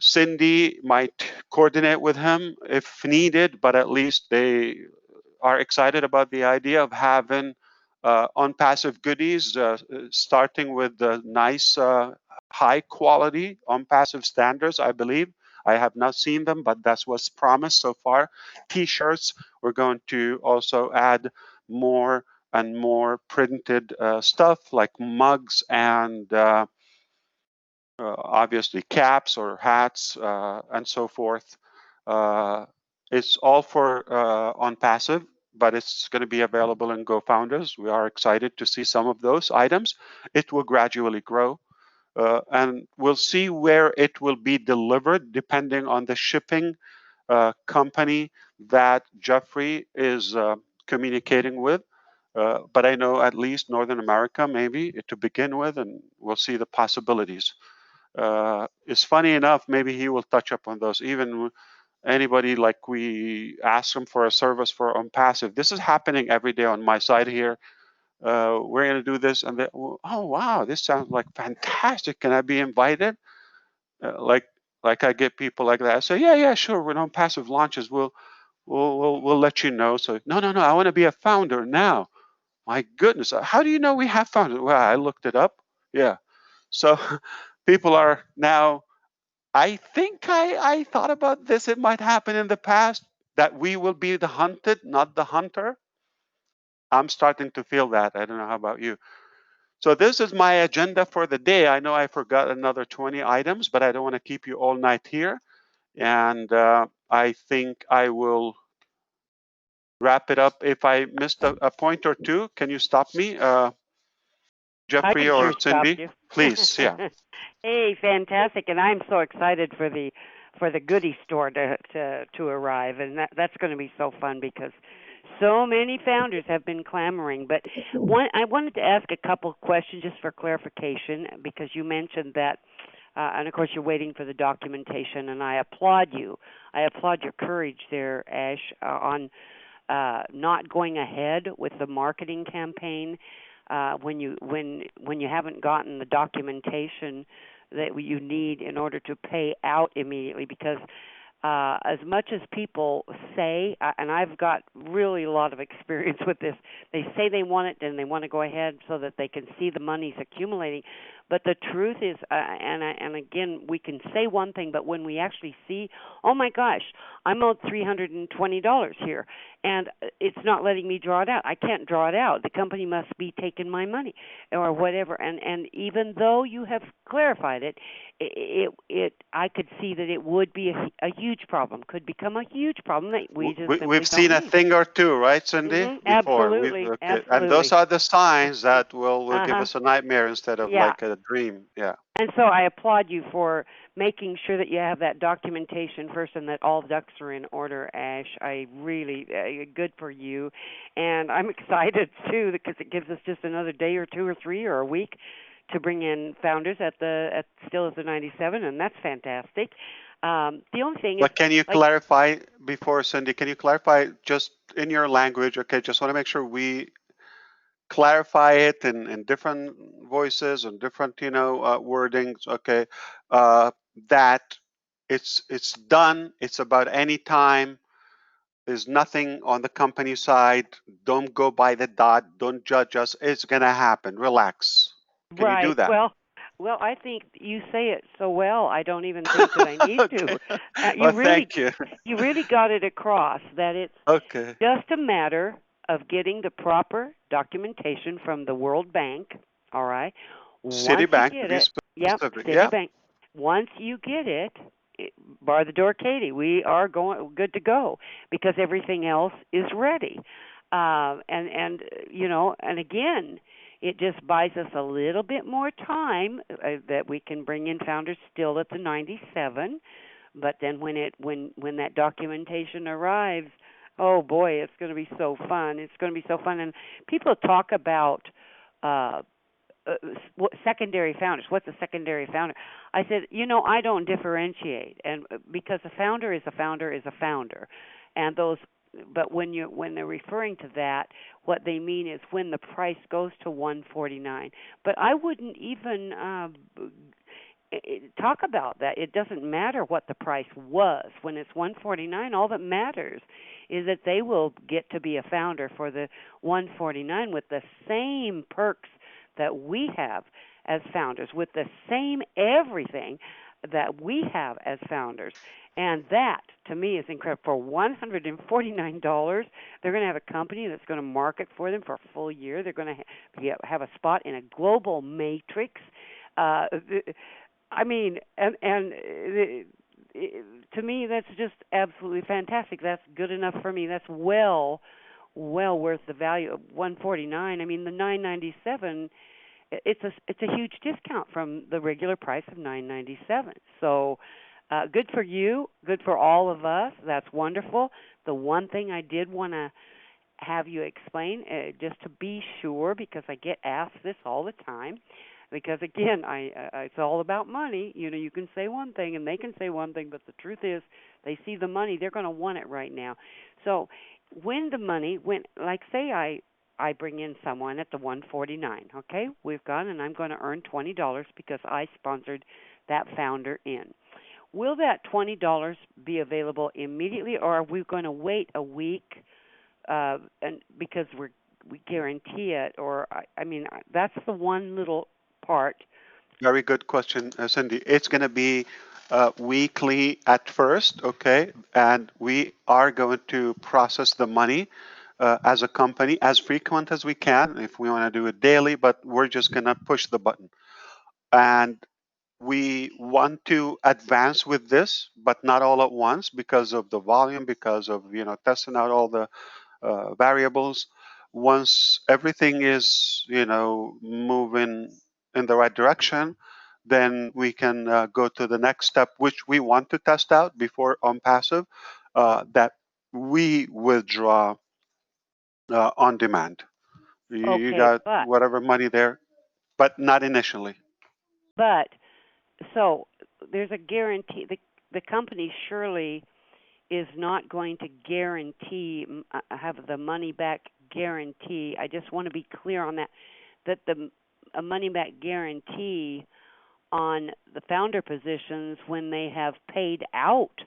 Cindy might coordinate with him if needed, but at least they are excited about the idea of having on-passive goodies, starting with the nice, high quality on-passive standards, I believe. I have not seen them, but that's what's promised so far. T-shirts, we're going to also add more and more printed stuff like mugs and obviously caps or hats and so forth. It's all for on passive, but it's going to be available in GoFounders. We are excited to see some of those items. It will gradually grow. And we'll see where it will be delivered depending on the shipping company that Jeffrey is communicating with. But I know at least Northern America, maybe to begin with, and we'll see the possibilities. It's funny enough, maybe he will touch up on those. Even anybody, like we ask him for a service for on passive. This is happening every day on my side here. We're going to do this, and oh wow, this sounds like fantastic. Can I be invited? Like I get people like that. I say, yeah, sure. When on passive launches, we'll let you know. So no, I want to be a founder now. My goodness, how do you know we have founders? Well, I looked it up. Yeah. So people are now, I think I thought about this. It might happen in the past that we will be the hunted, not the hunter. I'm starting to feel that. I don't know how about you. So this is my agenda for the day. I know I forgot another 20 items, but I don't want to keep you all night here. And I think I will wrap it up. If I missed a point or two, can you stop me, I Jeffrey can or sure stop Cindy? you. Please, yeah. Hey, fantastic! And I'm so excited for the goodie store to arrive, and that's going to be so fun because so many founders have been clamoring. But I wanted to ask a couple questions just for clarification because you mentioned that, and of course you're waiting for the documentation, and I applaud you. I applaud your courage there, Ash, on not going ahead with the marketing campaign when you haven't gotten the documentation that you need in order to pay out immediately. Because as much as people say, and I've got really a lot of experience with this, they say they want it and they want to go ahead so that they can see the money's accumulating. But the truth is, and again, we can say one thing, but when we actually see, oh my gosh, I'm owed $320 here, and it's not letting me draw it out. I can't draw it out. The company must be taking my money, or whatever. And even though you have clarified it, I could see that it would be a huge problem. Could become a huge problem that we just simply We've seen don't a need. thing or two, right, Cindy? Mm-hmm. Before. Absolutely, Okay. And absolutely. those are the signs that will give Uh-huh. us a nightmare instead of Yeah. like a dream. Yeah. And so I applaud you for making sure that you have that documentation first and that all ducks are in order, Ash. I really, good for you. And I'm excited, too, because it gives us just another day or two or three or a week to bring in founders at still at the 97, and that's fantastic. The only thing is, But can you clarify before, Cindy, can you clarify just in your language? Okay, just want to make sure we clarify it in different voices and different, wordings. Okay, that it's done. It's about any time. There's nothing on the company side. Don't go by the dot. Don't judge us. It's gonna happen. Relax. Can you do right. that? Well, I think you say it so well. I don't even think that I need Okay. to. Well, thank you. You really got it across that it's Okay. just a matter of getting the proper documentation from the World Bank. All right. Once Citibank, you to get be it, yep, specific. Yeah. Citibank. Once you get it, bar the door, Katie. We are good to go because everything else is ready. And and again, it just buys us a little bit more time that we can bring in founders still at the 97. But then when that documentation arrives, oh boy, it's going to be so fun. It's going to be so fun. And people talk about secondary founders. What's a secondary founder? I said, I don't differentiate, and because a founder is a founder is a founder, and those but when they're referring to that, what they mean is when the price goes to 149. But I wouldn't even talk about that. It doesn't matter what the price was. When it's 149, all that matters is that they will get to be a founder for the 149 with the same perks that we have as founders, with the same everything that we have as founders. And that, to me, is incredible. For $149, they're going to have a company that's going to market for them for a full year. They're going to have a spot in a global matrix. I mean, and to me, that's just absolutely fantastic. That's good enough for me. That's well worth the value of 149. I mean, the 997. It's a huge discount from the regular price of $9.97. So, good for you. Good for all of us. That's wonderful. The one thing I did want to have you explain, just to be sure, because I get asked this all the time. Because again, it's all about money. You know, you can say one thing and they can say one thing, but the truth is, they see the money, they're going to want it right now. So, when the money, like say I bring in someone at the 149, okay? We've gone and I'm going to earn $20 because I sponsored that founder in. Will that $20 be available immediately, or are we going to wait a week and because we guarantee it? Or, I mean, that's the one little part. Very good question, Cindy. It's going to be weekly at first, okay? And we are going to process the money as a company as frequent as we can if we want to do it daily, but we're just going to push the button. And we want to advance with this, but not all at once because of the volume, because of, testing out all the variables. Once everything is, moving in the right direction, then we can go to the next step, which we want to test out before on passive, that we withdraw on demand. You Okay, got but whatever money there, but not initially. So there's a guarantee. The company surely is not going to guarantee have the money back guarantee. I just want to be clear on that. That a money back guarantee on the founder positions when they have paid out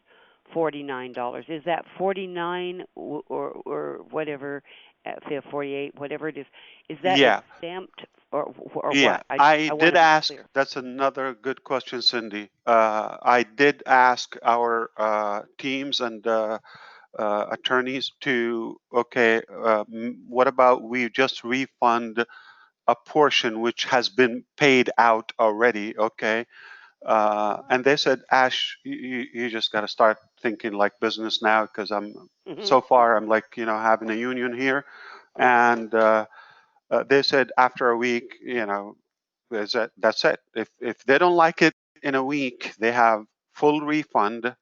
$49. Is that 49 or whatever, 48, whatever it is? Is that Yeah. exempt or Yeah, what? I wanna did be ask. clear. That's another good question, Cindy. I did ask our teams and attorneys to, okay, what about we just refund a portion which has been paid out already, okay? And they said, Ash, you just got to start thinking like business now because so far I'm like, having a union here. And they said after a week, that's it. If they don't like it in a week, they have full refund,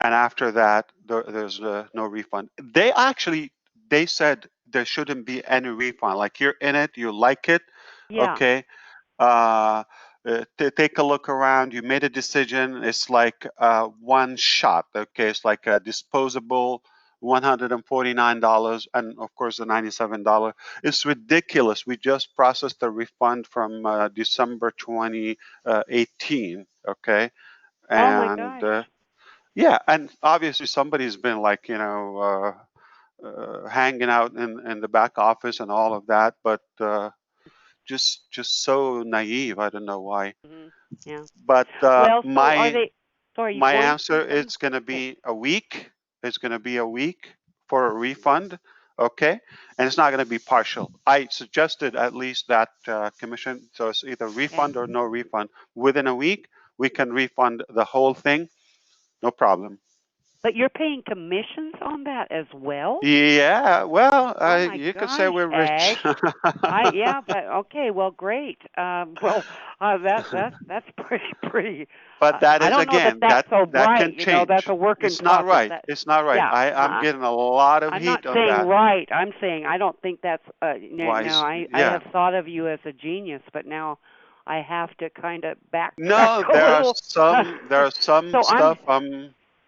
and after that, there's no refund. They said there shouldn't be any refund. Like you're in it, you like it, Yeah. okay. Take a look around. You made a decision. It's like one shot. Okay, it's like a disposable $149, and of course the $97. It's ridiculous. We just processed the refund from December 2018. Okay, Oh my and gosh. yeah, and obviously somebody's been like hanging out in the back office and all of that, but. Just so naive. I don't know why. Yeah. But Well, so are they? So are you my going answer to them? is going to Okay. be a week. It's going to be a week for a refund. Okay, and it's not going to be partial. I suggested at least that commission. So it's either refund or no refund. Within a week, we can refund the whole thing. No problem. But you're paying commissions on that as well? Yeah. Well, Oh my you could say gosh, we're rich. Ash. Yeah, but okay, well, great. That's pretty. But that I is don't know that again that's so that bright. can That's change. a work in It's not process. right. It's not right. Yeah. I'm getting a lot of I'm not heat on saying that. right. I'm saying I don't think that's. No, Wise. I Yeah. have thought of you as a genius, but now I have to kind of backtrack No, a little. there are some So I'm stuff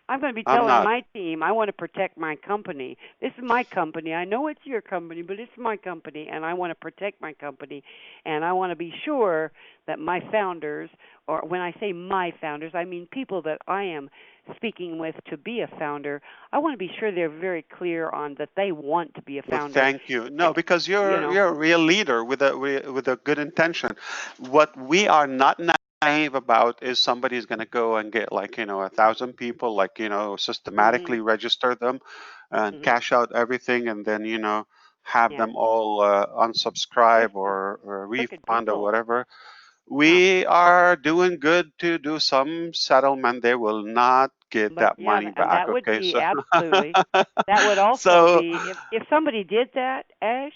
I'm going to be I'm telling not. my team I want to protect my company. This is my company. I know it's your company, but it's my company, and I want to protect my company. And I want to be sure that my founders, or when I say my founders, I mean people that I am speaking with to be a founder. I want to be sure they're very clear on that they want to be a Well, founder. thank you. No, because You you're know, you're a real leader with a good intention. What we are not naive about is somebody's going to go and get like 1,000 people, like systematically mhm, register them and mhm, cash out everything, and then have yeah. them all There's unsubscribe or wicked refund or people. whatever. Yeah. We are doing good to do some settlement. They will not get But that yeah, money and back. that would Okay, be so absolutely. That would also so be if somebody did that, Ash.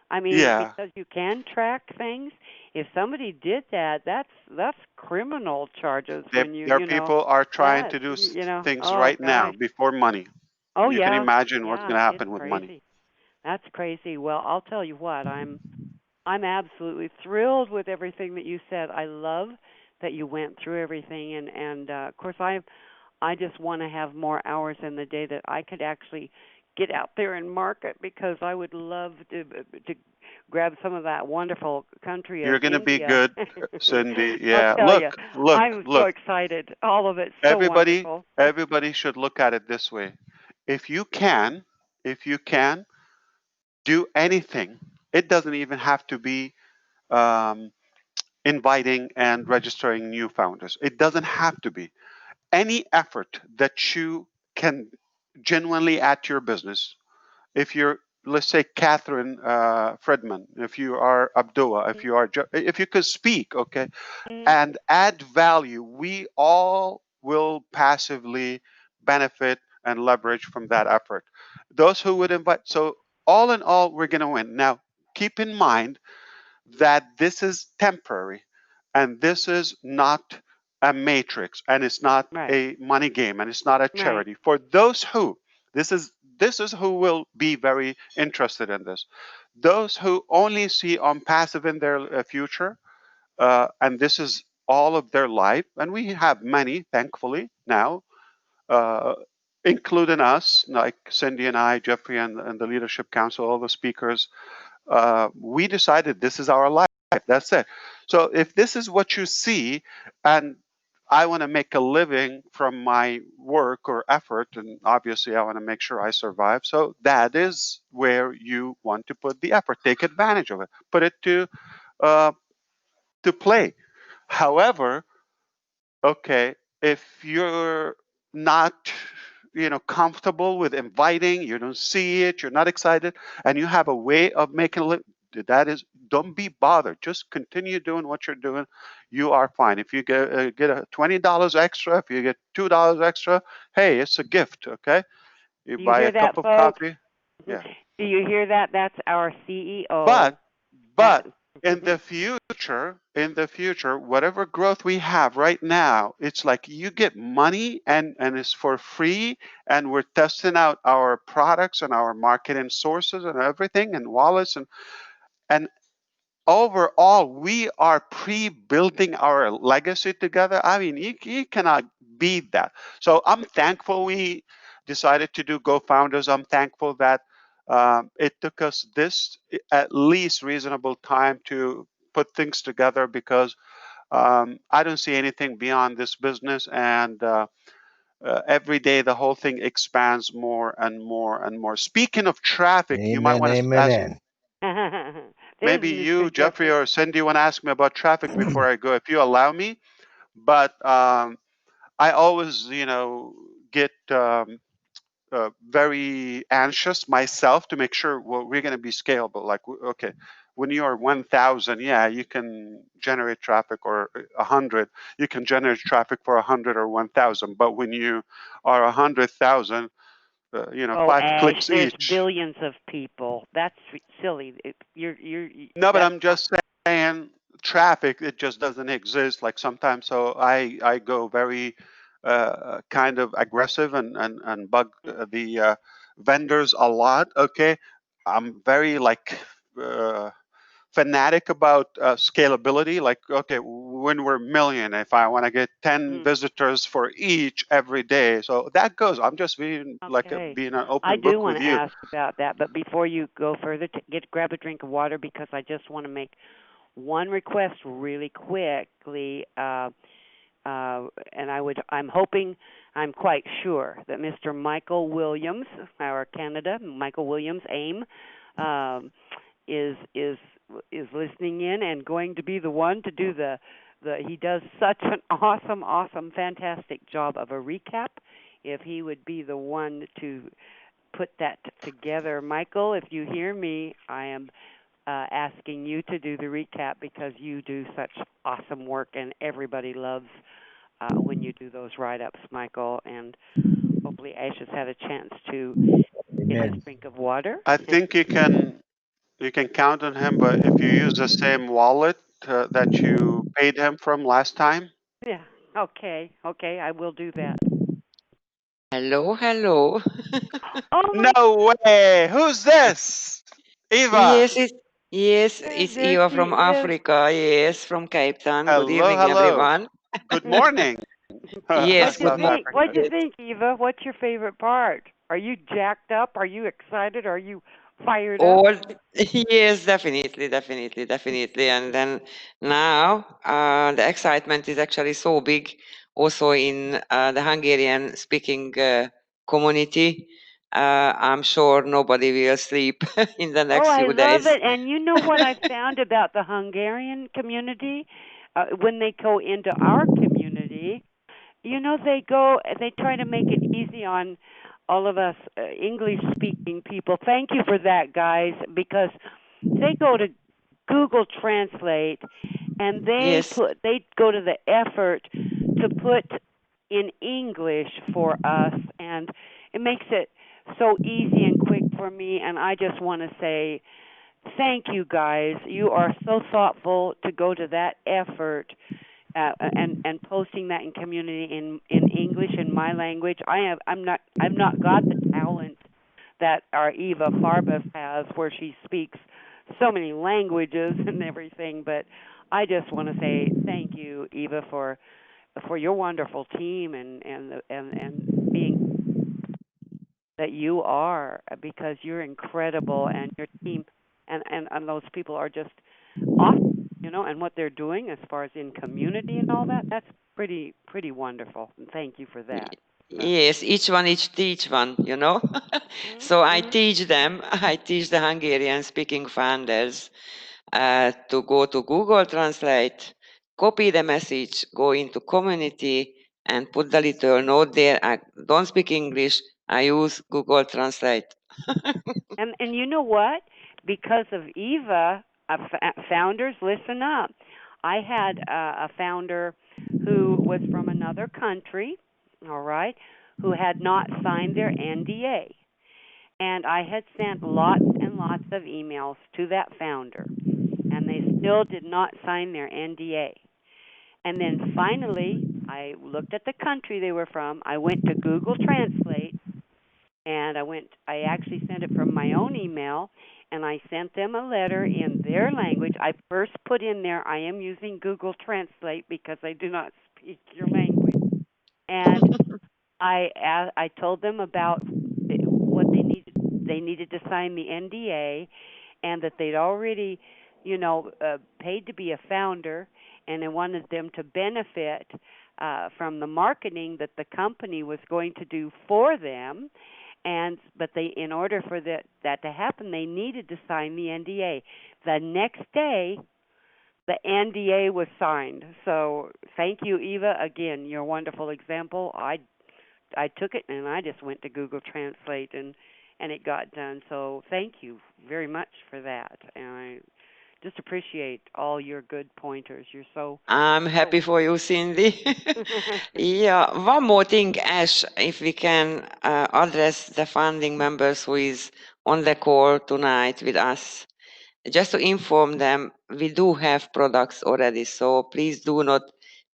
I mean, yeah. because you can track things. If somebody did that, that's criminal charges when Their people are trying yes, to do things oh right now gosh. before money. Oh You can yeah. imagine what's Yeah, going to it's happen with money. crazy. That's crazy. Well, I'll tell you what, I'm absolutely thrilled with everything that you said. I love that you went through everything and of course I just want to have more hours in the day that I could actually get out there and market because I would love to grab some of that wonderful country You're of going to be India. good, Cindy. I'll Yeah. tell you, I'm so Look. excited. All of it's so Everybody, wonderful. everybody should look at it this way. If you can, if you can do anything, it doesn't even have to be um, inviting and registering new founders. It doesn't have to be. Any effort that you can genuinely add to your business, if you're, let's say, Catherine Fredman, if you are Abdullah, if you could speak, okay, Mm-hmm. and add value, we all will passively benefit and leverage from that effort. Those who would invite, so all in all, we're going to win. Now, keep in mind that this is temporary and this is not a matrix and it's not Right, a money game and it's not a right. charity. For those who, this is who will be very interested in this. Those who only see on passive in their future, and this is all of their life, and we have many, thankfully, now, uh, including us, like Cindy and I, Jeffrey, and the Leadership Council, all the speakers. We decided this is our life. That's it. So if this is what you see, and I want to make a living from my work or effort, and obviously I want to make sure I survive. So that is where you want to put the effort. Take advantage of it. Put it uh, to play. However, okay, if you're not, comfortable with inviting, you don't see it, you're not excited, and you have a way of making a living, that is, don't be bothered. Just continue doing what you're doing. You are fine. If you get a $20 extra, if you get $2 extra, hey, it's a gift. Okay, you Do you buy a hear cup that, of folks? coffee. Yeah, Do you hear that? That's our CEO. but That, But in the future, whatever growth we have right now, it's like you get money and it's for free, and we're testing out our products and our marketing sources and everything and wallets and overall we are pre-building our legacy together. I mean, you cannot beat that. So I'm thankful we decided to do GoFounders. I'm thankful that it took us this at least reasonable time to put things together, because I don't see anything beyond this business, and every day the whole thing expands more and more and more. Speaking of traffic, you might Amen, want to amen, ask. and there's Maybe you, Mr. Jeffrey, Jeffrey. or Cindy want to ask me about traffic before I go, if you allow me. But I always, get very anxious myself to make sure, well, we're going to be scalable. Like, okay, when you are 1,000, yeah, you can generate traffic, or 100, you can generate traffic for 100 or 1,000. But when you are 100,000, Oh, five Ash, clicks there's each. billions of people. That's silly. No, but That's I'm not. just saying traffic, it just doesn't exist like sometimes. So I go very kind of aggressive and bug the vendors a lot. Okay. I'm very like uh, fanatic about scalability. Like, okay, when we're million, if I want to get 10 visitors for each every day, so that goes. I'm just being Okay. being an I open do book want with to you. ask about that, but before you go further, grab a drink of water because I just want to make one request really quickly. And I'm quite sure that Mr. Michael Williams, our Canada, Michael Williams, AIM, is listening in and going to be the one to do the. He does such an awesome, fantastic job of a recap. If he would be the one to put that together, Michael, if you hear me, I am asking you to do the recap because you do such awesome work and everybody loves when you do those write-ups, Michael. And hopefully Ash has had a chance to get his drink of water. I think you can count on him, but if you use the same wallet that you paid him from last time. Yeah. Okay, I will do that. Hello. Oh my! No way! Who's this? Eva. It's There Eva she from is. Africa. Yes, from Cape Town. Good Hello, evening, hello. everyone. Good morning. Yes, What'd you good South morning. think? What'd you Africa. think, Eva? What's your favorite part? Are you jacked up? Are you excited? Are you fired up? All yes, definitely. And then now the excitement is actually so big, also in the Hungarian speaking community. I'm sure nobody will sleep in the Oh, next I few love days. it. And you know what I found about the Hungarian community? When they go into our community, they try to make it easy on all of us English speaking people. Thank you for that, guys, because they go to Google Translate and they Yes. go to the effort to put in English for us, and it makes it so easy and quick for me. And I just want to say thank you, guys. You are so thoughtful to go to that effort and posting that in community in English in my language. I've not got the talent that our Eva Farbus has, where she speaks so many languages and everything. But I just want to say thank you, Eva, for your wonderful team and being that you are, because you're incredible and your team and those people are just awesome, and what they're doing as far as in community and all that. That's pretty wonderful. And thank you for that. Yes, each one teach one, So I teach the Hungarian speaking founders to go to Google Translate, copy the message, go into community, and put the little note there. I don't speak English. I use Google Translate. And you know what? Because of Eva, founders, listen up. I had a founder who was from another country, all right, who had not signed their NDA. And I had sent lots and lots of emails to that founder, and they still did not sign their NDA. And then finally, I looked at the country they were from. I went to Google Translate, and I actually sent it from my own email, and I sent them a letter in their language. I first put in there, I am using Google Translate because I do not speak your language. And I told them about what they needed. They needed to sign the NDA, and that they'd already, paid to be a founder, and I wanted them to benefit from the marketing that the company was going to do for them. But in order for that to happen, they needed to sign the NDA. The next day, the NDA was signed. So thank you, Eva. Again, your wonderful example. I took it and I just went to Google Translate and it got done. So thank you very much for that. And I just appreciate all your good pointers. You're so. I'm happy for you, Cindy. Yeah, one more thing, Ash, if we can address the founding members who is on the call tonight with us. Just to inform them, we do have products already, so please do not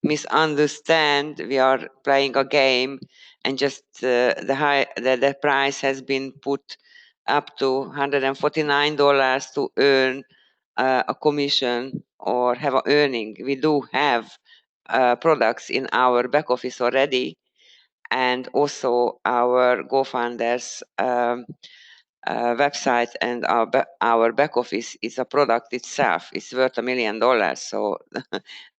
misunderstand. We are playing a game, and just the price has been put up to $149 to earn a commission or have an earning. We do have products in our back office already, and also our GoFunders website and our back office is a product itself. It's worth $1 million. So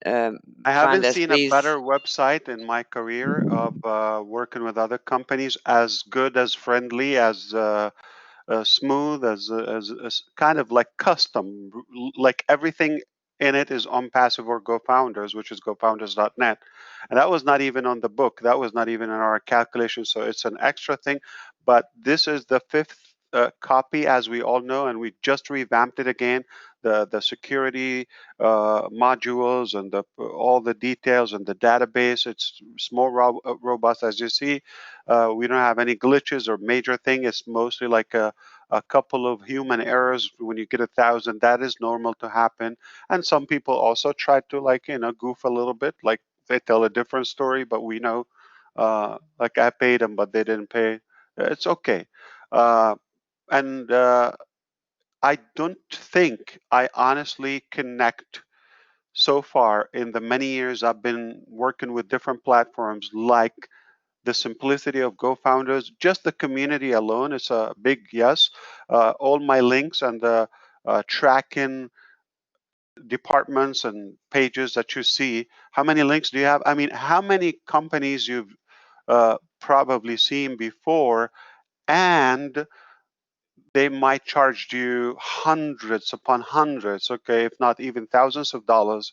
I haven't funders, seen a please. better website in my career of working with other companies, as good, as friendly, as smooth, as kind of like custom, like everything in it is on Passive or GoFounders, which is GoFounders.net. And that was not even on the book. That was not even in our calculation. So it's an extra thing. But this is the fifth copy, as we all know, and we just revamped it again. The security modules and all the details and the database. It's more robust, as you see. We don't have any glitches or major thing. It's mostly like a couple of human errors when you get 1,000. That is normal to happen. And some people also try to, like, goof a little bit, like they tell a different story, but we know, like, I paid them, but they didn't pay. It's okay. And I don't think I honestly connect so far in the many years I've been working with different platforms, like the simplicity of GoFounders. Just the community alone is a big yes. All my links and the tracking departments and pages that you see. How many links do you have? I mean, how many companies you've probably seen before, and they might charge you hundreds upon hundreds, okay, if not even thousands of dollars,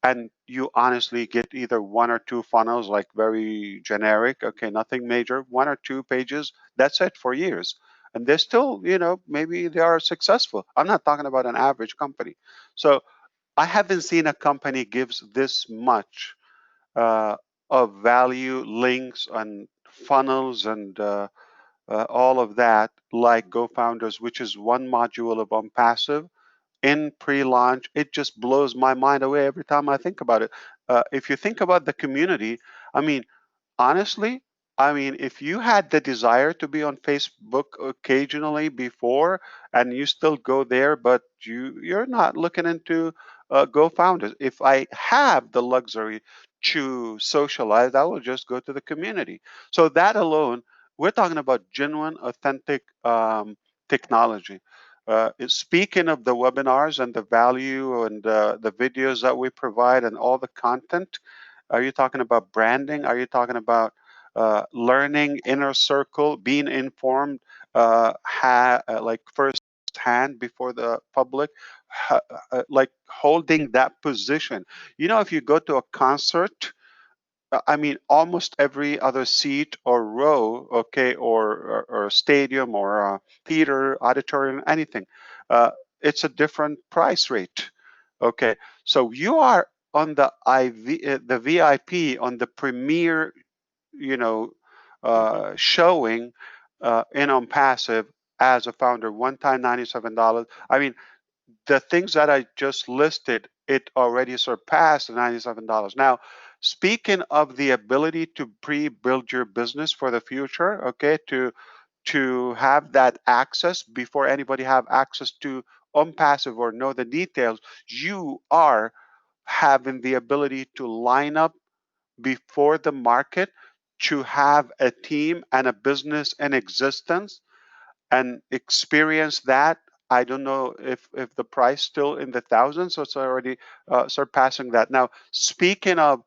and you honestly get either one or two funnels, like very generic, okay, nothing major, one or two pages, that's it for years. And they're still, maybe they are successful. I'm not talking about an average company. So I haven't seen a company gives this much uh, of value, links and funnels and all of that, like GoFounders, which is one module of OnPassive in pre-launch. It just blows my mind away every time I think about it. If you think about the community, I mean, honestly, I mean, if you had the desire to be on Facebook occasionally before, and you still go there, but you're not looking into GoFounders. If I have the luxury to socialize, I will just go to the community. So that alone, we're talking about genuine, authentic technology. Speaking of the webinars and the value and the videos that we provide and all the content, are you talking about branding? Are you talking about learning, inner circle, being informed, like firsthand before the public, like holding that position? If you go to a concert, I mean, almost every other seat or row, okay, or stadium or theater, auditorium, anything, uh, it's a different price rate. Okay, so you are on the VIP, on the premier, you know, showing in OnPassive as a founder, one time $97. I mean, the things that I just listed, it already surpassed $97. Now, speaking of the ability to pre-build your business for the future, okay, to have that access before anybody have access to OnPassive or know the details, you are having the ability to line up before the market, to have a team and a business in existence and experience that. I don't know if the price still in the thousands, so it's already surpassing that. Now, speaking of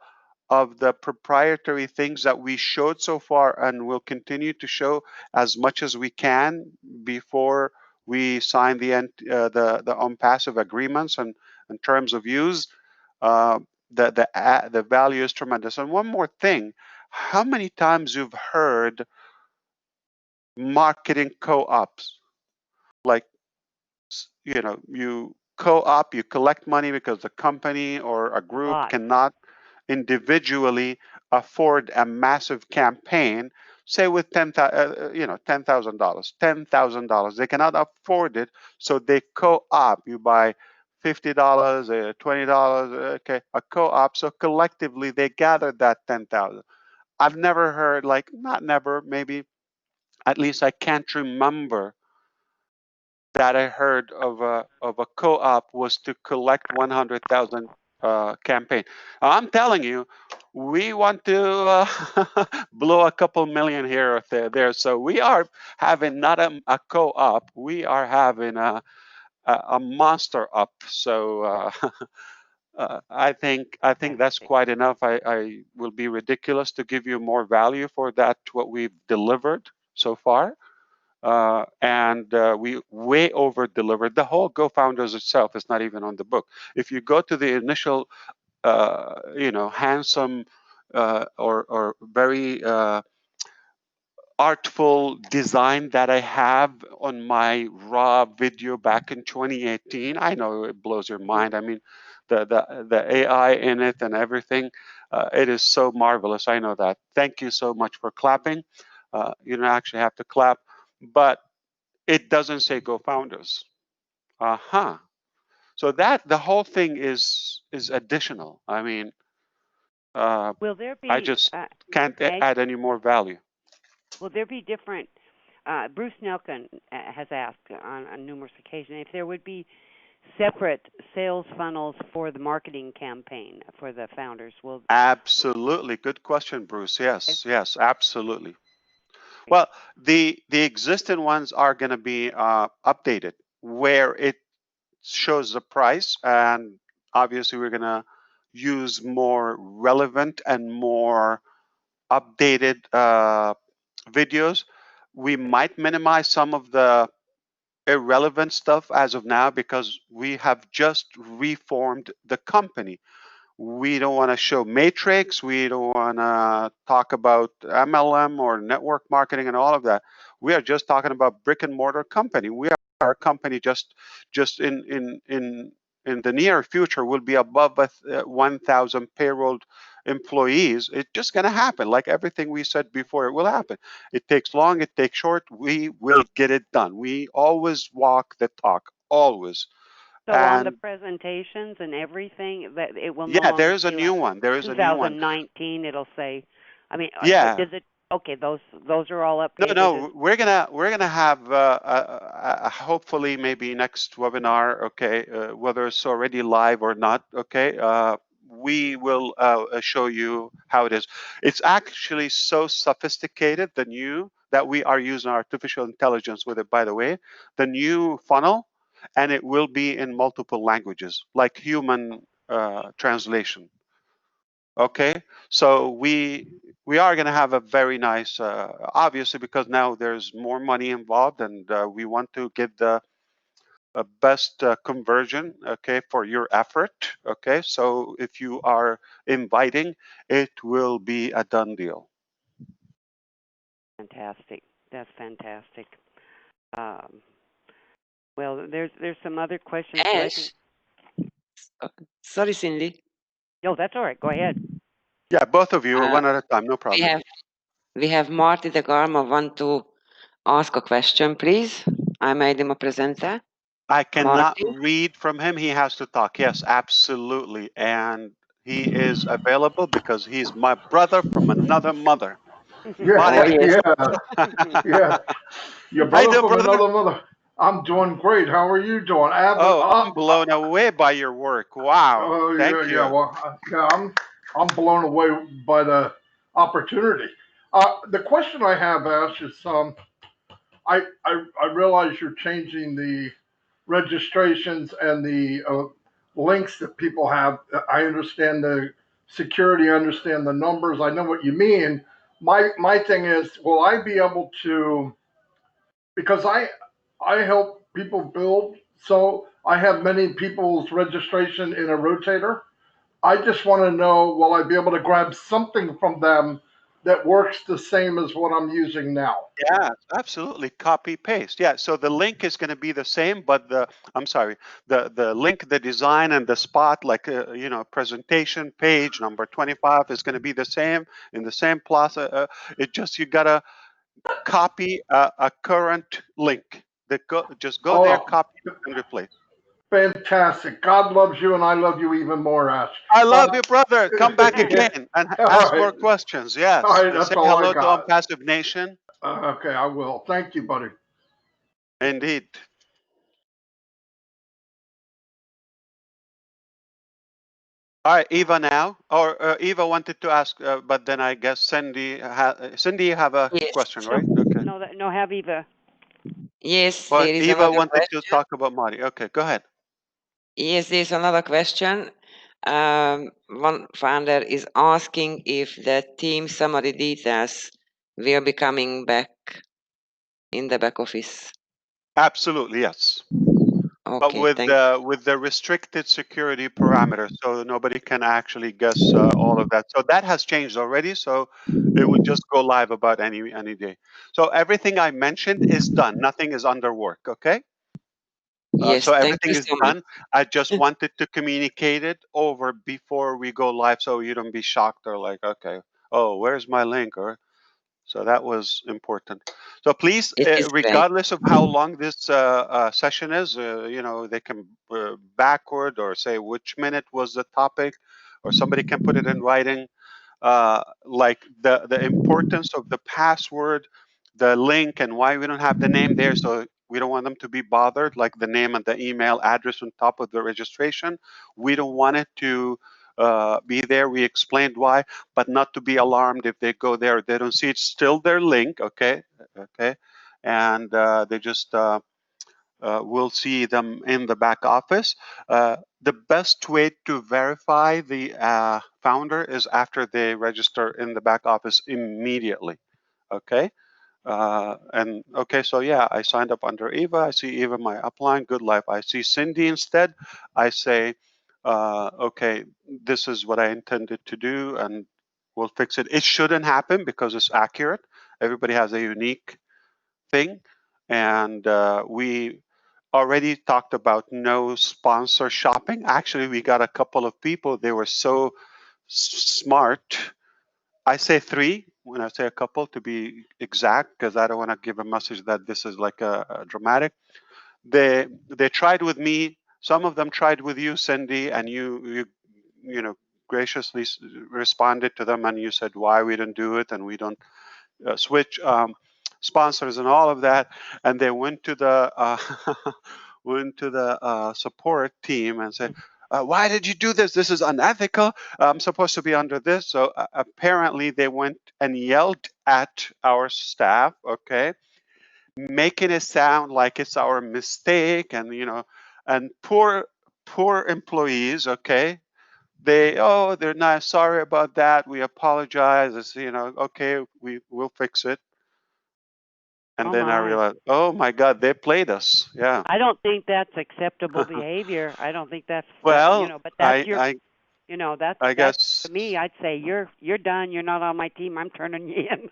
the proprietary things that we showed so far and will continue to show as much as we can before we sign the OnPassive agreements and terms of use, uh, the value is tremendous. And one more thing, how many times you've heard marketing co-ops? Like, you co-op, you collect money because the company or a group Lot. cannot individually afford a massive campaign, say with $10,000, $10,000. They cannot afford it, so they co-op. You buy $50, $20, okay, a co-op. So collectively, they gather that 10,000. I've never heard, like, not never, maybe, at least I can't remember that I heard of a co-op was to collect 100,000 campaign. I'm telling you, we want to blow a couple million here or there. So we are having not a co-op, we are having a monster up. So I think that's quite enough. I will be ridiculous to give you more value for that what we've delivered so far. And we way over delivered. The whole GoFounders itself is not even on the book. If you go to the initial, handsome or very artful design that I have on my raw video back in 2018, I know it blows your mind. I mean, the AI in it and everything, it is so marvelous. I know that. Thank you so much for clapping. You don't actually have to clap, but it doesn't say Go Founders. Uh-huh. So that the whole thing is additional. I mean, Will there I be just can't add any more value. will there be different? Bruce Nelkin has asked on numerous occasions if there would be separate sales funnels for the marketing campaign for the founders. Will Absolutely. Good question, Bruce. Yes, yes, absolutely. Well, the existing ones are going to be updated where it shows the price, and obviously we're going to use more relevant and more updated videos. We might minimize some of the irrelevant stuff as of now because we have just reformed the company. We don't want to show matrix. We don't want to talk about MLM or network marketing and all of that. We are just talking about brick and mortar company. We are a company just in the near future will be above 1,000 payrolled employees. It's just going to happen. Like everything we said before, it will happen. It takes long. It takes short. We will get it done. We always walk the talk. Always. So on the presentations and everything, that it will no longer there is a be new like one. There is a new one. 2019. It'll say, I mean, Yeah. does it? Okay, those are all updated. No, we're gonna have hopefully maybe next webinar. Okay, whether it's already live or not. Okay, we will show you how it is. It's actually so sophisticated, the new that we are using artificial intelligence with it. By the way, the new funnel, and it will be in multiple languages, like human translation. Okay, so we are going to have a very nice, obviously, because now there's more money involved, and we want to get the best conversion, okay, for your effort. Okay, so if you are inviting, it will be a done deal. Fantastic. That's fantastic. Well, there's some other questions. Ash, sorry, Cindy. No, that's all right. Go ahead. Yeah, both of you, one at a time, no problem. We have Marty de Garma want to ask a question, please. I made him a presenter. I cannot Marty? read from him. He has to talk. Yes, absolutely. And he is available because he's my brother from another mother. Yeah, yes. yeah. Your brother from another mother. I'm doing great. How are you doing? I'm blown away by your work. Wow. Thank you. Yeah. Well, I'm blown away by the opportunity. The question I have, Ash, is I realize you're changing the registrations and the links that people have. I understand the security, I understand the numbers, I know what you mean. My thing is, will I be able to, because I help people build, so I have many people's registration in a rotator. I just want to know, will I be able to grab something from them that works the same as what I'm using now? Yeah, absolutely. Copy paste. Yeah. So the link is going to be the same, but the link, the design, and the spot, like presentation page number 25 is going to be the same in the same plaza. It just you gotta copy a current link. Just go there, copy, and replace. Fantastic. God loves you, and I love you even more, Ash. I love you, brother. Come back again and ask more questions. Yes. All right, that's say all hello I got. to Unpassive Nation. Okay, I will. Thank you, buddy. Indeed. All right, Eva now, or Eva wanted to ask, but then I guess Cindy, Cindy, you have a Yes. question, right? Okay. No, have Eva. Yes, Well, there is Eva another wanted to question. talk about Marty. Okay, go ahead. Yes, there's another question. One founder is asking if the team summary details will be coming back in the back office. Absolutely, yes. But Okay, with thank you. the restricted security parameters, so nobody can actually guess all of that. So that has changed already. So it would just go live about any day. So everything I mentioned is done. Nothing is under work. Okay. Yes, So thank everything you is so much. done. I just wanted to communicate it over before we go live, so you don't be shocked or like, okay, oh, where's my link? Or so that was important. So please, It is great. regardless of how long this session is, they can backward or say which minute was the topic, or somebody can put it in writing. Like the importance of the password, the link, and why we don't have the name there. So we don't want them to be bothered, like the name and the email address on top of the registration. We don't want it to be there. We explained why, but not to be alarmed if they go there, they don't see it. Still their link, okay, and they just will see them in the back office. The best way to verify the founder is after they register in the back office immediately. Okay. And okay, so yeah, I signed up under Eva. I see Eva, my upline, good life. I see Cindy instead. I say, okay, this is what I intended to do, and we'll fix it. It shouldn't happen because it's accurate. Everybody has a unique thing, and we already talked about no sponsor shopping. Actually, we got a couple of people. They were so smart. I say three when I say a couple to be exact, because I don't want to give a message that this is like a dramatic. They tried with me. Some of them tried with you, Cindy, and you graciously responded to them, and you said why we don't do it and we don't switch sponsors and all of that, and they went to the support team and said, "Why did you do this? This is unethical. I'm supposed to be under this." So apparently, they went and yelled at our staff. Okay, making it sound like it's our mistake, and and poor employees. Okay, they're not sorry about that. We apologize. It's, okay, we will fix it. And Oh then I my. realized, oh my God, they played us. Yeah. I don't think that's acceptable behavior. I don't think that's Well, but that's your I I that's guess, to me. I'd say you're done. You're not on my team. I'm turning you in.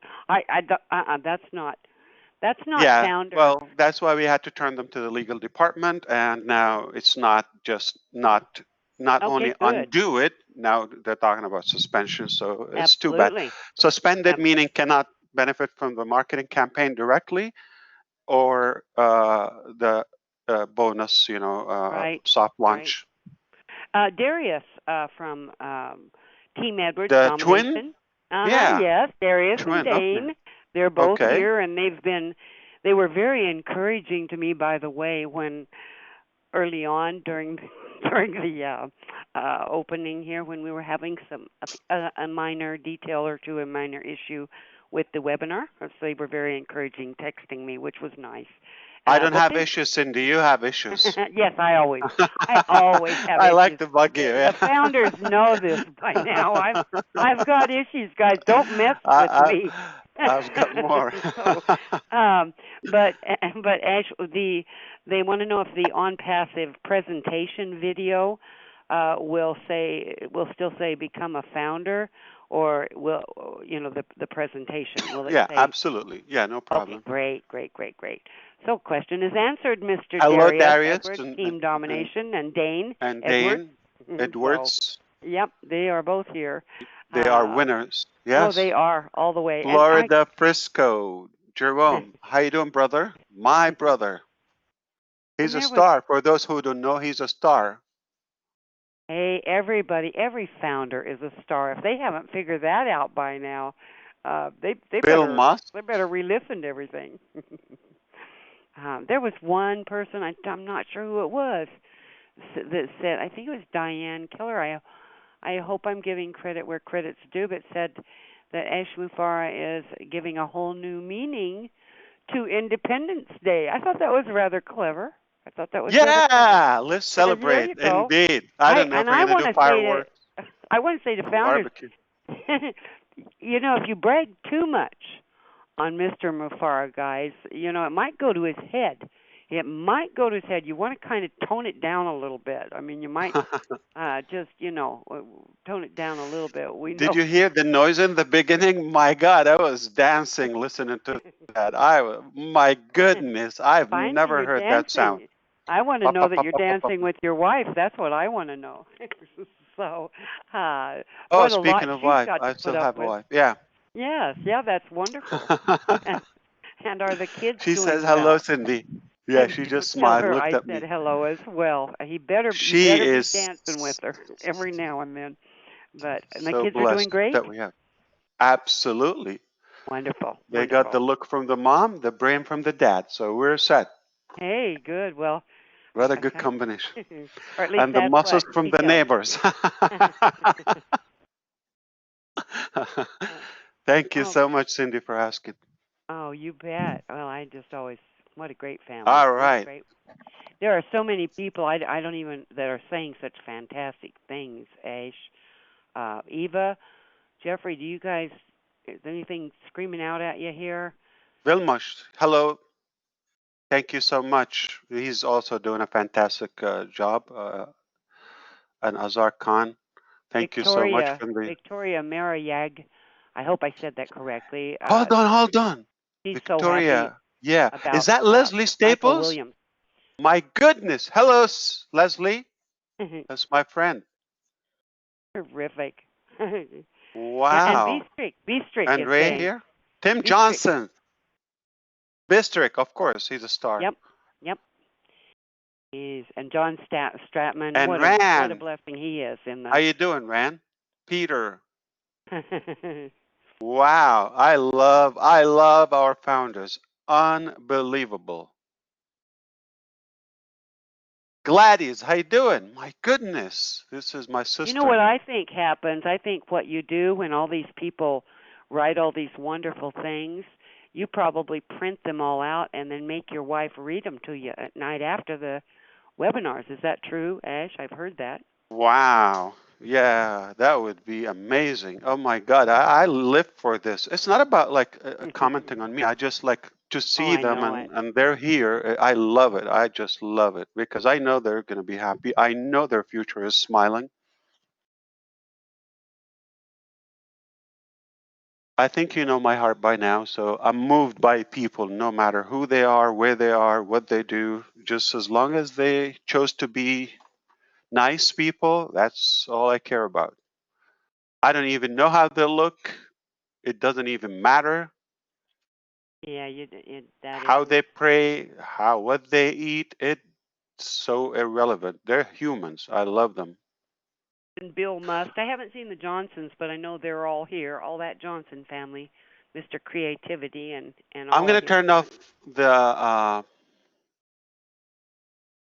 That's not yeah. founder. Well, that's why we had to turn them to the legal department, and now it's not just not Okay, only good. undo it. Now they're talking about suspension, so it's too bad. Absolutely. Suspended meaning cannot benefit from the marketing campaign directly, or the bonus, Right. soft Right. launch. Darius from Team Edwards The twin, Domination. Uh-huh, yeah, yes, Darius and twin. Okay, Dane. They're both okay. here and they were very encouraging to me, by the way, when early on during during the opening here, when we were having a minor detail or two, a minor issue with the webinar. So they were very encouraging, texting me, which was nice. I don't But have they issues, Cindy. You have issues. yes, I always have I like issues. to bug you. The Yeah. founders know this by now. I've got issues, guys. Don't mess with I, me. I've got more. So, but actually, they want to know if the on passive presentation video will still say become a founder, or will the presentation will it Yeah, say? absolutely. Yeah, no Okay, problem. great. So question is answered, Mr. Hello, Darius Darius Edwards, and Team and, Domination, and Dane and Edwards. Dane So, Edwards. yep, they are both here. They are winners. Oh, Yes. they are all the way. And Florida Frisco. Jerome, how you doing, brother? My brother. He's and a there was, star. For those who don't know, he's a star. hey, everybody, every founder is a star. If they haven't figured that out by now, they Bill Musk. better re-listen to everything. There was one person I'm not sure who it was that said, I think it was Diane Keller. I hope I'm giving credit where credit's due, but said that Ash Mufareh is giving a whole new meaning to Independence Day. I thought that was rather clever. I thought that was rather clever. Yeah, let's There celebrate. you go. Indeed. I don't know if we're I going to want do to say fireworks to I want to say to or founders, barbecue. you know, if you brag too much on Mr. Mufareh, guys, you know, it might go to his head. It might go to his head. You want to kind of tone it down a little bit. I mean, you might just, you know, tone it down a little bit. We know. Did you hear the noise in the beginning? My God, I was dancing listening to that. My goodness, I've Finally, never you're heard dancing. that sound. I want to Pa, know pa, that pa, you're pa, pa, pa, dancing pa. with your wife. That's what I want to know. So, Oh, what a lot speaking of she's wife, got I to put still up have a with. wife. Yeah. Yes, yeah, that's wonderful. And are the kids She doing says hello, well? Cindy. Yeah, she Tell just smiled and her looked I at said me. hello as well. You better She be is dancing with her every now and then. And the so kids are doing blessed great. that we have. Absolutely. Wonderful. They got the look from the mom, the brain from the dad. So we're set. Hey, good. Well, What a good combination. or at least And the that's muscles what from he the tells me. neighbors. Thank you Oh, so much, Cindy, for asking. oh, you bet. Well, I just always, what a great family. All What a right. great. There are so many people I don't even that are saying such fantastic things. Ash, Eva, Jeffrey, do you guys? Is anything screaming out at you here? Vilmos, hello. Thank you so much. He's also doing a fantastic job. And Azar Khan, thank you so much for the. Victoria Marayag. I hope I said that correctly. Hold on. She's so happy Victoria. Yeah. about Is that Leslie Michael Staples? Williams. My goodness. Hello, Leslie. That's my friend. Terrific. Wow. And Bistrick And is Ray saying. here? Tim Bistrick. Johnson. Bistrick, of course. He's a star. Yep. And John Stratman. And what Rand. a blessing he is in the. How you doing, Rand? Peter. Wow. I love our founders. Unbelievable. Gladys, how you doing? My goodness, this is my sister. You know what I think happens? I think what you do when all these people write all these wonderful things, you probably print them all out and then make your wife read them to you at night after the webinars. Is that true, Ash? I've heard that. Wow. Yeah, that would be amazing. Oh my God, I live for this. It's not about like commenting on me. I just like to see them and they're here. I love it. I just love it because I know they're going to be happy. I know their future is smiling. I think you know my heart by now, so I'm moved by people no matter who they are, where they are, what they do. Just as long as they chose to be nice people, that's all I care about. I don't even know how they look. It doesn't even matter. Yeah, how they pray, what they eat. It's so irrelevant. They're humans. I love them. And Bill Must. I haven't seen the Johnsons, but I know they're all here. All that Johnson family, Mr. Creativity and all. I'm gonna turn off the